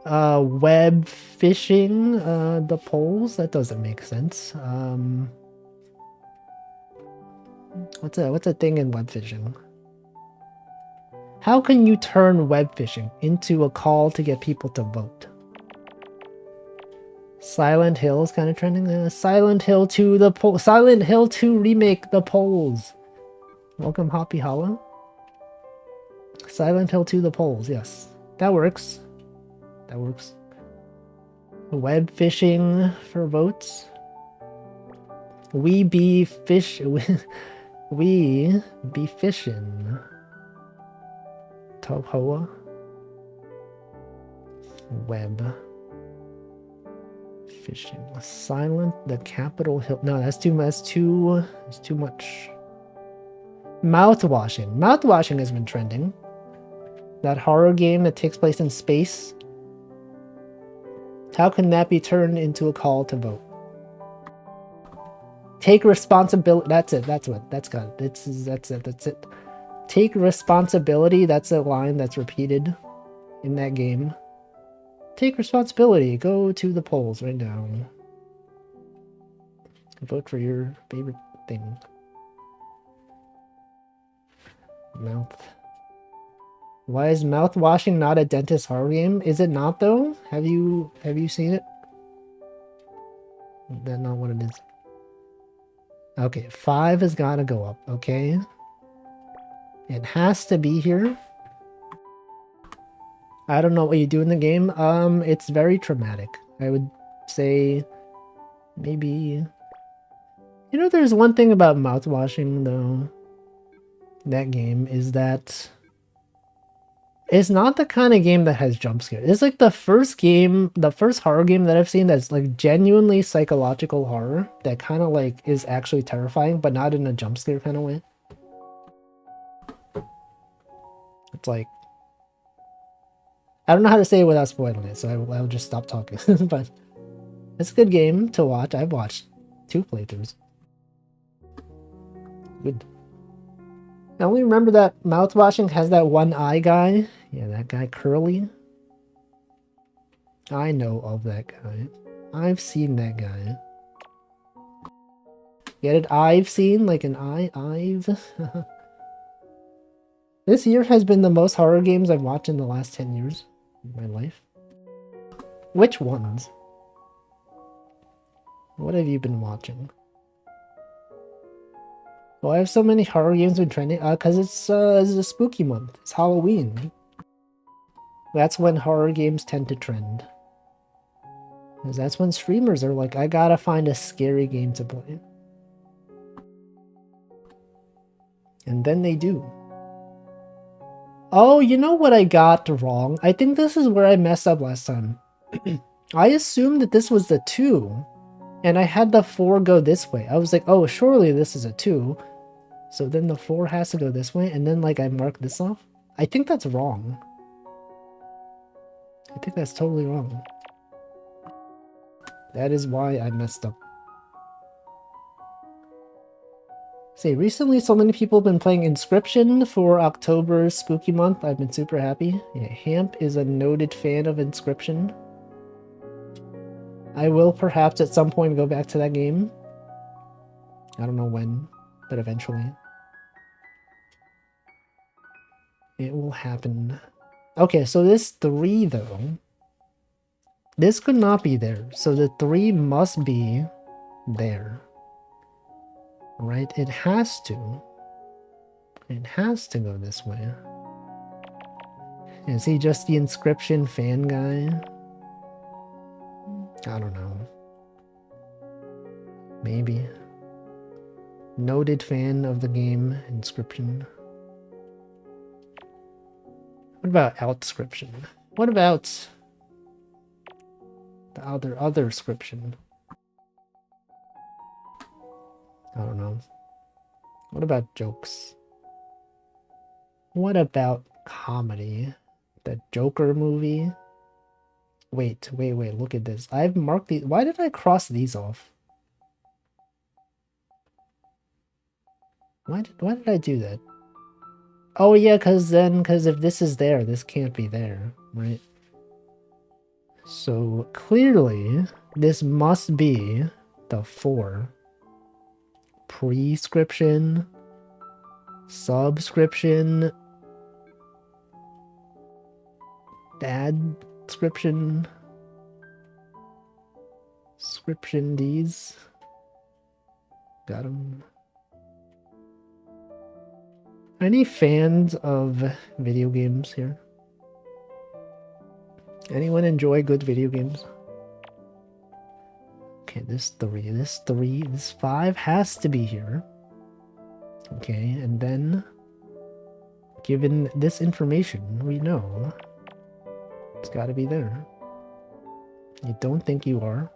Web fishing the polls? That doesn't make sense. What's a thing in web fishing? How can you turn web fishing into a call to get people to vote? Silent Hill is kind of trending. Silent Hill 2 the poll. Silent Hill 2 remake the polls. Welcome, Hoppy Hollow. Silent Hill 2 the polls. Yes, that works. That works. Web fishing for votes. We be fish. We be fishing. Toho. Web fishing. Silent the Capitol Hill. No, that's too much. Mouthwashing. Mouthwashing has been trending. That horror game that takes place in space. How can that be turned into a call to vote? Take responsibility. That's it. That's got it. That's it. Take responsibility. That's a line that's repeated in that game. Take responsibility. Go to the polls right now. Vote for your favorite thing. Mouth. Why is mouthwashing not a dentist horror game? Is it not though? Have you seen it? That's not what it is. Okay, 5 has got to go up. Okay, it has to be here. I don't know what you do in the game. It's very traumatic. I would say maybe... You know, there's one thing about mouthwashing, though. That game is that it's not the kind of game that has jump scares. It's like the first horror game that I've seen that's like genuinely psychological horror that kind of like is actually terrifying, but not in a jump scare kind of way. It's like... I don't know how to say it without spoiling it, so I'll just stop talking. But it's a good game to watch. I've watched 2 playthroughs. Good. I only remember that mouthwashing has that one eye guy. Yeah, that guy Curly. I know of that guy. I've seen that guy. Get it? I've seen? Like an I've... This year has been the most horror games I've watched in the last 10 years of my life. Which ones? What have you been watching? Well, I have so many horror games been trending? Cause it's a spooky month. It's Halloween. That's when horror games tend to trend. Because that's when streamers are like, I gotta find a scary game to play. And then they do. Oh, you know what I got wrong? I think this is where I messed up last time. I assumed that this was the 2. And I had the 4 go this way. I was like, oh, surely this is a 2. So then the 4 has to go this way. And then like I mark this off. I think that's wrong. I think that's totally wrong. That is why I messed up. See, recently so many people have been playing Inscription for October's spooky month. I've been super happy. Yeah, Hamp is a noted fan of Inscription. I will perhaps at some point go back to that game. I don't know when, but eventually. It will happen. Okay, so this 3 though. This could not be there. So the 3 must be there. Right? It has to. It has to go this way. Is he just the Inscription fan guy? I don't know. Maybe. Noted fan of the game Inscription. What about Outscription? What about the other scription? I don't know. What about jokes? What about comedy? The Joker movie? Wait, look at this. I've marked these. Why did I cross these off? Why did I do that? Oh yeah, because if this is there, this can't be there, right? So clearly, this must be the 4. Prescription, subscription, adscription, scription D's. Got them. Any fans of video games here? Anyone enjoy good video games? Okay, this 3, this 5 has to be here. Okay, and then, given this information, we know it's got to be there. You don't think you are.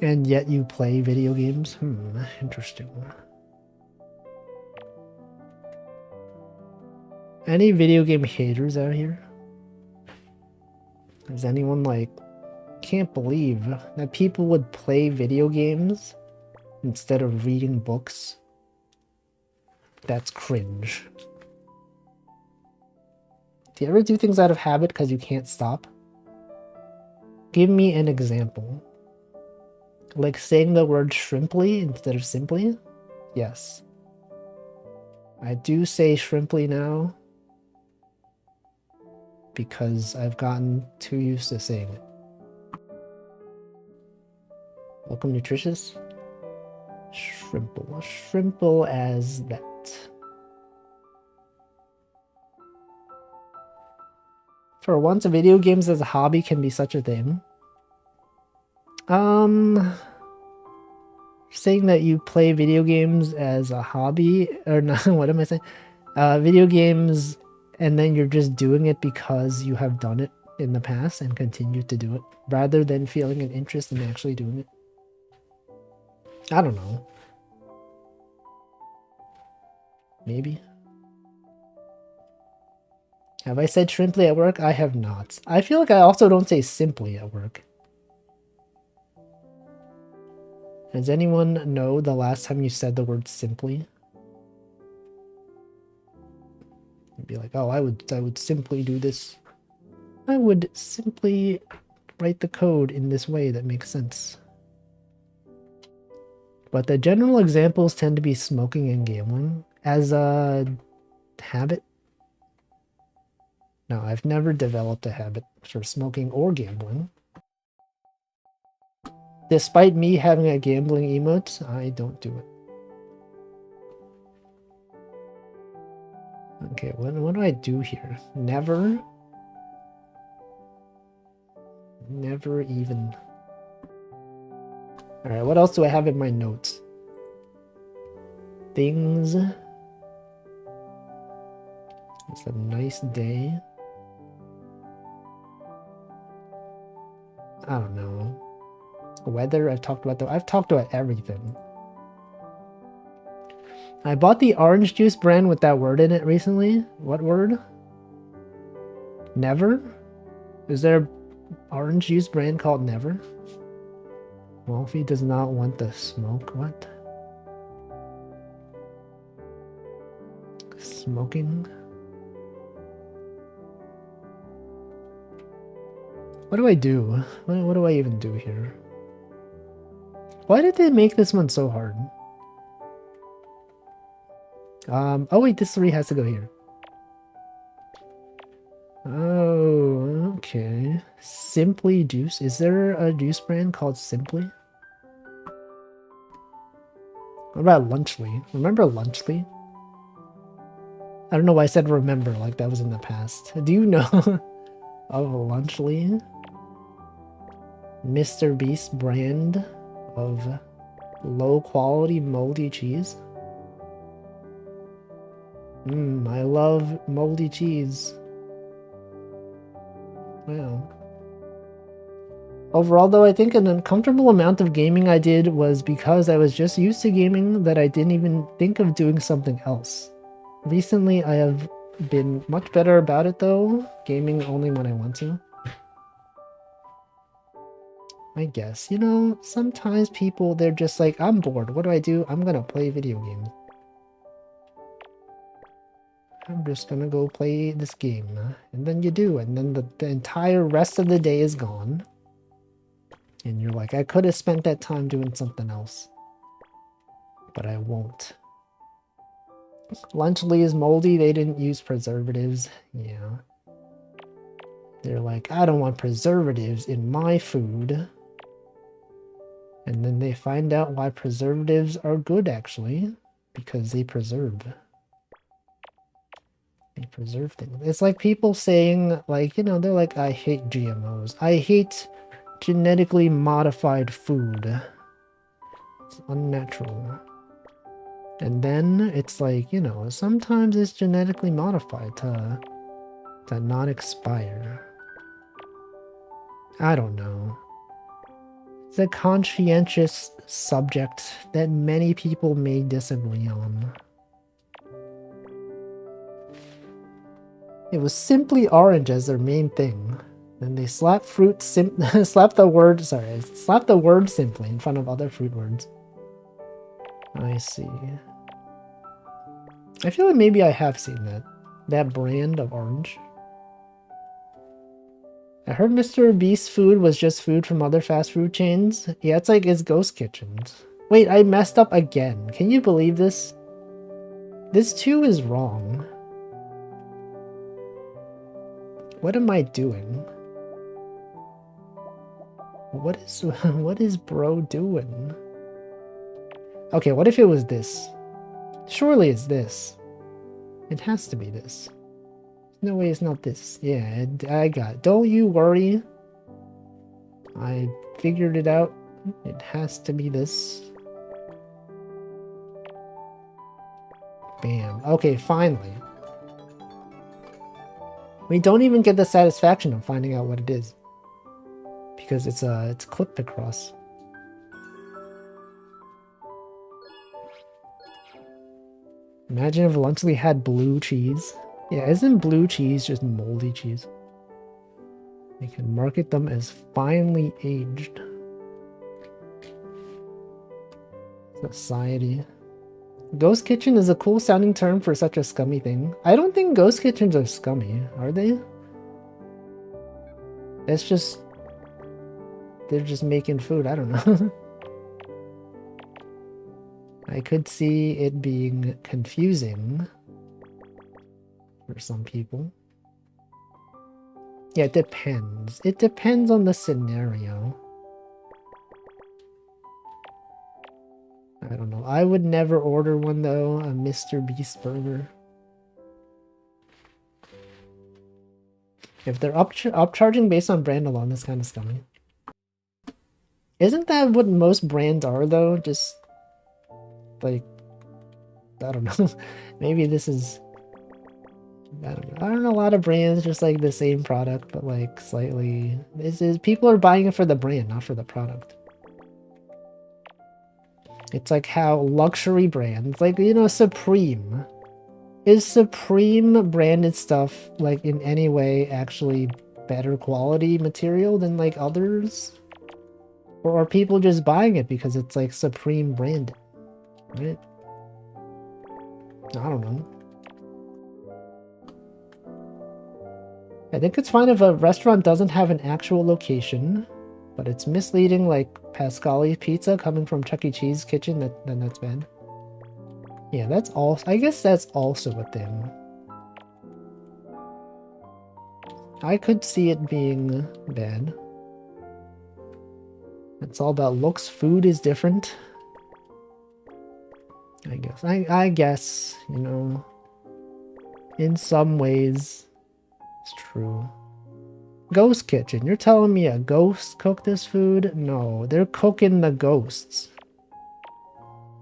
And yet you play video games? Interesting. Any video game haters out here? Is anyone like, can't believe that people would play video games instead of reading books? That's cringe. Do you ever do things out of habit because you can't stop? Give me an example. Like saying the word shrimply instead of simply? Yes. I do say shrimply now because I've gotten too used to saying it. Welcome, nutritious. Shrimple. Shrimple as that. For once, video games as a hobby can be such a thing. Saying that you play video games as a hobby, or not, what am I saying? Video games, and then you're just doing it because you have done it in the past and continue to do it, rather than feeling an interest in actually doing it. I don't know. Maybe. Have I said shrimply at work? I have not. I feel like I also don't say simply at work. Does anyone know the last time you said the word simply? You'd be like, oh, I would simply do this. I would simply write the code in this way that makes sense. But the general examples tend to be smoking and gambling as a habit. No, I've never developed a habit for smoking or gambling. Despite me having a gambling emote, I don't do it. Okay, what do I do here? Never? Never even. Alright, what else do I have in my notes? Things. It's a nice day. I don't know. Weather, I've talked about I've talked about everything. I bought the orange juice brand with that word in it recently. What word? Never? Is there an orange juice brand called Never? Wolfie does not want the smoke. What? Smoking? What do I do? What do I even do here? Why did they make this one so hard? Oh wait, this 3 has to go here. Oh, okay. Simply Juice. Is there a juice brand called Simply? What about Lunchly? Remember Lunchly? I don't know why I said remember like that was in the past. Do you know of Lunchly? Mr. Beast brand of low quality moldy cheese? I love moldy cheese. Wow. Overall, though, I think an uncomfortable amount of gaming I did was because I was just used to gaming that I didn't even think of doing something else. Recently, I have been much better about it, though, gaming only when I want to. I guess, you know, sometimes people, they're just like, I'm bored, what do? I'm gonna play video games. I'm just gonna go play this game. And then you do, and then the entire rest of the day is gone. And you're like, I could have spent that time doing something else. But I won't. Lunchly is moldy, they didn't use preservatives. Yeah. They're like, I don't want preservatives in my food. And then they find out why preservatives are good, actually. Because they preserve. They preserve things. It's like people saying, like, you know, they're like, I hate GMOs. I hate genetically modified food. It's unnatural. And then it's like, you know, sometimes it's genetically modified to not expire. I don't know. It's a conscientious subject that many people may disagree on. It was simply orange as their main thing. Then they slap slap the word simply in front of other fruit words. I see. I feel like maybe I have seen that brand of orange. I heard Mr. Beast's food was just food from other fast food chains. Yeah, it's ghost kitchens. Wait, I messed up again. Can you believe this? This too is wrong. What am I doing? What is bro doing? Okay, what if it was this? Surely it's this. It has to be this. No way it's not this. Yeah, I got it. Don't you worry. I figured it out. It has to be this. Bam. Okay, finally. We don't even get the satisfaction of finding out what it is. Because it's clip Picross. Imagine if Lunchly had blue cheese. Yeah, isn't blue cheese just moldy cheese? They can market them as finely aged. Society. Ghost kitchen is a cool sounding term for such a scummy thing. I don't think ghost kitchens are scummy, are they? It's just... they're just making food, I don't know. I could see it being confusing for some people. Yeah, it depends. It depends on the scenario. I don't know. I would never order one though, a Mr. Beast burger. If they're upcharging based on brand alone, that's kind of scummy. Isn't that what most brands are, though? Just, like, I don't know. Maybe this is... I don't know. I don't know, a lot of brands just like the same product, but like slightly... people are buying it for the brand, not for the product. It's like how luxury brands, like, you know, Supreme. Is Supreme branded stuff, like, in any way actually better quality material than, like, others? Or are people just buying it because it's, like, Supreme branded? Right? I don't know. I think it's fine if a restaurant doesn't have an actual location, but it's misleading, like Pascali Pizza coming from Chuck E. Cheese kitchen, then that's bad. Yeah, that's also... I guess that's also a thing. I could see it being bad. It's all about looks. Food is different. I guess. I guess, you know, in some ways, it's true. Ghost kitchen. You're telling me a ghost cooked this food? No, they're cooking the ghosts.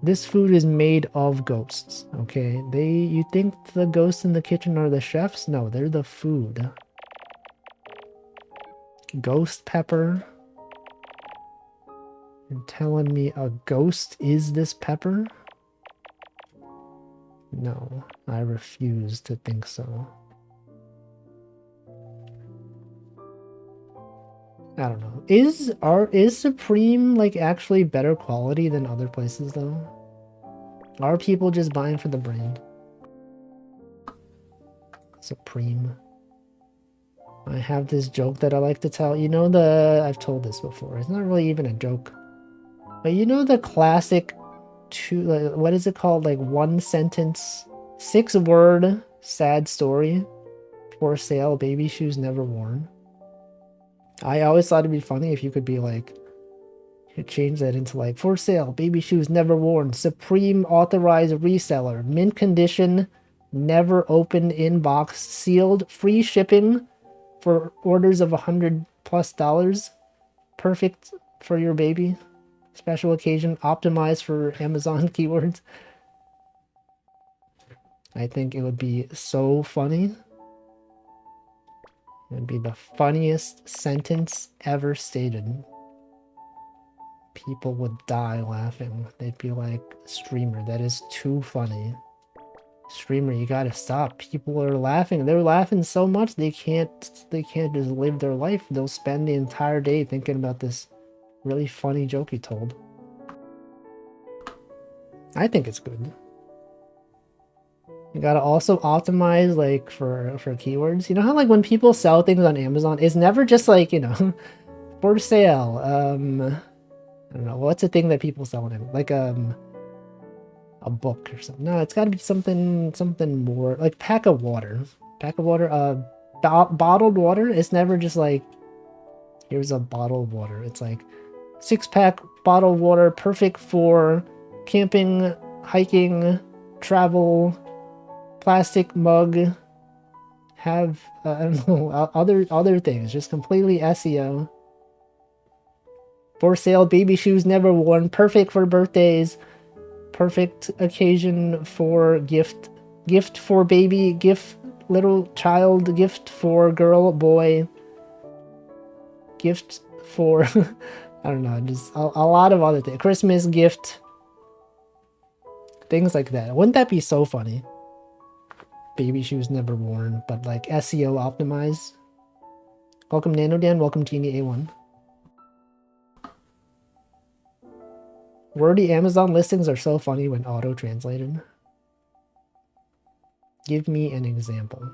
This food is made of ghosts, okay? You think the ghosts in the kitchen are the chefs? No, they're the food. Ghost pepper. You're telling me a ghost is this pepper? No, I refuse to think so. I don't know. Is Supreme, like, actually better quality than other places, though? Are people just buying for the brand? Supreme. I have this joke that I like to tell. You know I've told this before. It's not really even a joke. But you know the classic what is it called? Like, one sentence, 6-word sad story? For sale, baby shoes never worn. I always thought it'd be funny if you could be like, you could change that into like, for sale, baby shoes never worn, Supreme authorized reseller, mint condition, never opened in box, sealed, free shipping for orders of $100+, perfect for your baby, special occasion, optimized for Amazon keywords. I think it would be so funny. It would be the funniest sentence ever stated. People would die laughing. They'd be like, streamer, that is too funny. Streamer, you gotta stop. People are laughing. They're laughing so much they can't just live their life. They'll spend the entire day thinking about this really funny joke you told. I think it's good. You gotta also optimize, like, for keywords. You know how, like, when people sell things on Amazon, it's never just like, you know, for sale. I don't know, what's a thing that people sell on it? Like, a book or something. No, it's gotta be something more, like pack of water. Pack of water, bottled water. It's never just like, here's a bottle of water. It's like, 6-pack bottle of water, perfect for camping, hiking, travel, plastic mug, have I don't know, other things, just completely SEO. For sale, baby shoes never worn, perfect for birthdays, perfect occasion for gift for baby, gift little child, gift for girl, boy, gift for I don't know, just a lot of other things, Christmas gift, things like that. Wouldn't that be so funny? Baby shoes never worn, but like SEO optimized. Welcome NanoDan, welcome Genie A1. Wordy Amazon listings are so funny when auto-translated. Give me an example.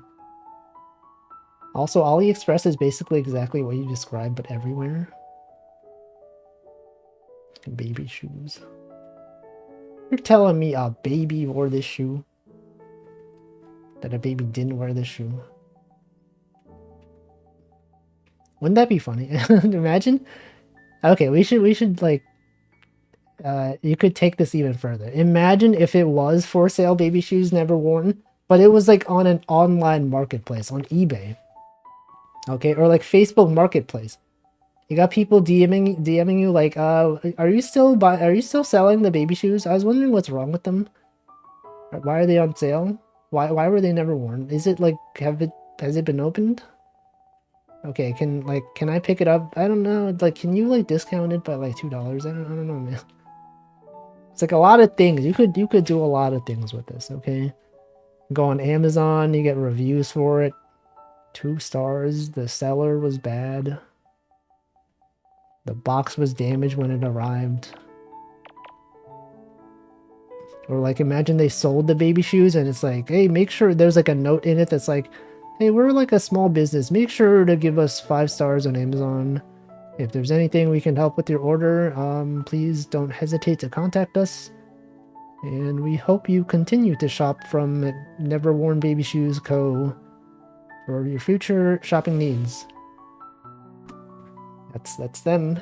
Also, AliExpress is basically exactly what you described, but everywhere. Baby shoes. You're telling me a baby wore this shoe? That a baby didn't wear this shoe? Wouldn't that be funny? Imagine. Okay, we should like, you could take this even further. Imagine if it was for sale baby shoes never worn, but it was like on an online marketplace on eBay. Okay, or like Facebook Marketplace. You got people DMing you like, are you still selling the baby shoes? I was wondering what's wrong with them. Why are they on sale? Why were they never worn? Is it like has it been opened? Okay, can I pick it up? I don't know. Like, can you like discount it by like $2? I don't know, man. It's like a lot of things. You could do a lot of things with this, okay? Go on Amazon, you get reviews for it. 2 stars. The seller was bad. The box was damaged when it arrived. Or like imagine they sold the baby shoes and it's like, hey, make sure there's like a note in it that's like, hey, we're like a small business. Make sure to give us 5 stars on Amazon. If there's anything we can help with your order, please don't hesitate to contact us. And we hope you continue to shop from Never Worn Baby Shoes Co. for your future shopping needs. That's them.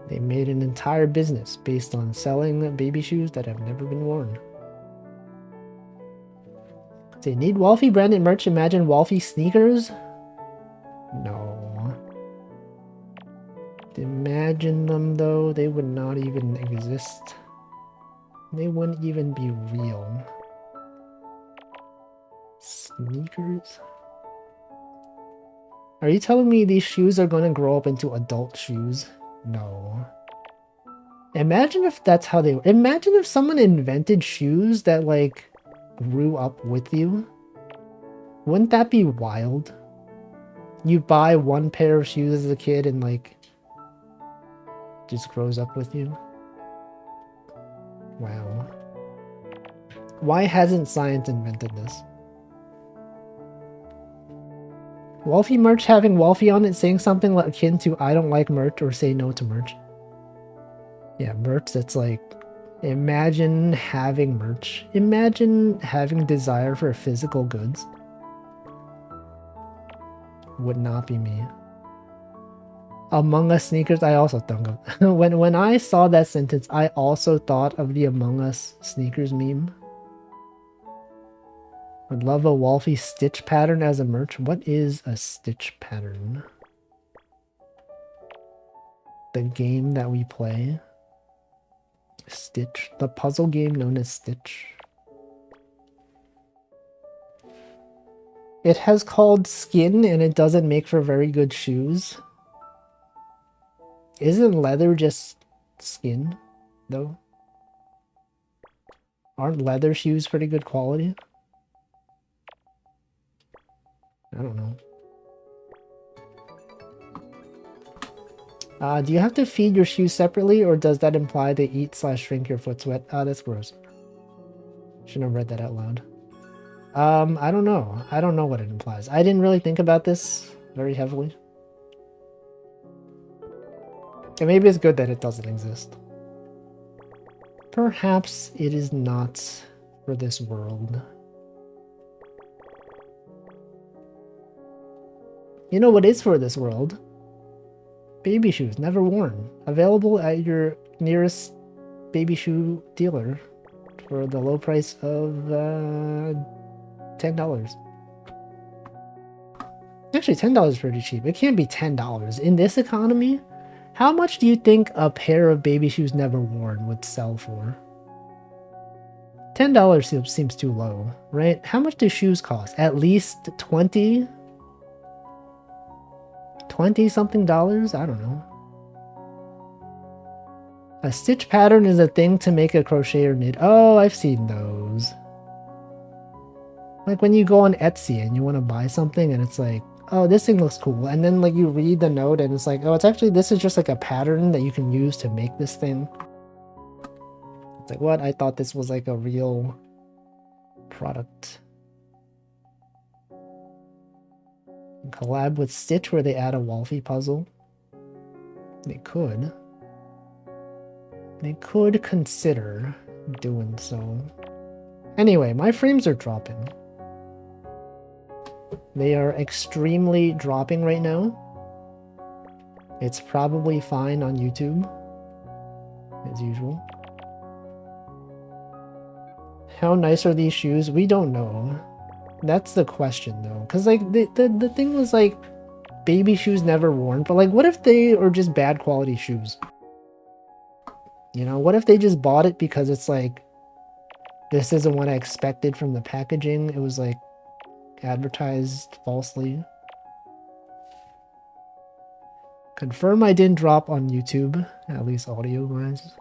They made an entire business based on selling baby shoes that have never been worn. They need Wolfie branded merch. Imagine Wolfie sneakers? No. Imagine them though, they would not even exist. They wouldn't even be real. Sneakers? Are you telling me these shoes are going to grow up into adult shoes? No. Imagine if that's how they... Imagine if someone invented shoes that, like, grew up with you. Wouldn't that be wild? You buy one pair of shoes as a kid and, like, just grows up with you. Wow. Why hasn't science invented this? Wolfie merch having Wolfie on it saying something akin to I don't like merch or say no to merch. Yeah, merch that's like, imagine having merch. Imagine having desire for physical goods. Would not be me. Among Us sneakers, I also thought of. when I saw that sentence, I also thought of the Among Us sneakers meme. Would love a Wolfie stitch pattern as a merch. What is a stitch pattern? The game that we play. Stitch. The puzzle game known as Stitch. It has called skin and it doesn't make for very good shoes. Isn't leather just skin, though? Aren't leather shoes pretty good quality? I don't know. Do you have to feed your shoes separately, or does that imply they eat/shrink your foot sweat? That's gross. Shouldn't have read that out loud. I don't know. I don't know what it implies. I didn't really think about this very heavily. And maybe it's good that it doesn't exist. Perhaps it is not for this world. You know what is for this world? Baby shoes, never worn. Available at your nearest baby shoe dealer for the low price of $10. Actually, $10 is pretty cheap. It can't be $10. In this economy, how much do you think a pair of baby shoes never worn would sell for? $10 seems too low, right? How much do shoes cost? At least 20? 20 something dollars? I don't know. A stitch pattern is a thing to make a crochet or knit. Oh, I've seen those. Like when you go on Etsy and you want to buy something and it's like, oh, this thing looks cool. And then like you read the note and it's like, oh, it's actually, this is just like a pattern that you can use to make this thing. It's like, what? I thought this was like a real product. Collab with Stitch where they add a Wolfie puzzle. They could. They could consider doing so. Anyway, my frames are dropping. They are extremely dropping right now. It's probably fine on YouTube, as usual. How nice are these shoes? We don't know. That's the question though, because like the thing was like, baby shoes never worn, but like what if they are just bad quality shoes? You know, what if they just bought it because it's like, this isn't what I expected from the packaging. It was like advertised falsely. Confirm I didn't drop on YouTube, at least audio wise.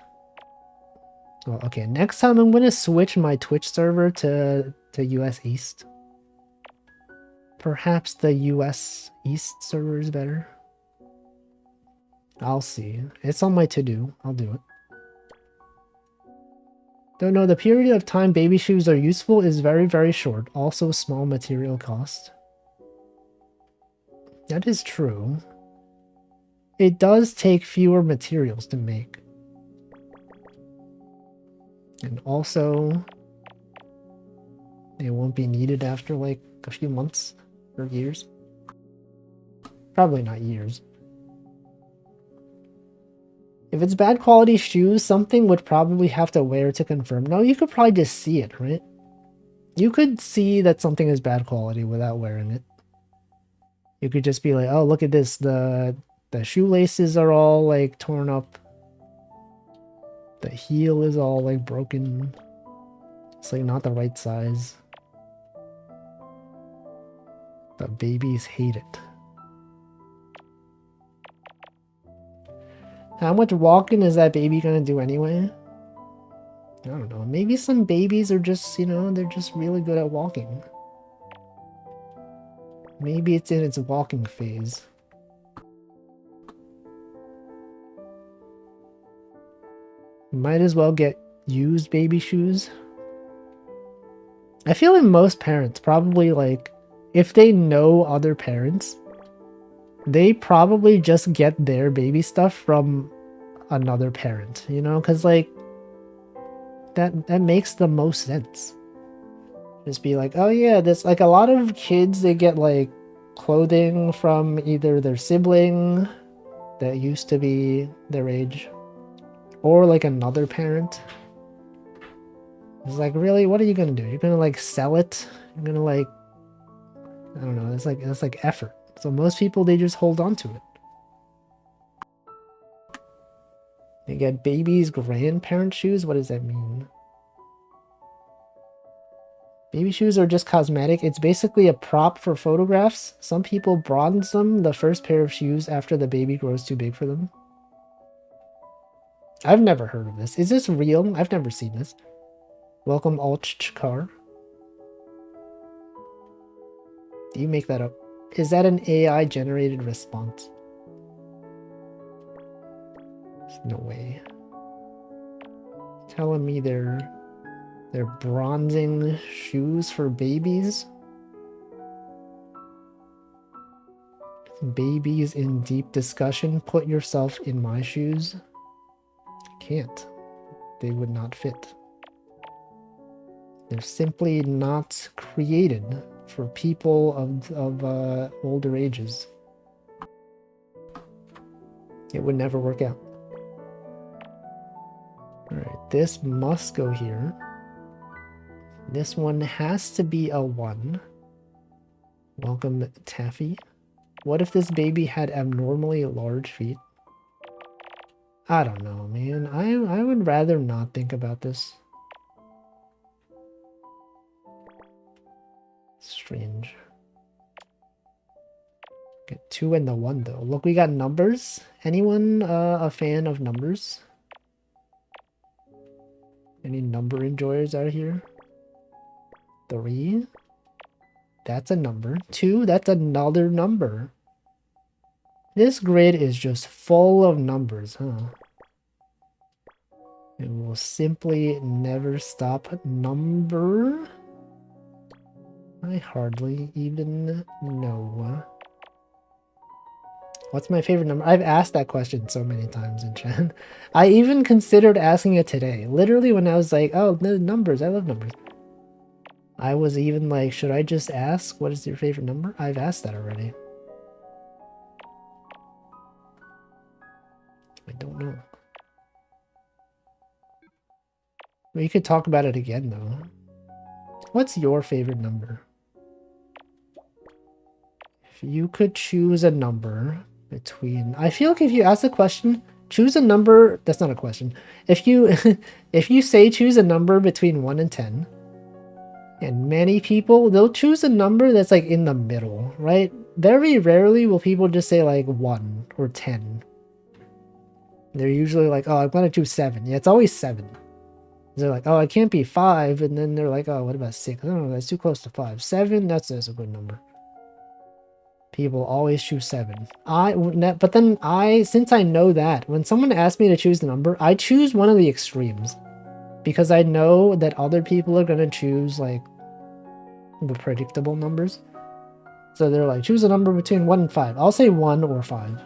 Well, okay, next time I'm gonna switch my Twitch server to US East. Perhaps the US East server is better. I'll see. It's on my to-do. I'll do it. Don't know, the period of time baby shoes are useful is very, very short. Also small material cost. That is true. It does take fewer materials to make. And also, they won't be needed after like a few months or years. Probably not years. If it's bad quality shoes, something would probably have to wear to confirm. No, you could probably just see it, right? You could see that something is bad quality without wearing it. You could just be like, oh, look at this. The shoelaces are all like torn up. The heel is all like broken. It's like not the right size. But babies hate it. How much walking is that baby gonna do anyway? I don't know. Maybe some babies are just, you know, they're just really good at walking. Maybe it's in its walking phase. Might as well get used baby shoes. I feel like most parents probably like, if they know other parents, they probably just get their baby stuff from another parent, you know, because like that makes the most sense. Just be like, oh yeah, this, like a lot of kids, they get like clothing from either their sibling that used to be their age or like another parent. It's like, really, what are you gonna do? You're gonna like sell it? You're gonna like, I don't know, it's like effort. So most people, they just hold on to it. They get babies' grandparent shoes? What does that mean? Baby shoes are just cosmetic. It's basically a prop for photographs. Some people bronze them the first pair of shoes after the baby grows too big for them. I've never heard of this. Is this real? I've never seen this. Welcome, Alchkar. Do you make that up? Is that an AI-generated response? There's no way. Telling me they're bronzing shoes for babies? Babies in deep discussion. Put yourself in my shoes. I can't. They would not fit. They're simply not created for people of older ages. It would never work out. Alright, this must go here. This one has to be a 1. Welcome, Taffy. What if this baby had abnormally large feet? I don't know, man. I would rather not think about this. Strange. Get 2 and the 1 though. Look, we got numbers. Anyone a fan of numbers? Any number enjoyers out here? 3. That's a number. 2, that's another number. This grid is just full of numbers, huh? It will simply never stop. Number? I hardly even know. What's my favorite number? I've asked that question so many times in chat. I even considered asking it today. Literally when I was like, oh, the numbers, I love numbers. I was even like, should I just ask, what is your favorite number? I've asked that already. I don't know. We could talk about it again though. What's your favorite number? If you could choose a number between... I feel like if you ask the question, choose a number... That's not a question. If you if you say choose a number between 1 and 10, and many people, they'll choose a number that's like in the middle, right? Very rarely will people just say like 1 or 10. They're usually like, oh, I'm going to choose 7. Yeah, it's always 7. They're like, oh, it can't be 5. And then they're like, oh, what about 6? I don't know, that's too close to 5. 7, that's a good number. People always choose 7. But then since I know that, when someone asks me to choose the number, I choose one of the extremes. Because I know that other people are going to choose like the predictable numbers. So they're like, choose a number between 1 and 5. I'll say 1 or 5.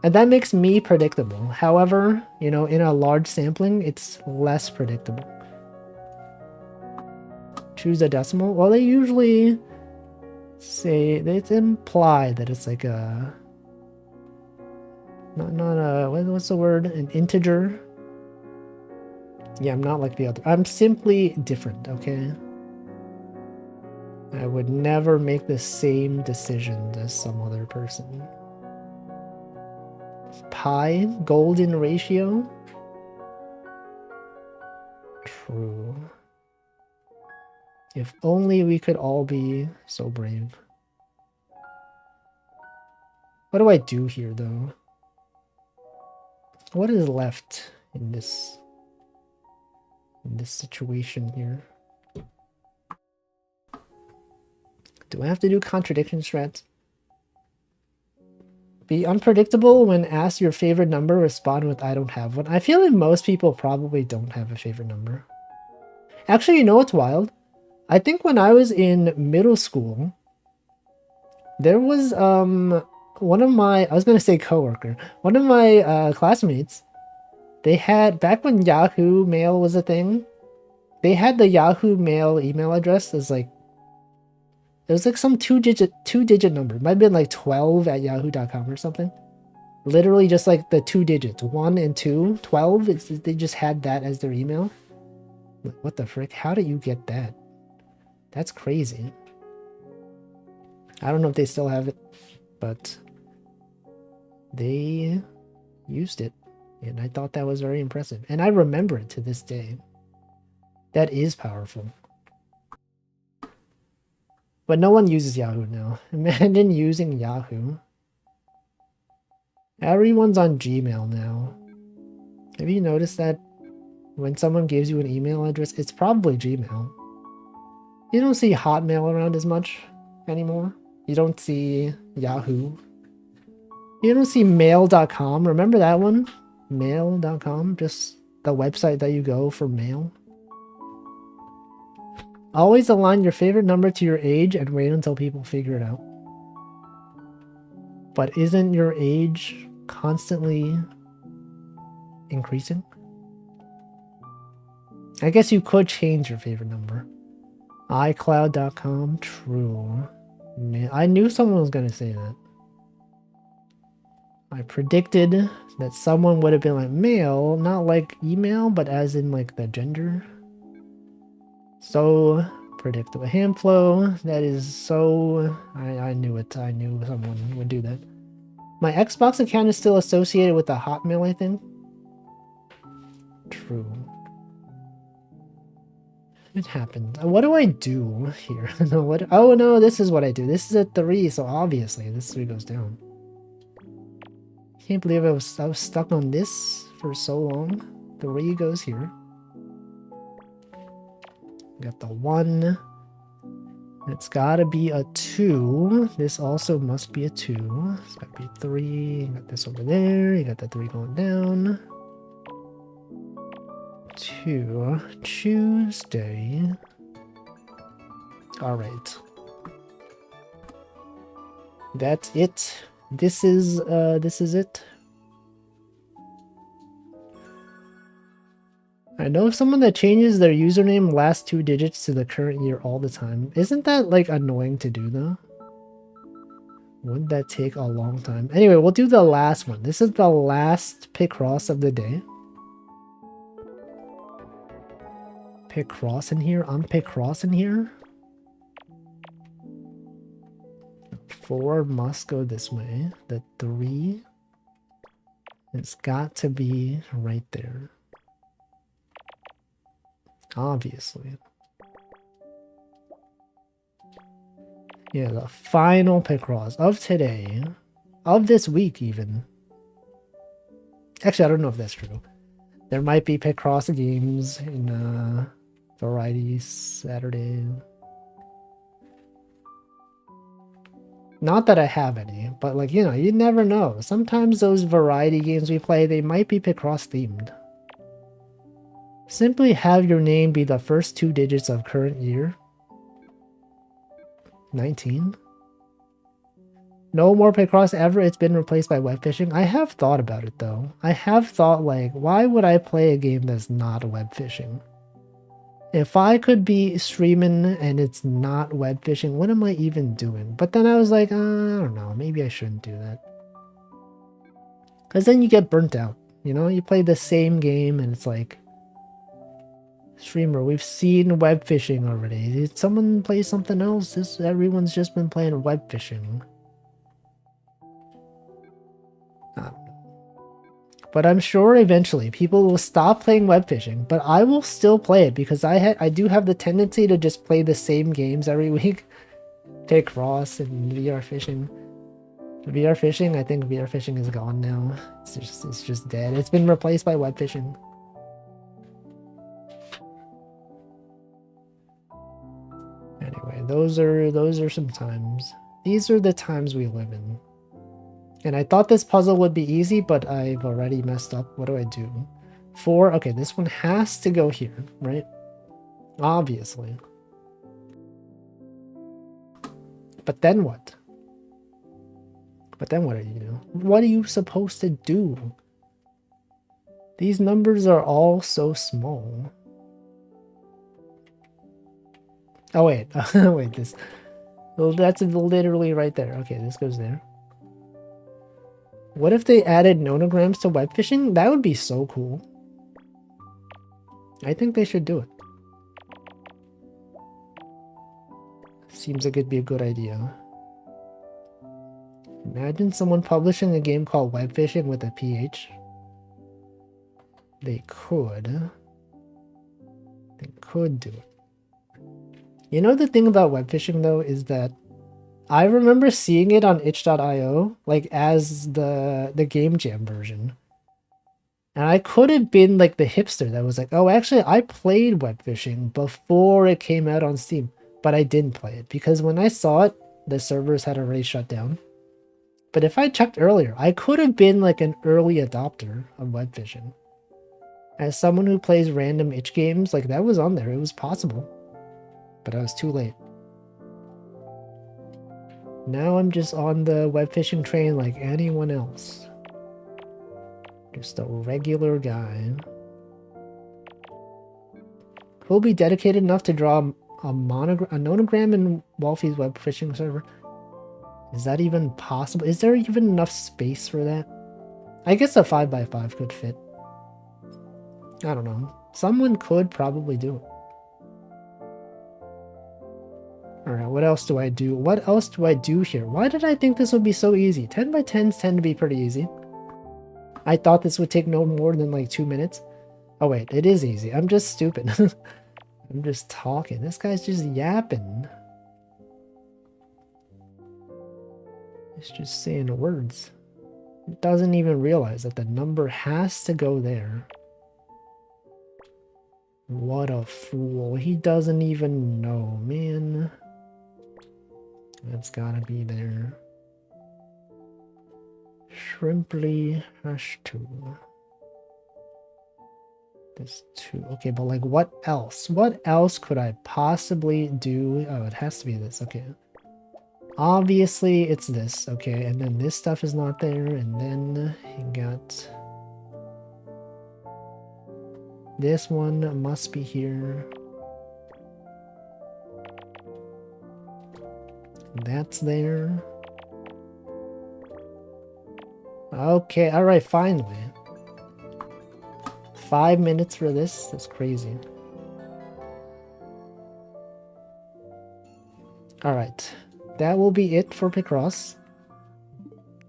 And that makes me predictable. However, you know, in a large sampling, it's less predictable. Choose a decimal. Well, they usually say, it's implied that it's like a... Not a... What's the word? An integer? Yeah, I'm not like the other. I'm simply different, okay? I would never make the same decisions as some other person. Pi, golden ratio. True. If only we could all be so brave. What do I do here, though? What is left in this situation here? Do I have to do contradiction strats? Be unpredictable when asked your favorite number, respond with I don't have one. I feel like most people probably don't have a favorite number. Actually, you know what's wild? I think when I was in middle school, there was one of my, I was going to say coworker, one of my classmates, they had, back when Yahoo Mail was a thing, they had the Yahoo Mail email address as like, it was like some two-digit number. It might have been like 12 at yahoo.com or something. Literally just like the 2 digits, 1 and 2, 12. They just had that as their email. What the frick? How did you get that? That's crazy. I don't know if they still have it, but they used it. And I thought that was very impressive. And I remember it to this day. That is powerful. But no one uses Yahoo now. Imagine using Yahoo. Everyone's on Gmail now. Have you noticed that when someone gives you an email address, it's probably Gmail. You don't see Hotmail around as much anymore. You don't see Yahoo. You don't see mail.com. Remember that one? Mail.com, just the website that you go for mail. Always align your favorite number to your age and wait until people figure it out. But isn't your age constantly increasing? I guess you could change your favorite number. iCloud.com, true. Man, I knew someone was going to say that. I predicted that someone would have been like mail, not like email, but as in like the gender. So predictable. Hamflow, that is so... I knew it. I knew someone would do that. My Xbox account is still associated with the Hotmail, I think. True. It happened. What do I do here? No, what? Oh no, this is what I do. This is a 3, so obviously this 3 goes down. Can't believe I was stuck on this for so long. 3 goes here. Got the 1. It's gotta be a 2. This also must be a 2. It's gotta be a 3. You got this over there. You got the 3 going down. 2. Tuesday. Alright. That's it. This is it. I know someone that changes their username last 2 digits to the current year all the time. Isn't that like annoying to do though? Wouldn't that take a long time? Anyway, we'll do the last one. This is the last Picross of the day. Picross in here? I'm Picross in here? 4 must go this way. The 3, it's got to be right there. Obviously. Yeah, the final Picross of today. Of this week, even. Actually, I don't know if that's true. There might be Picross games in Variety Saturday. Not that I have any, but like, you know, you never know. Sometimes those variety games we play, they might be Picross themed. Simply have your name be the first 2 digits of current year. 19. No more Picross ever. It's been replaced by web fishing. I have thought about it though. I have thought like, why would I play a game that's not web fishing? If I could be streaming and it's not web fishing, what am I even doing? But then I was like, I don't know, maybe I shouldn't do that. Because then you get burnt out, you know? You play the same game and it's like, streamer, we've seen web fishing already. Did someone play something else? Everyone's just been playing web fishing. I don't know. But I'm sure eventually people will stop playing web fishing, but I will still play it because I do have the tendency to just play the same games every week. Picross and VR fishing. VR fishing, I think VR fishing is gone now. It's just dead. It's been replaced by web fishing. Anyway, those are some times. These are the times we live in. And I thought this puzzle would be easy, but I've already messed up. What do I do? 4. Okay, this one has to go here, right? Obviously. But then what? But then what are you doing? What are you supposed to do? These numbers are all so small. Oh, wait. Wait, this... Well, that's literally right there. Okay, this goes there. What if they added nonograms to web fishing? That would be so cool. I think they should do it. Seems like it'd be a good idea. Imagine someone publishing a game called Web Fishing with a PH. They could. They could do it. You know the thing about web fishing though is that I remember seeing it on itch.io, like as the Game Jam version. And I could have been like the hipster that was like, oh, actually, I played web fishing before it came out on Steam, but I didn't play it because when I saw it, the servers had already shut down. But if I checked earlier, I could have been like an early adopter of web fishing. As someone who plays random itch games, like that was on there. It was possible, but I was too late. Now I'm just on the web fishing train like anyone else. Just a regular guy. Who'll be dedicated enough to draw a nonogram in Wolfie's web fishing server? Is that even possible? Is there even enough space for that? I guess a 5x5 could fit. I don't know. Someone could probably do it. Alright, what else do I do? What else do I do here? Why did I think this would be so easy? 10x10s tend to be pretty easy. I thought this would take no more than like 2 minutes. Oh wait, it is easy. I'm just stupid. I'm just talking. This guy's just yapping. He's just saying words. He doesn't even realize that the number has to go there. What a fool. He doesn't even know, man. That's gotta be there. Shrimply hash 2. This 2. Okay, but like what else? What else could I possibly do? Oh, it has to be this. Okay. Obviously, it's this. Okay, and then this stuff is not there. And then you got... This one must be here. That's there. Okay, alright, finally. 5 minutes for this? That's crazy. Alright. that will be it for Picross.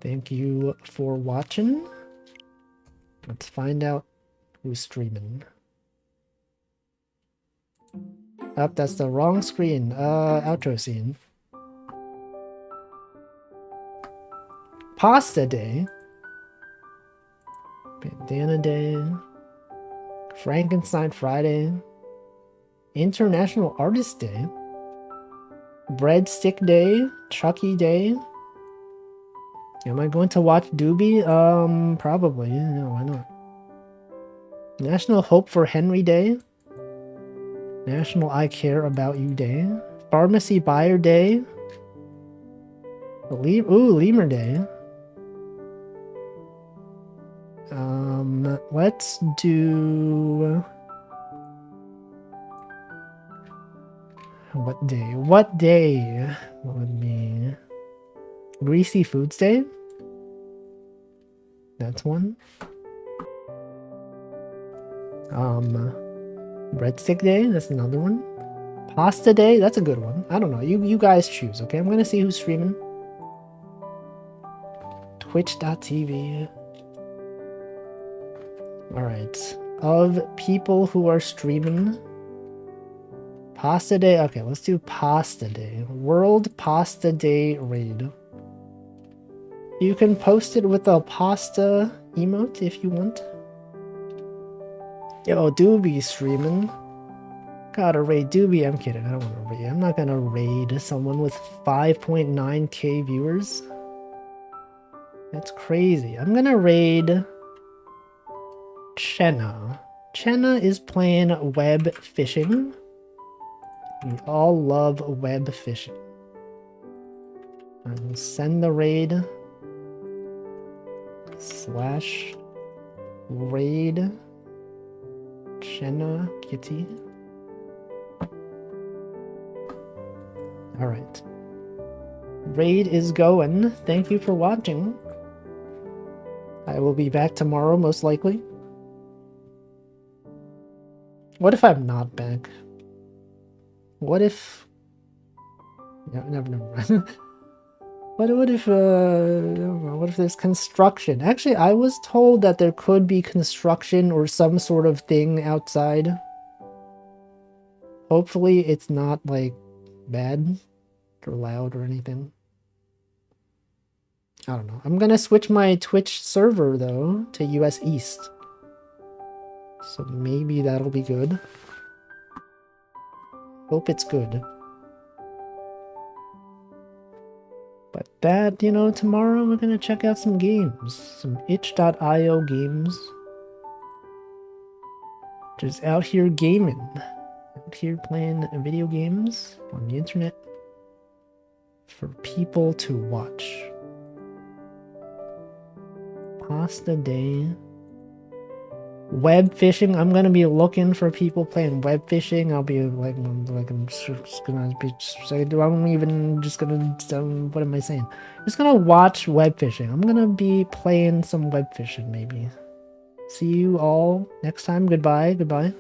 Thank you for watching. Let's find out who's streaming. Oh, that's the wrong screen. Outro scene. Pasta Day. Bandana Day. Frankenstein Friday. International Artist Day. Breadstick Day. Chucky Day. Am I going to watch Doobie? Probably. Yeah, why not? National Hope for Henry Day. National I Care About You Day. Pharmacy Buyer Day. Lemur Day. Let's do... What day? What day would be... Greasy Foods Day? That's one. Breadstick Day, that's another one. Pasta Day, that's a good one. I don't know. You guys choose, okay? I'm gonna see who's streaming. Twitch.tv. Alright. Of people who are streaming. Pasta Day. Okay, let's do Pasta Day. World Pasta Day raid. You can post it with a pasta emote if you want. Yo, Doobie streaming. Gotta raid Doobie. I'm kidding. I don't want to raid. I'm not gonna raid someone with 5.9k viewers. That's crazy. I'm gonna raid Chenna. Chenna is playing web fishing. We all love web fishing. I will send the raid / raid Chenna Kitty. Alright. Raid is going. Thank you for watching. I will be back tomorrow, most likely. What if I'm not back? What if... No, never mind. What if, I don't know, what if there's construction? Actually, I was told that there could be construction or some sort of thing outside. Hopefully it's not, like, bad or loud or anything. I don't know. I'm gonna switch my Twitch server, though, to US East. So maybe that'll be good. Hope it's good. But that, you know, tomorrow we're gonna check out some games. Some itch.io games. Just out here gaming. Out here playing video games on the internet. For people to watch. Pasta Day. Web fishing. I'm gonna be looking for people playing web fishing. I'll be like I'm just gonna be what am I saying? I'm just gonna watch web fishing. I'm gonna be playing some web fishing maybe. See you all next time. Goodbye. Goodbye.